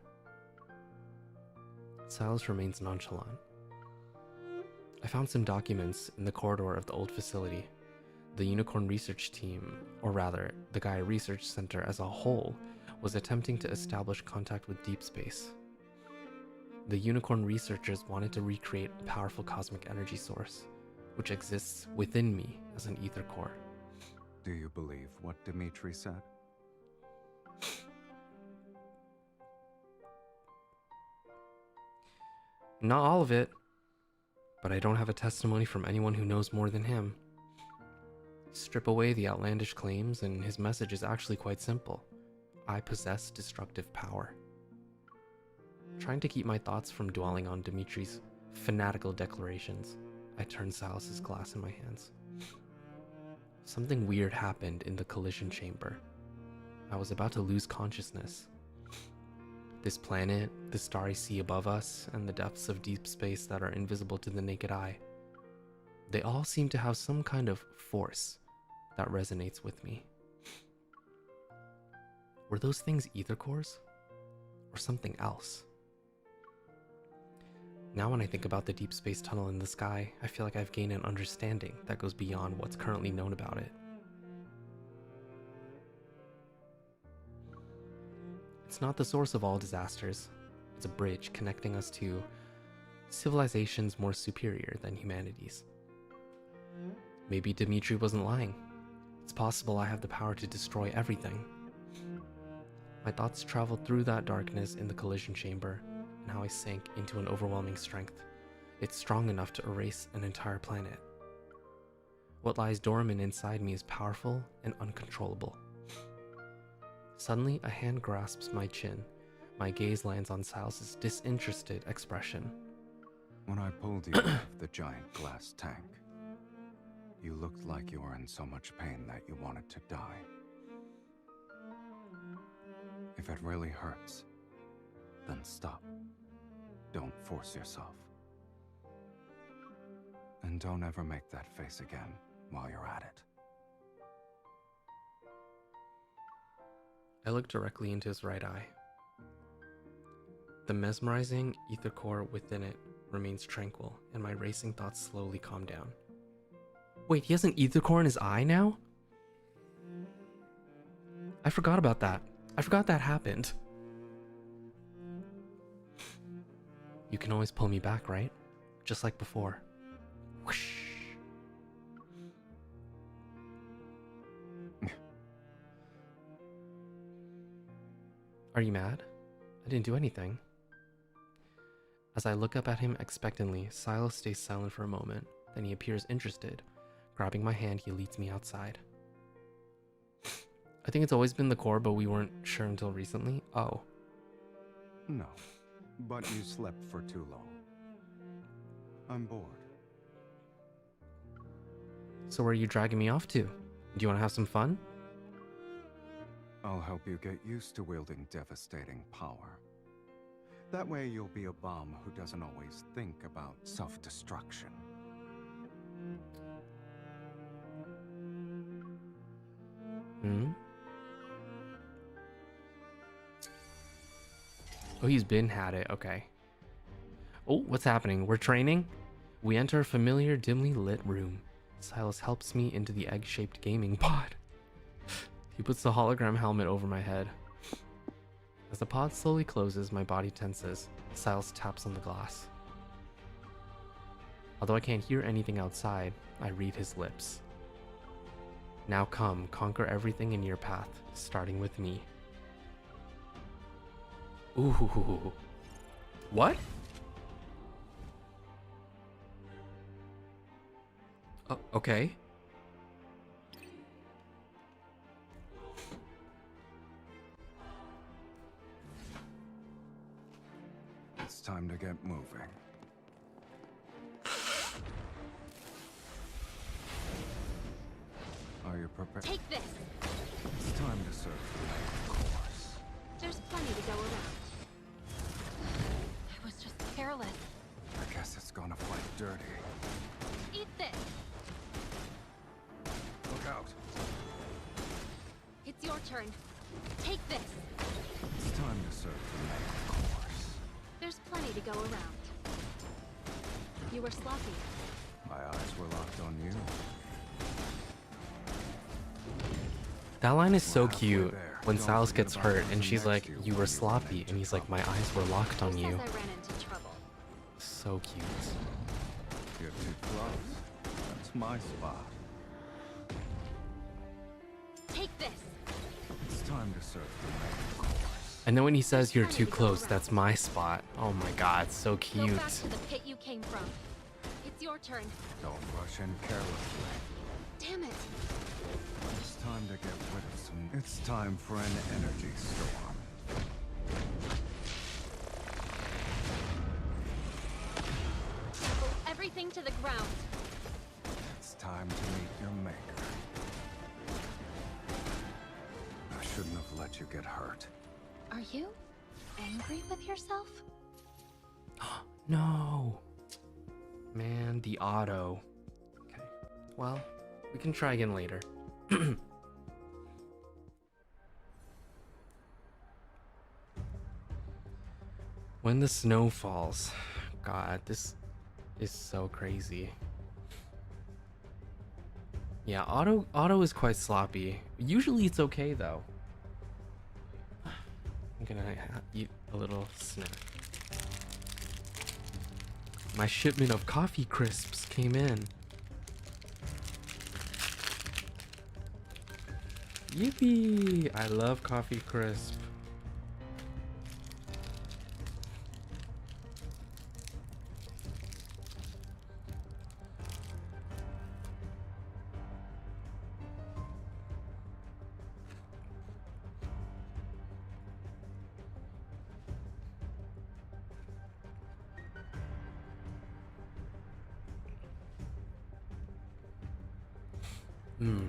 Silus remains nonchalant. I found some documents in the corridor of the old facility. The Unicorn Research Team, or rather, the Gaia Research Center as a whole, was attempting to establish contact with DEEPSPACE. The unicorn researchers wanted to recreate a powerful cosmic energy source, which exists within me as an ether core. Do you believe what Dimitri said? Not all of it, but I don't have a testimony from anyone who knows more than him. Strip away the outlandish claims, and his message is actually quite simple. I possess destructive power. Trying to keep my thoughts from dwelling on Dimitri's fanatical declarations, I turned Silas's glass in my hands. Something weird happened in the collision chamber. I was about to lose consciousness. This planet, the starry sea above us, and the depths of deep space that are invisible to the naked eye, they all seem to have some kind of force that resonates with me. Were those things ether cores? Or something else? Now when I think about the deep space tunnel in the sky, I feel like I've gained an understanding that goes beyond what's currently known about it. It's not the source of all disasters. It's a bridge connecting us to civilizations more superior than humanity's. Maybe Dimitri wasn't lying. It's possible I have the power to destroy everything. My thoughts traveled through that darkness in the collision chamber, and how I sank into an overwhelming strength. It's strong enough to erase an entire planet. What lies dormant inside me is powerful and uncontrollable. Suddenly, a hand grasps my chin. My gaze lands on Silas's disinterested expression. When I pulled you out of the giant glass tank, you looked like you were in so much pain that you wanted to die. If it really hurts, then stop. Don't force yourself. And don't ever make that face again while you're at it. I looked directly into his right eye. The mesmerizing ether core within it remains tranquil, and my racing thoughts slowly calm down. Wait, he has an ether core in his eye now? I forgot about that. I forgot that happened. You can always pull me back, right? Just like before. Whoosh. Are you mad? I didn't do anything. As I look up at him expectantly, Silus stays silent for a moment. Then he appears interested. Grabbing my hand, he leads me outside. I think it's always been the core, but we weren't sure until recently. Oh. No, but you slept for too long. I'm bored. So where are you dragging me off to? Do you want to have some fun? I'll help you get used to wielding devastating power. That way you'll be a bomb who doesn't always think about self-destruction. Hmm? Oh, he's been had it. Okay. Oh, what's happening? We're training? We enter a familiar, dimly lit room. Silus helps me into the egg-shaped gaming pod. He puts the hologram helmet over my head. As the pod slowly closes, my body tenses. Silus taps on the glass. Although I can't hear anything outside, I read his lips. Now come, conquer everything in your path, starting with me. Ooh. What? Oh, okay. It's time to get moving. Are you prepared? Take this! It's time to serve the main course. There's plenty to go around. I was just careless. I guess it's gonna fight dirty. Eat this! Look out! It's your turn. Take this! It's time to serve the main course. There's plenty to go around. You were sloppy. My eyes were locked on you. That line is so Halfway cute there. when Don't Silus forget gets about hurt the and person she's next like, to you you when were you run sloppy, into and he's like, trouble. my eyes were locked Who on says you. I ran into trouble? so cute. You're too close. That's my spot. Take this. It's time to search for my course. And then when he says you're too close, that's my spot. Oh my god, so Go cute. back to the pit you came from. It's your turn. Don't rush in carelessly. Damn it. It's time to get rid of some. It's time for an energy storm. Pull everything to the ground. It's time to meet your maker. I shouldn't have let you get hurt. Are you angry with yourself? No. Man, the auto. Okay. Well, we can try again later. When the snow falls. God, this is so crazy. Yeah, auto is quite sloppy. Usually it's okay though. I'm gonna eat a little snack. My shipment of coffee crisps came in. Yippee! I love coffee crisp. Hmm.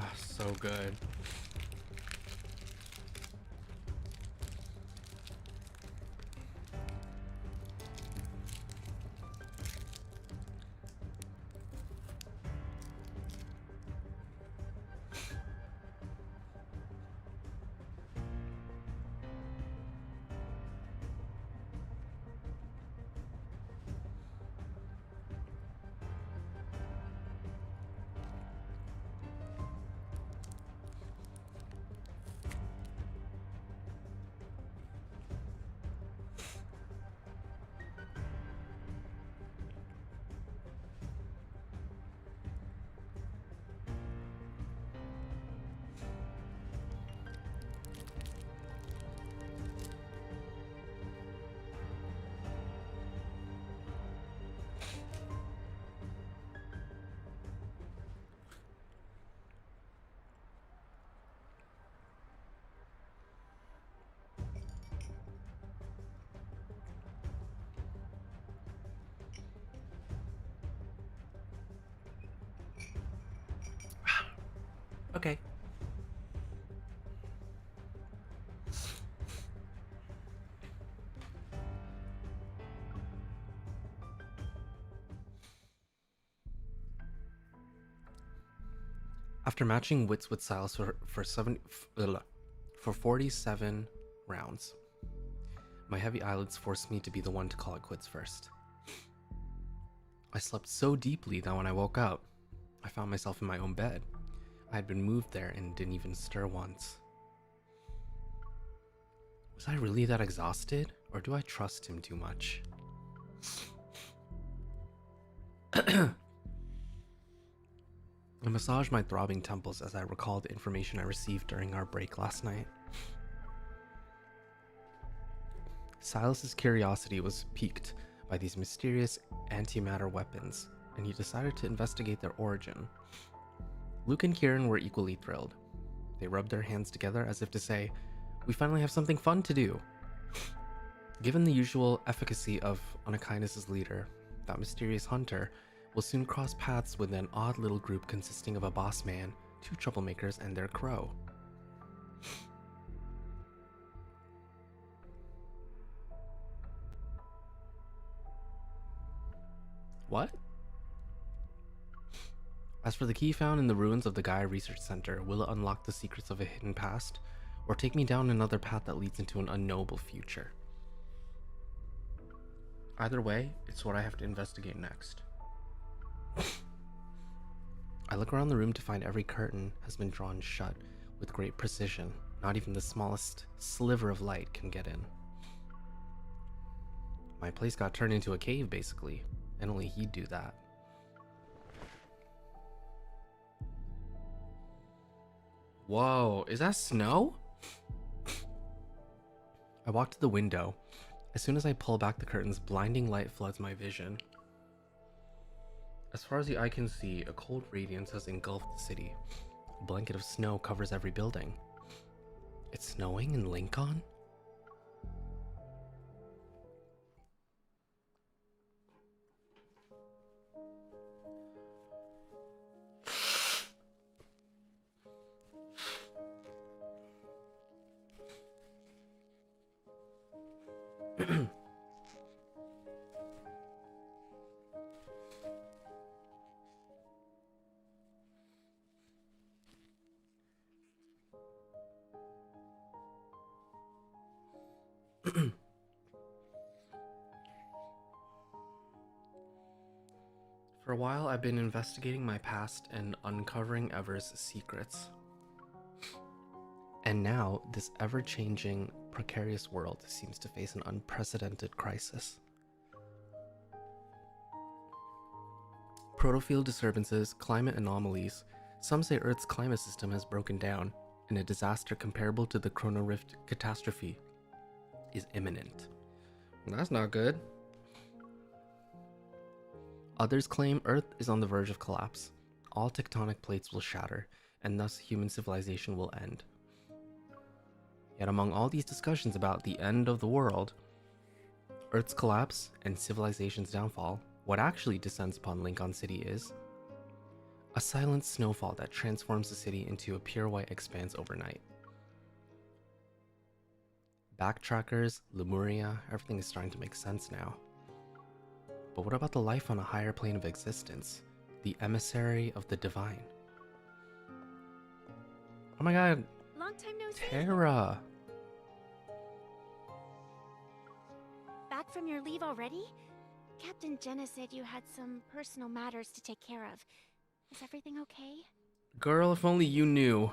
Ah, so good. Okay. After matching wits with Silus for 47 rounds, my heavy eyelids forced me to be the one to call it quits first. I slept so deeply that when I woke up, I found myself in my own bed. I had been moved there and didn't even stir once. Was I really that exhausted, or do I trust him too much? I massaged my throbbing temples as I recalled the information I received during our break last night. Silas's curiosity was piqued by these mysterious antimatter weapons, and he decided to investigate their origin. Luke and Kieran were equally thrilled. They rubbed their hands together as if to say, "We finally have something fun to do." Given the usual efficacy of Unakindness's leader, that mysterious hunter will soon cross paths with an odd little group consisting of a boss man, 2 troublemakers, and their crow. What? As for the key found in the ruins of the Gaia Research Center, will it unlock the secrets of a hidden past, or take me down another path that leads into an unknowable future? Either way, it's what I have to investigate next. I look around the room to find every curtain has been drawn shut with great precision. Not even the smallest sliver of light can get in. My place got turned into a cave, basically, and only he'd do that. Whoa, is that snow? I walk to the window. As soon as I pull back the curtains, blinding light floods my vision. As far as the eye can see, a cold radiance has engulfed the city. A blanket of snow covers every building. It's snowing in Lincoln? For a while, I've been investigating my past and uncovering Ever's secrets. And now, this ever-changing, precarious world seems to face an unprecedented crisis. Protofield disturbances, climate anomalies. Some say Earth's climate system has broken down, and a disaster comparable to the Chrono Rift catastrophe is imminent. Well, that's not good. Others claim Earth is on the verge of collapse. All tectonic plates will shatter, and thus human civilization will end. Yet among all these discussions about the end of the world, Earth's collapse and civilization's downfall, what actually descends upon Lincoln City is a silent snowfall that transforms the city into a pure white expanse overnight. Backtrackers, Lemuria, everything is starting to make sense now. But what about the life on a higher plane of existence? The emissary of the divine. Oh my god, Long time no see. Terra! Back from your leave already? Captain Jenna said you had some personal matters to take care of. Is everything okay? Girl, if only you knew.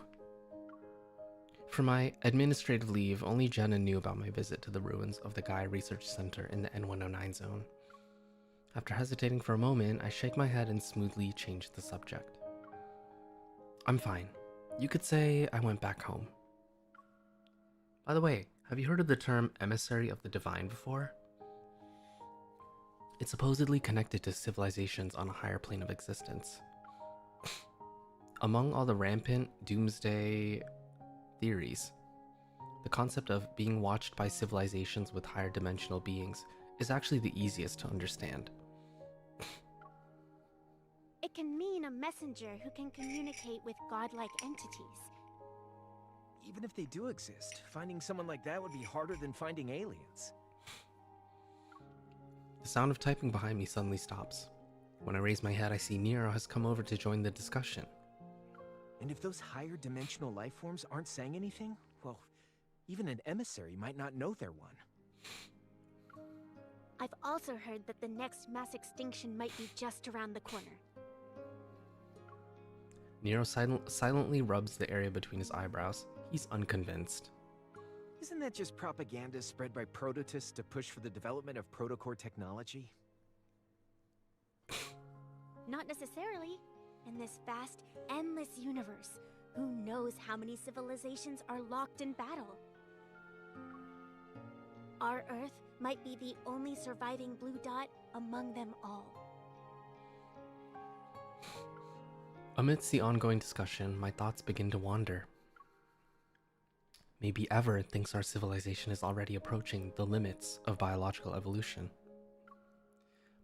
For my administrative leave, only Jenna knew about my visit to the ruins of the Gaia Research Center in the N109 zone. After hesitating for a moment, I shake my head and smoothly change the subject. I'm fine. You could say I went back home. By the way, have you heard of the term emissary of the divine before? It's supposedly connected to civilizations on a higher plane of existence. Among all the rampant doomsday theories, the concept of being watched by civilizations with higher dimensional beings is actually the easiest to understand. It can mean a messenger who can communicate with godlike entities. Even if they do exist, finding someone like that would be harder than finding aliens. The sound of typing behind me suddenly stops. When I raise my head, I see Nero has come over to join the discussion. And if those higher dimensional life forms aren't saying anything, well, even an emissary might not know they're one. I've also heard that the next mass extinction might be just around the corner. Nero silently rubs the area between his eyebrows. He's unconvinced. Isn't that just propaganda spread by prototists to push for the development of protocore technology? Not necessarily. In this vast, endless universe, who knows how many civilizations are locked in battle? Our Earth might be the only surviving blue dot among them all. Amidst the ongoing discussion, my thoughts begin to wander. Maybe Ever thinks our civilization is already approaching the limits of biological evolution,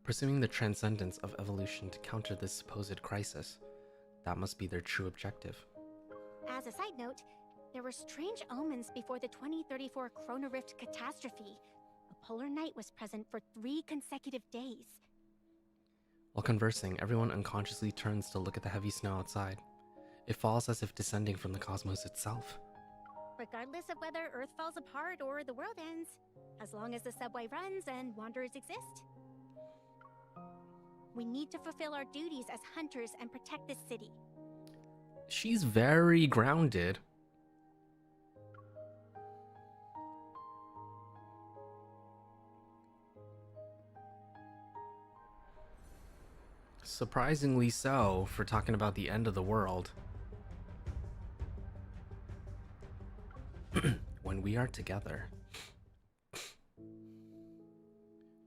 pursuing the transcendence of evolution to counter this supposed crisis. That must be their true objective. As a side note, there were strange omens before the 2034 Chrono Rift catastrophe. A polar night was present for 3 consecutive days. While conversing, everyone unconsciously turns to look at the heavy snow outside. It falls as if descending from the cosmos itself. Regardless of whether Earth falls apart or the world ends, as long as the subway runs and wanderers exist. We need to fulfill our duties as hunters and protect this city. She's very grounded. Surprisingly so, for talking about the end of the world. When we are together.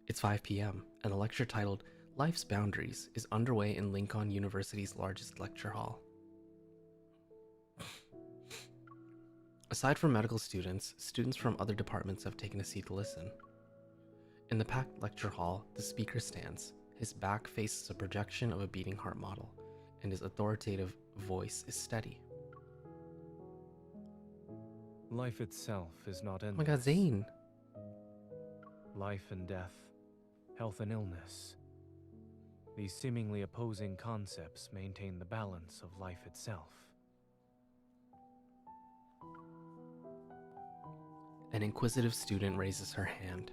It's 5 p.m., and a lecture titled Life's Boundaries is underway in Lincoln University's largest lecture hall. Aside from medical students, students from other departments have taken a seat to listen. In the packed lecture hall, the speaker stands. His back faces a projection of a beating heart model, and his authoritative voice is steady. Life itself is not endless. Oh my god, Zayne! Life and death, health and illness. These seemingly opposing concepts maintain the balance of life itself. An inquisitive student raises her hand.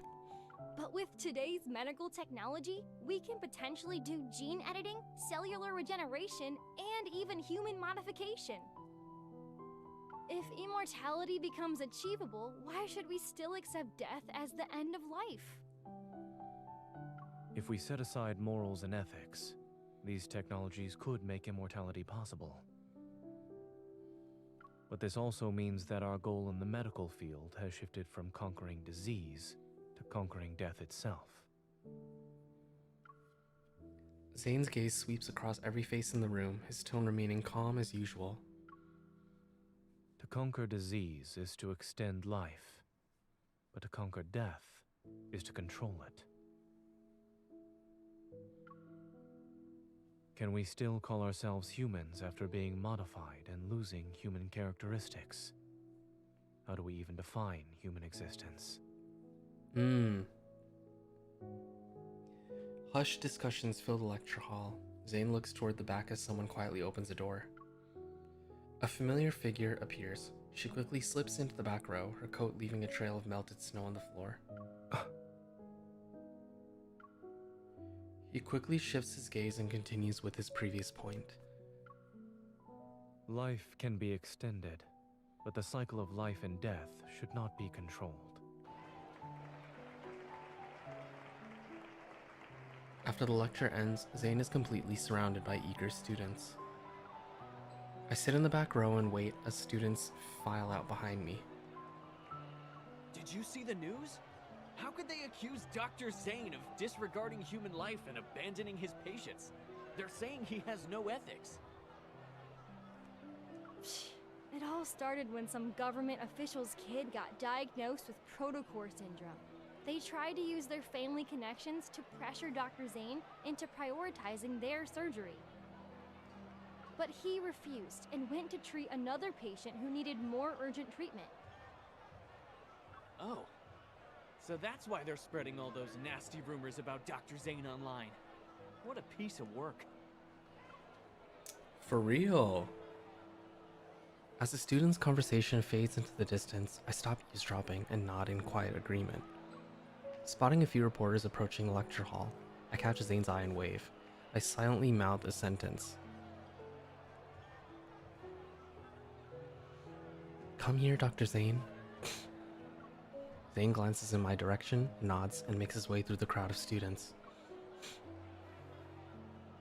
But with today's medical technology, we can potentially do gene editing, cellular regeneration, and even human modification. If immortality becomes achievable, why should we still accept death as the end of life? If we set aside morals and ethics, these technologies could make immortality possible. But this also means that our goal in the medical field has shifted from conquering disease to conquering death itself. Zayne's gaze sweeps across every face in the room, his tone remaining calm as usual. To conquer disease is to extend life, but to conquer death is to control it. Can we still call ourselves humans after being modified and losing human characteristics? How do we even define human existence? Hushed discussions fill the lecture hall. Zayne looks toward the back as someone quietly opens a door. A familiar figure appears. She quickly slips into the back row, her coat leaving a trail of melted snow on the floor. He quickly shifts his gaze and continues with his previous point. Life can be extended, but the cycle of life and death should not be controlled. After the lecture ends, Zayne is completely surrounded by eager students. I sit in the back row and wait as students file out behind me. Did you see the news? How could they accuse Dr. Zayne of disregarding human life and abandoning his patients? They're saying he has no ethics. It all started when some government official's kid got diagnosed with protocore syndrome. They tried to use their family connections to pressure Dr. Zayne into prioritizing their surgery. But he refused and went to treat another patient who needed more urgent treatment. Oh. So that's why they're spreading all those nasty rumors about Dr. Zayne online. What a piece of work. For real. As the students' conversation fades into the distance, I stop eavesdropping and nod in quiet agreement. Spotting a few reporters approaching the lecture hall, I catch Zayne's eye and wave. I silently mouth a sentence. Come here, Dr. Zayne. Zayne glances in my direction, nods, and makes his way through the crowd of students.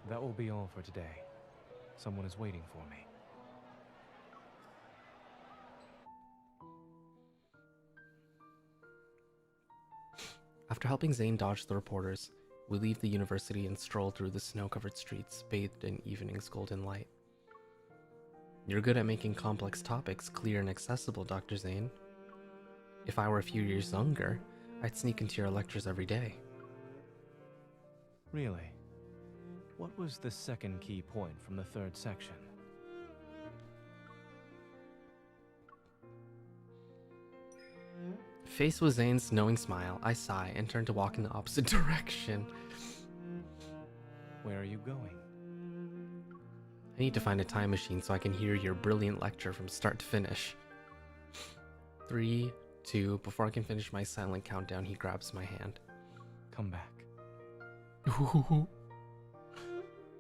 That will be all for today. Someone is waiting for me. After helping Zayne dodge the reporters, we leave the university and stroll through the snow-covered streets bathed in evening's golden light. You're good at making complex topics clear and accessible, Dr. Zayne. If I were a few years younger, I'd sneak into your lectures every day. Really? What was the second key point from the third section? Faced with Zayne's knowing smile, I sigh and turn to walk in the opposite direction. Where are you going? I need to find a time machine so I can hear your brilliant lecture from start to finish. 3, 2, before I can finish my silent countdown, he grabs my hand. Come back.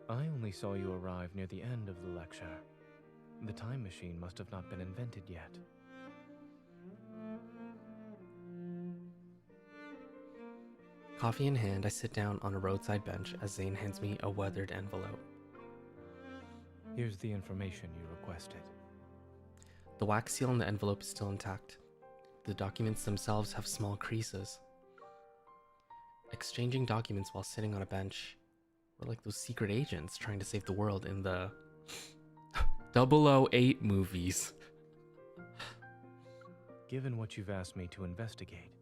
I only saw you arrive near the end of the lecture. The time machine must have not been invented yet. Coffee in hand, I sit down on a roadside bench as Zayne hands me a weathered envelope. Here's the information you requested. The wax seal on the envelope is still intact. The documents themselves have small creases. Exchanging documents while sitting on a bench. We're like those secret agents trying to save the world in the 008 movies. Given what you've asked me to investigate,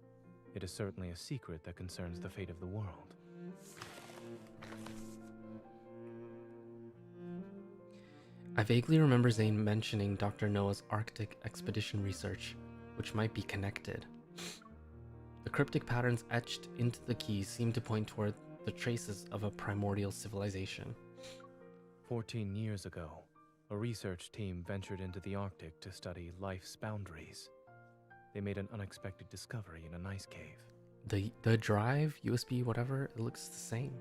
it is certainly a secret that concerns the fate of the world. I vaguely remember Zayne mentioning Dr. Noah's Arctic expedition research, which might be connected. The cryptic patterns etched into the keys seem to point toward the traces of a primordial civilization. 14 years ago, a research team ventured into the Arctic to study life's boundaries. They made an unexpected discovery in an ice cave. The drive, USB, whatever, it looks the same.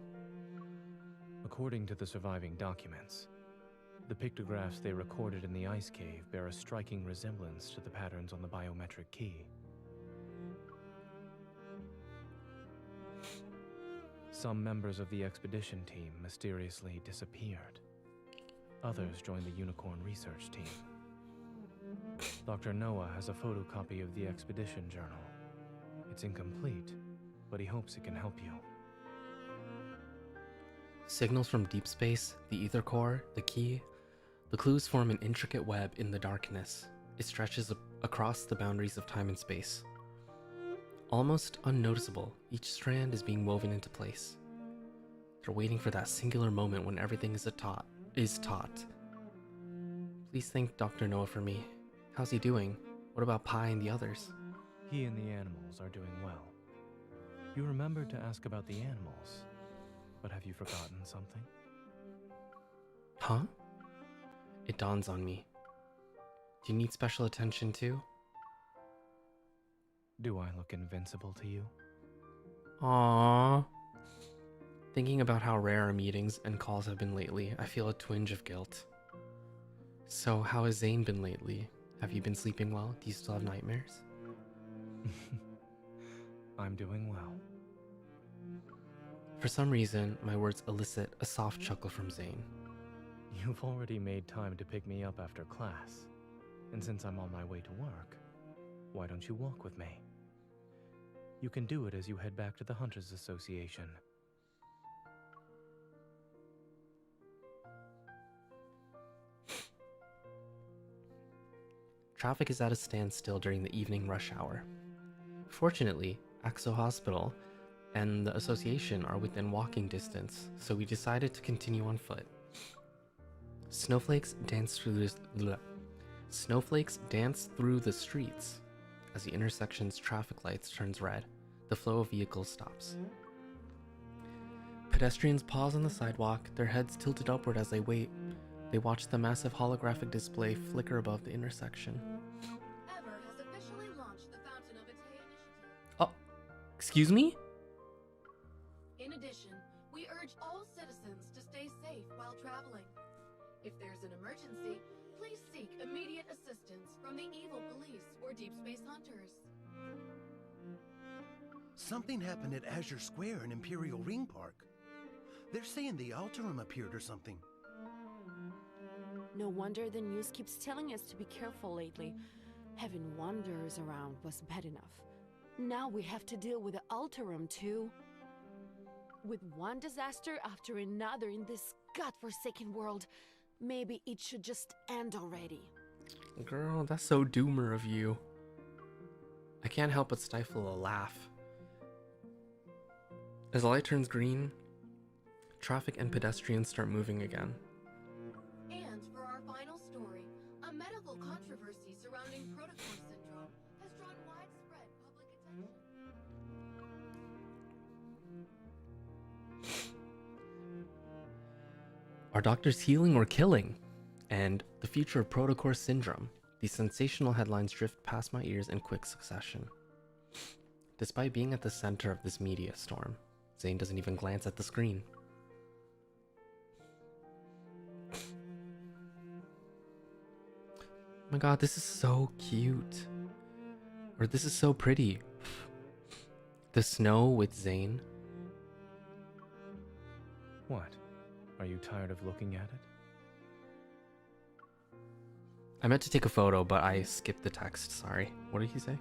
According to the surviving documents, the pictographs they recorded in the ice cave bear a striking resemblance to the patterns on the biometric key. Some members of the expedition team mysteriously disappeared. Others joined the Unicorn research team. Dr. Noah has a photocopy of the expedition journal. It's incomplete, but he hopes it can help you. Signals from deep space, the ether core, the key. The clues form an intricate web in the darkness. It stretches across the boundaries of time and space. Almost unnoticeable, each strand is being woven into place. They're waiting for that singular moment when everything is taught. Please thank Dr. Noah for me. How's he doing? What about Pi and the others? He and the animals are doing well. You remembered to ask about the animals, but have you forgotten something? Huh? It dawns on me. Do you need special attention too? Do I look invincible to you? Aww. Thinking about how rare our meetings and calls have been lately, I feel a twinge of guilt. So, how has Zayne been lately? Have you been sleeping well? Do you still have nightmares? I'm doing well. For some reason, my words elicit a soft chuckle from Zayne. You've already made time to pick me up after class. And since I'm on my way to work, why don't you walk with me? You can do it as you head back to the Hunters Association. Traffic is at a standstill during the evening rush hour. Fortunately, Axo Hospital and the association are within walking distance, so we decided to continue on foot. Snowflakes dance through the streets. As the intersection's traffic lights turns red, the flow of vehicles stops. Pedestrians pause on the sidewalk, their heads tilted upward as they wait. They watch the massive holographic display flicker above the intersection. Ever has officially launched the Fountain of Ite initiative. Oh, excuse me? In addition, we urge all citizens to stay safe while traveling. If there's an emergency, please seek immediate assistance from the evil police or Deep Space Hunters. Something happened at Azure Square in Imperial Ring Park. They're saying the Alterum appeared or something. No wonder the news keeps telling us to be careful lately. Having wanderers around was bad enough. Now we have to deal with the Alterum too. With one disaster after another in this godforsaken world, maybe it should just end already. Girl, that's so doomer of you. I can't help but stifle a laugh. As the light turns green, traffic and pedestrians start moving again. And for our final story, a medical controversy surrounding Protocore syndrome has drawn widespread public attention. Are doctors healing or killing? And the future of protocore syndrome. These sensational headlines drift past my ears in quick succession. Despite being at the center of this media storm, Zayne doesn't even glance at the screen. Oh my god, this is so cute. Or this is so pretty. The snow with Zayne. What? Are you tired of looking at it? I meant to take a photo, but I skipped the text. Sorry. What did he say?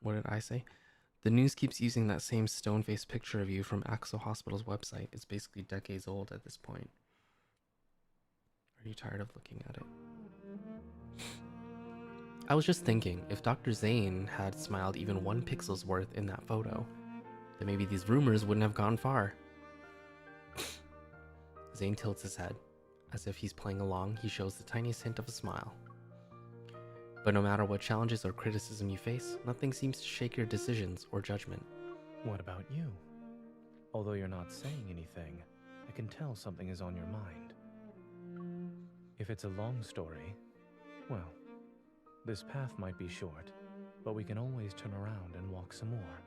What did I say? The news keeps using that same stone-faced picture of you from Axel Hospital's website. It's basically decades old at this point. Are you tired of looking at it? I was just thinking, if Dr. Zayne had smiled even 1 pixel's worth in that photo, then maybe these rumors wouldn't have gone far. Zayne tilts his head. As if he's playing along, he shows the tiniest hint of a smile. But no matter what challenges or criticism you face, nothing seems to shake your decisions or judgment. What about you? Although you're not saying anything, I can tell something is on your mind. If it's a long story, well, this path might be short, but we can always turn around and walk some more.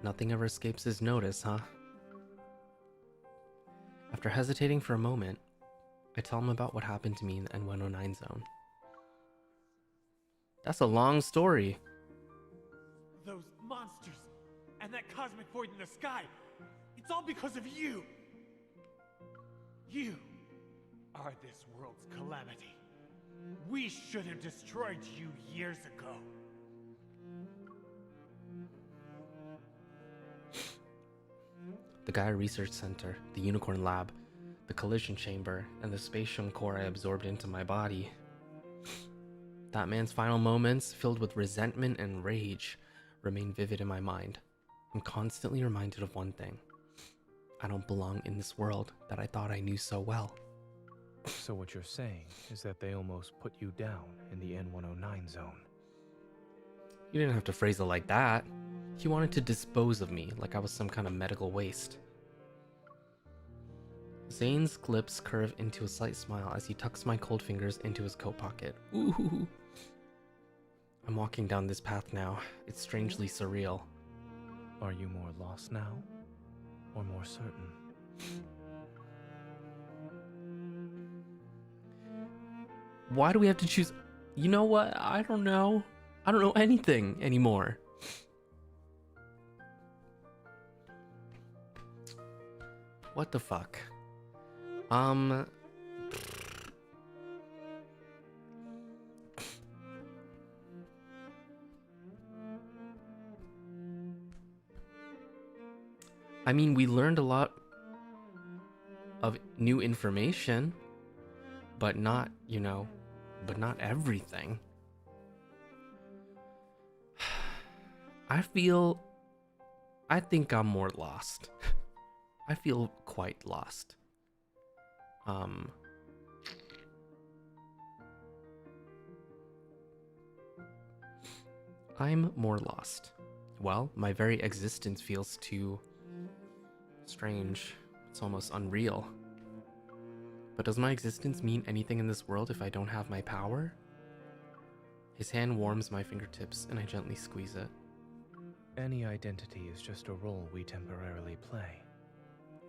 Nothing ever escapes his notice, huh? After hesitating for a moment, I tell him about what happened to me in the N109 zone. That's a long story. Those monsters and that cosmic void in the sky, it's all because of you. You are this world's calamity. We should have destroyed you years ago. The Gaia Research Center, the Unicorn Lab, the collision chamber, and the spatium core I absorbed into my body. That man's final moments, filled with resentment and rage, remain vivid in my mind. I'm constantly reminded of one thing. I don't belong in this world that I thought I knew so well. So what you're saying is that they almost put you down in the N109 zone. You didn't have to phrase it like that. He wanted to dispose of me like I was some kind of medical waste. Zayne's lips curve into a slight smile as he tucks my cold fingers into his coat pocket. Ooh. I'm walking down this path now. It's strangely surreal. Are you more lost now, or more certain? Why do we have to choose? You know what? I don't know. I don't know anything anymore. What the fuck? I mean, we learned a lot of new information, but not, you know, but not everything. I think I'm more lost. I feel quite lost. I'm more lost. Well, my very existence feels too strange. It's almost unreal. But does my existence mean anything in this world if I don't have my power? His hand warms my fingertips and I gently squeeze it. Any identity is just a role we temporarily play.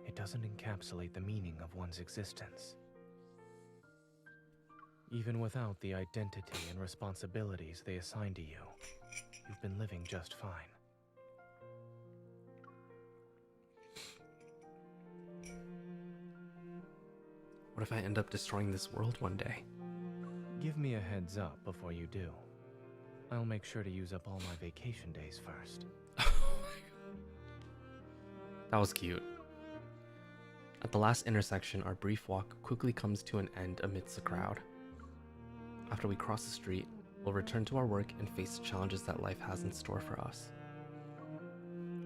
It doesn't encapsulate the meaning of one's existence. Even without the identity and responsibilities they assign to you, you've been living just fine. What if I end up destroying this world one day? Give me a heads up before you do. I'll make sure to use up all my vacation days first. That was cute. At the last intersection, our brief walk quickly comes to an end amidst the crowd. After we cross the street, we'll return to our work and face the challenges that life has in store for us.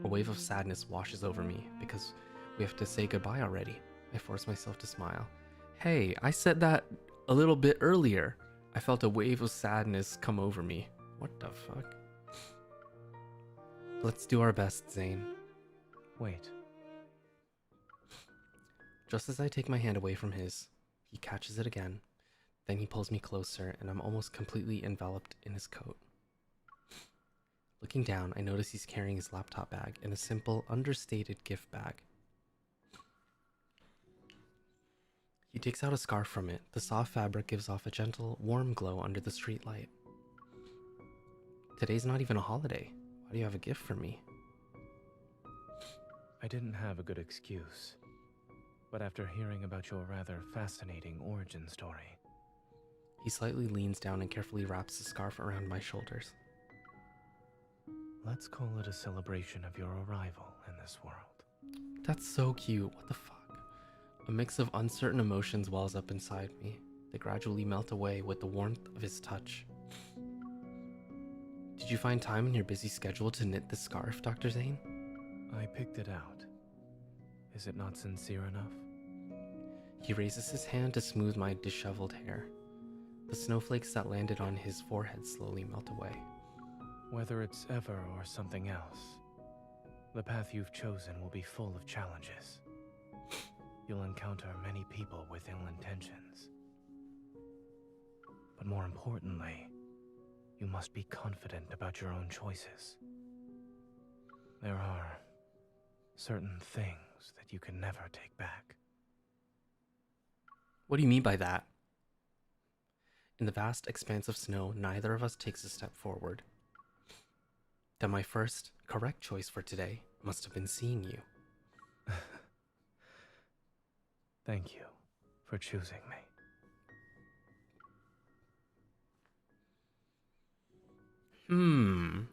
A wave of sadness washes over me because we have to say goodbye already. I force myself to smile. Hey, I said that a little bit earlier. I felt a wave of sadness come over me. What the fuck? Let's do our best, Zayne. Wait. Just as I take my hand away from his, he catches it again. Then he pulls me closer, and I'm almost completely enveloped in his coat. Looking down, I notice he's carrying his laptop bag in a simple, understated gift bag. He takes out a scarf from it. The soft fabric gives off a gentle, warm glow under the streetlight. Today's not even a holiday. Why do you have a gift for me? I didn't have a good excuse. But after hearing about your rather fascinating origin story... He slightly leans down and carefully wraps the scarf around my shoulders. Let's call it a celebration of your arrival in this world. That's so cute. What the fuck? A mix of uncertain emotions wells up inside me. They gradually melt away with the warmth of his touch. Did you find time in your busy schedule to knit this scarf, Dr. Zayne? I picked it out. Is it not sincere enough? He raises his hand to smooth my disheveled hair. The snowflakes that landed on his forehead slowly melt away. Whether it's ever or something else, the path you've chosen will be full of challenges. You'll encounter many people with ill intentions. But more importantly, you must be confident about your own choices. There are certain things that you can never take back. What do you mean by that? In the vast expanse of snow, neither of us takes a step forward. Then my first correct choice for today must have been seeing you. Thank you for choosing me.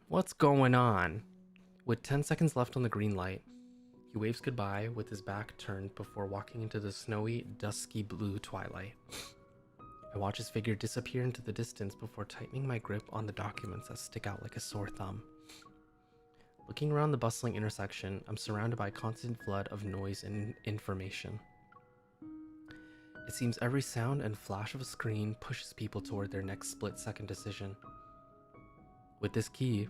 What's going on? With 10 seconds left on the green light, he waves goodbye with his back turned before walking into the snowy, dusky blue twilight. I watch his figure disappear into the distance before tightening my grip on the documents that stick out like a sore thumb. Looking around the bustling intersection, I'm surrounded by a constant flood of noise and information. It seems every sound and flash of a screen pushes people toward their next split-second decision. With this key,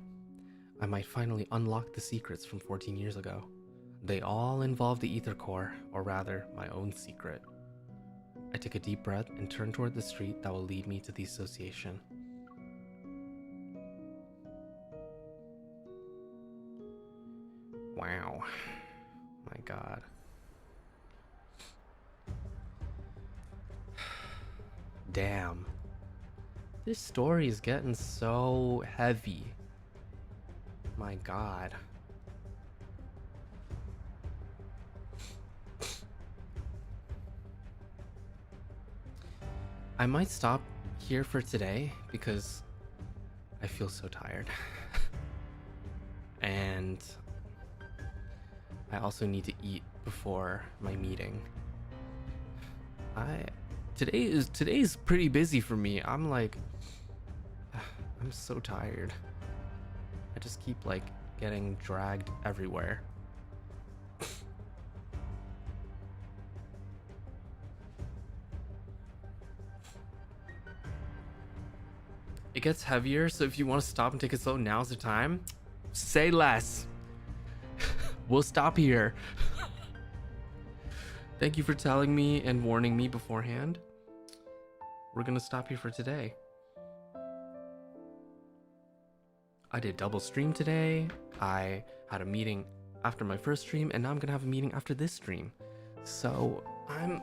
I might finally unlock the secrets from 14 years ago. They all involve the ether core, or rather, my own secret. I take a deep breath and turn toward the street that will lead me to the association. Wow. My God. Damn. This story is getting so heavy. My God. I might stop here for today because I feel so tired. And I also need to eat before my meeting. Today's pretty busy for me. I'm so tired. I just keep like getting dragged everywhere. It gets heavier, so if you want to stop and take it slow, now's the time. Say less. We'll stop here. Thank you for telling me and warning me beforehand. We're gonna stop here for today. I did double stream today. I had a meeting after my first stream, and now I'm gonna have a meeting after this stream. So I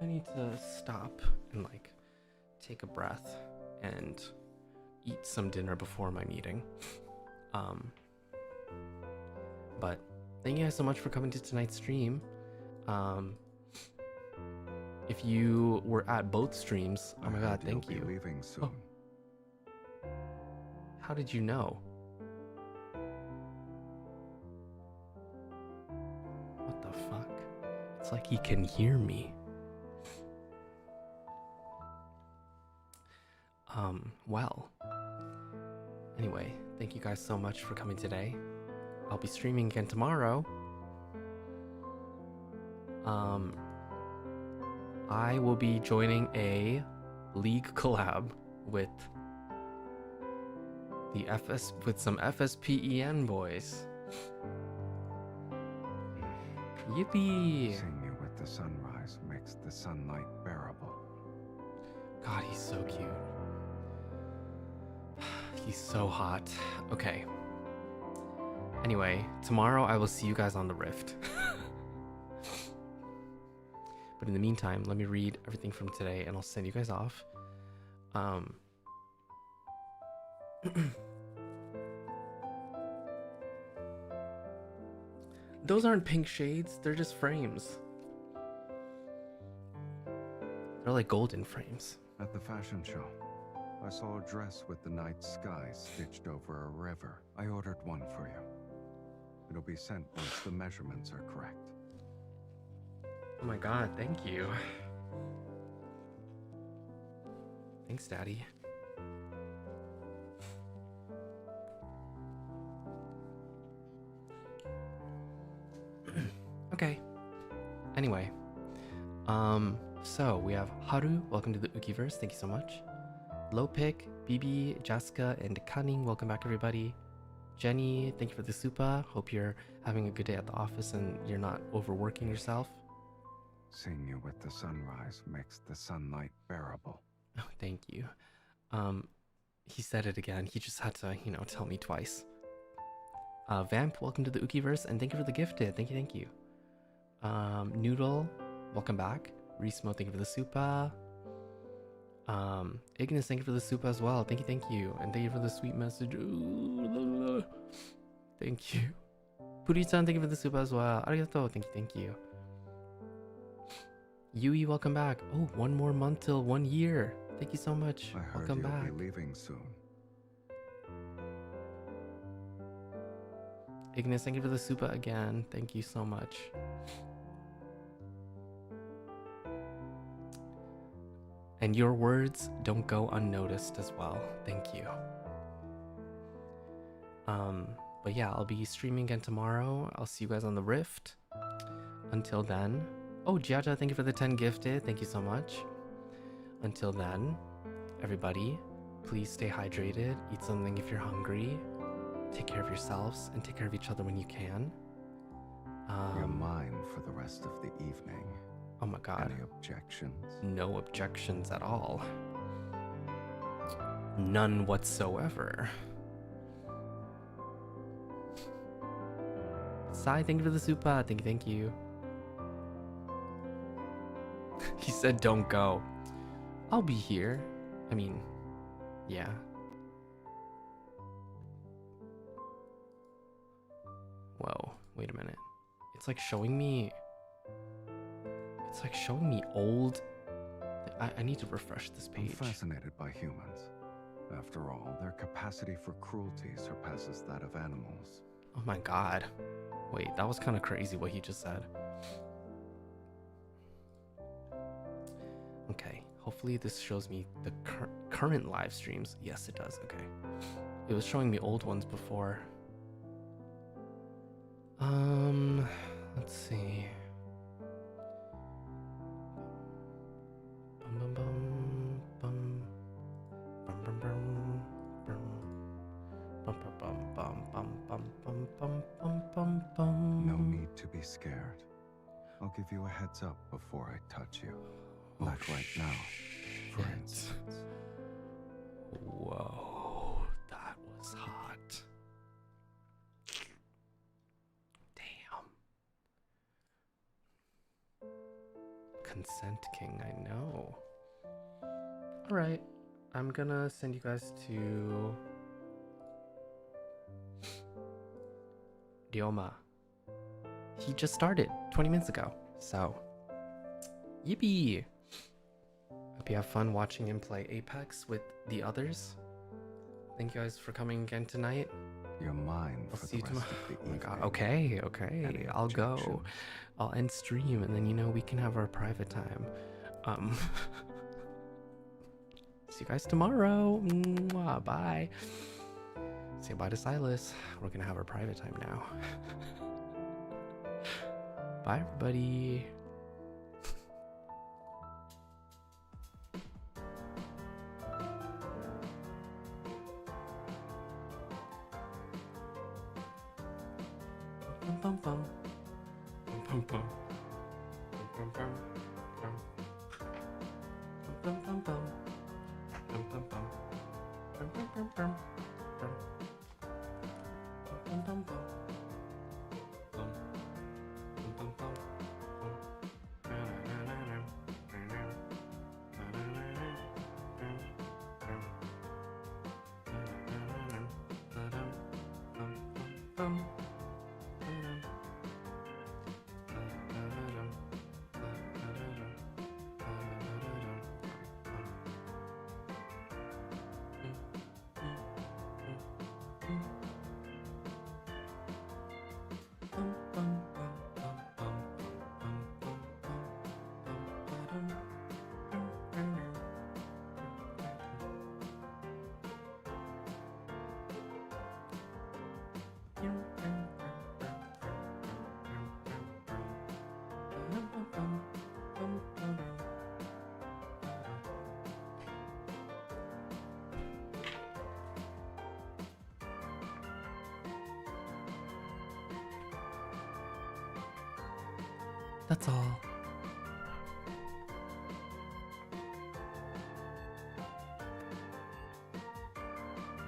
need to stop and like take a breath and eat some dinner before my meeting. But thank you guys so much for coming to tonight's stream. If you were at both streams, oh my God, thank you. Leaving soon. Oh. How did you know? What the fuck? It's like he can hear me. Well. Anyway, thank you guys so much for coming today. I'll be streaming again tomorrow. I will be joining a League collab with some FSPEN boys. Yippee! Seeing you with the sunrise makes the sunlight bearable. God, he's so cute. He's so hot. Okay. Anyway, tomorrow I will see you guys on the Rift. But in the meantime, let me read everything from today and I'll send you guys off. Those aren't pink shades, they're just frames. They're like golden frames. At the fashion show, I saw a dress with the night sky stitched over a river. I ordered one for you. It'll be sent once the measurements are correct. Oh my god, thank you. Thanks, Daddy. Okay. Anyway. So we have Haru, welcome to the Ukiverse, thank you so much. Lopik, Bibi, Jessica, and Cunning, welcome back everybody. Jenny, thank you for the supa. Hope you're having a good day at the office and you're not overworking yourself. Seeing you with the sunrise makes the sunlight bearable. Oh, thank you. He said it again. He just had to, you know, tell me twice. Vamp, welcome to the Ukiverse, and thank you for the gifted. Thank you, thank you. Noodle, welcome back. Reesmo, thank you for the supa. Ignis, thank you for the supa as well. Thank you, thank you. And thank you for the sweet message. Ooh, thank you. Puri-chan, thank you for the supa as well. Arigato, thank you, thank you. Yui, welcome back. Oh, 1 more month till 1 year. Thank you so much. I heard Welcome you'll back. be leaving soon. Ignis, thank you for the supa again. Thank you so much. And your words don't go unnoticed as well. Thank you. But yeah, I'll be streaming again tomorrow. I'll see you guys on the Rift. Until then. Oh, Jiaja, thank you for the 10 gifted. Thank you so much. Until then, everybody, please stay hydrated. Eat something if you're hungry. Take care of yourselves and take care of each other when you can. You're mine for the rest of the evening. Oh my god. Any objections? No objections at all. None whatsoever. Sai, thank you for the supa. Thank you, thank you. He said don't go. I'll be here. I mean, yeah. Whoa, wait a minute. It's like showing me... It's like showing me old... I need to refresh this page. I'm fascinated by humans. After all, their capacity for cruelty surpasses that of animals. Oh my god. Wait, that was kind of crazy what he just said. Okay, hopefully this shows me the current live streams. Yes, it does. Okay. It was showing me old ones before. Let's see. No need to be scared. I'll give you a heads up before I touch you. Like right now, for instance. Whoa, that was hot. Damn. Consent King, I know. Alright, I'm gonna send you guys to Ryoma. He just started 20 minutes ago, so yippee! Hope you have fun watching him play Apex with the others. Thank you guys for coming again tonight. You're mine I'll for see the you rest tomorrow. of the Oh my evening. god. Okay, okay. Any I'll go. objections? I'll end stream and then, you know, we can have our private time. See you guys tomorrow. Mwah, bye. Say bye to Silus. We're gonna have our private time now. Bye, everybody. Bum, bum, bum. Bum, bum, bum. That's all.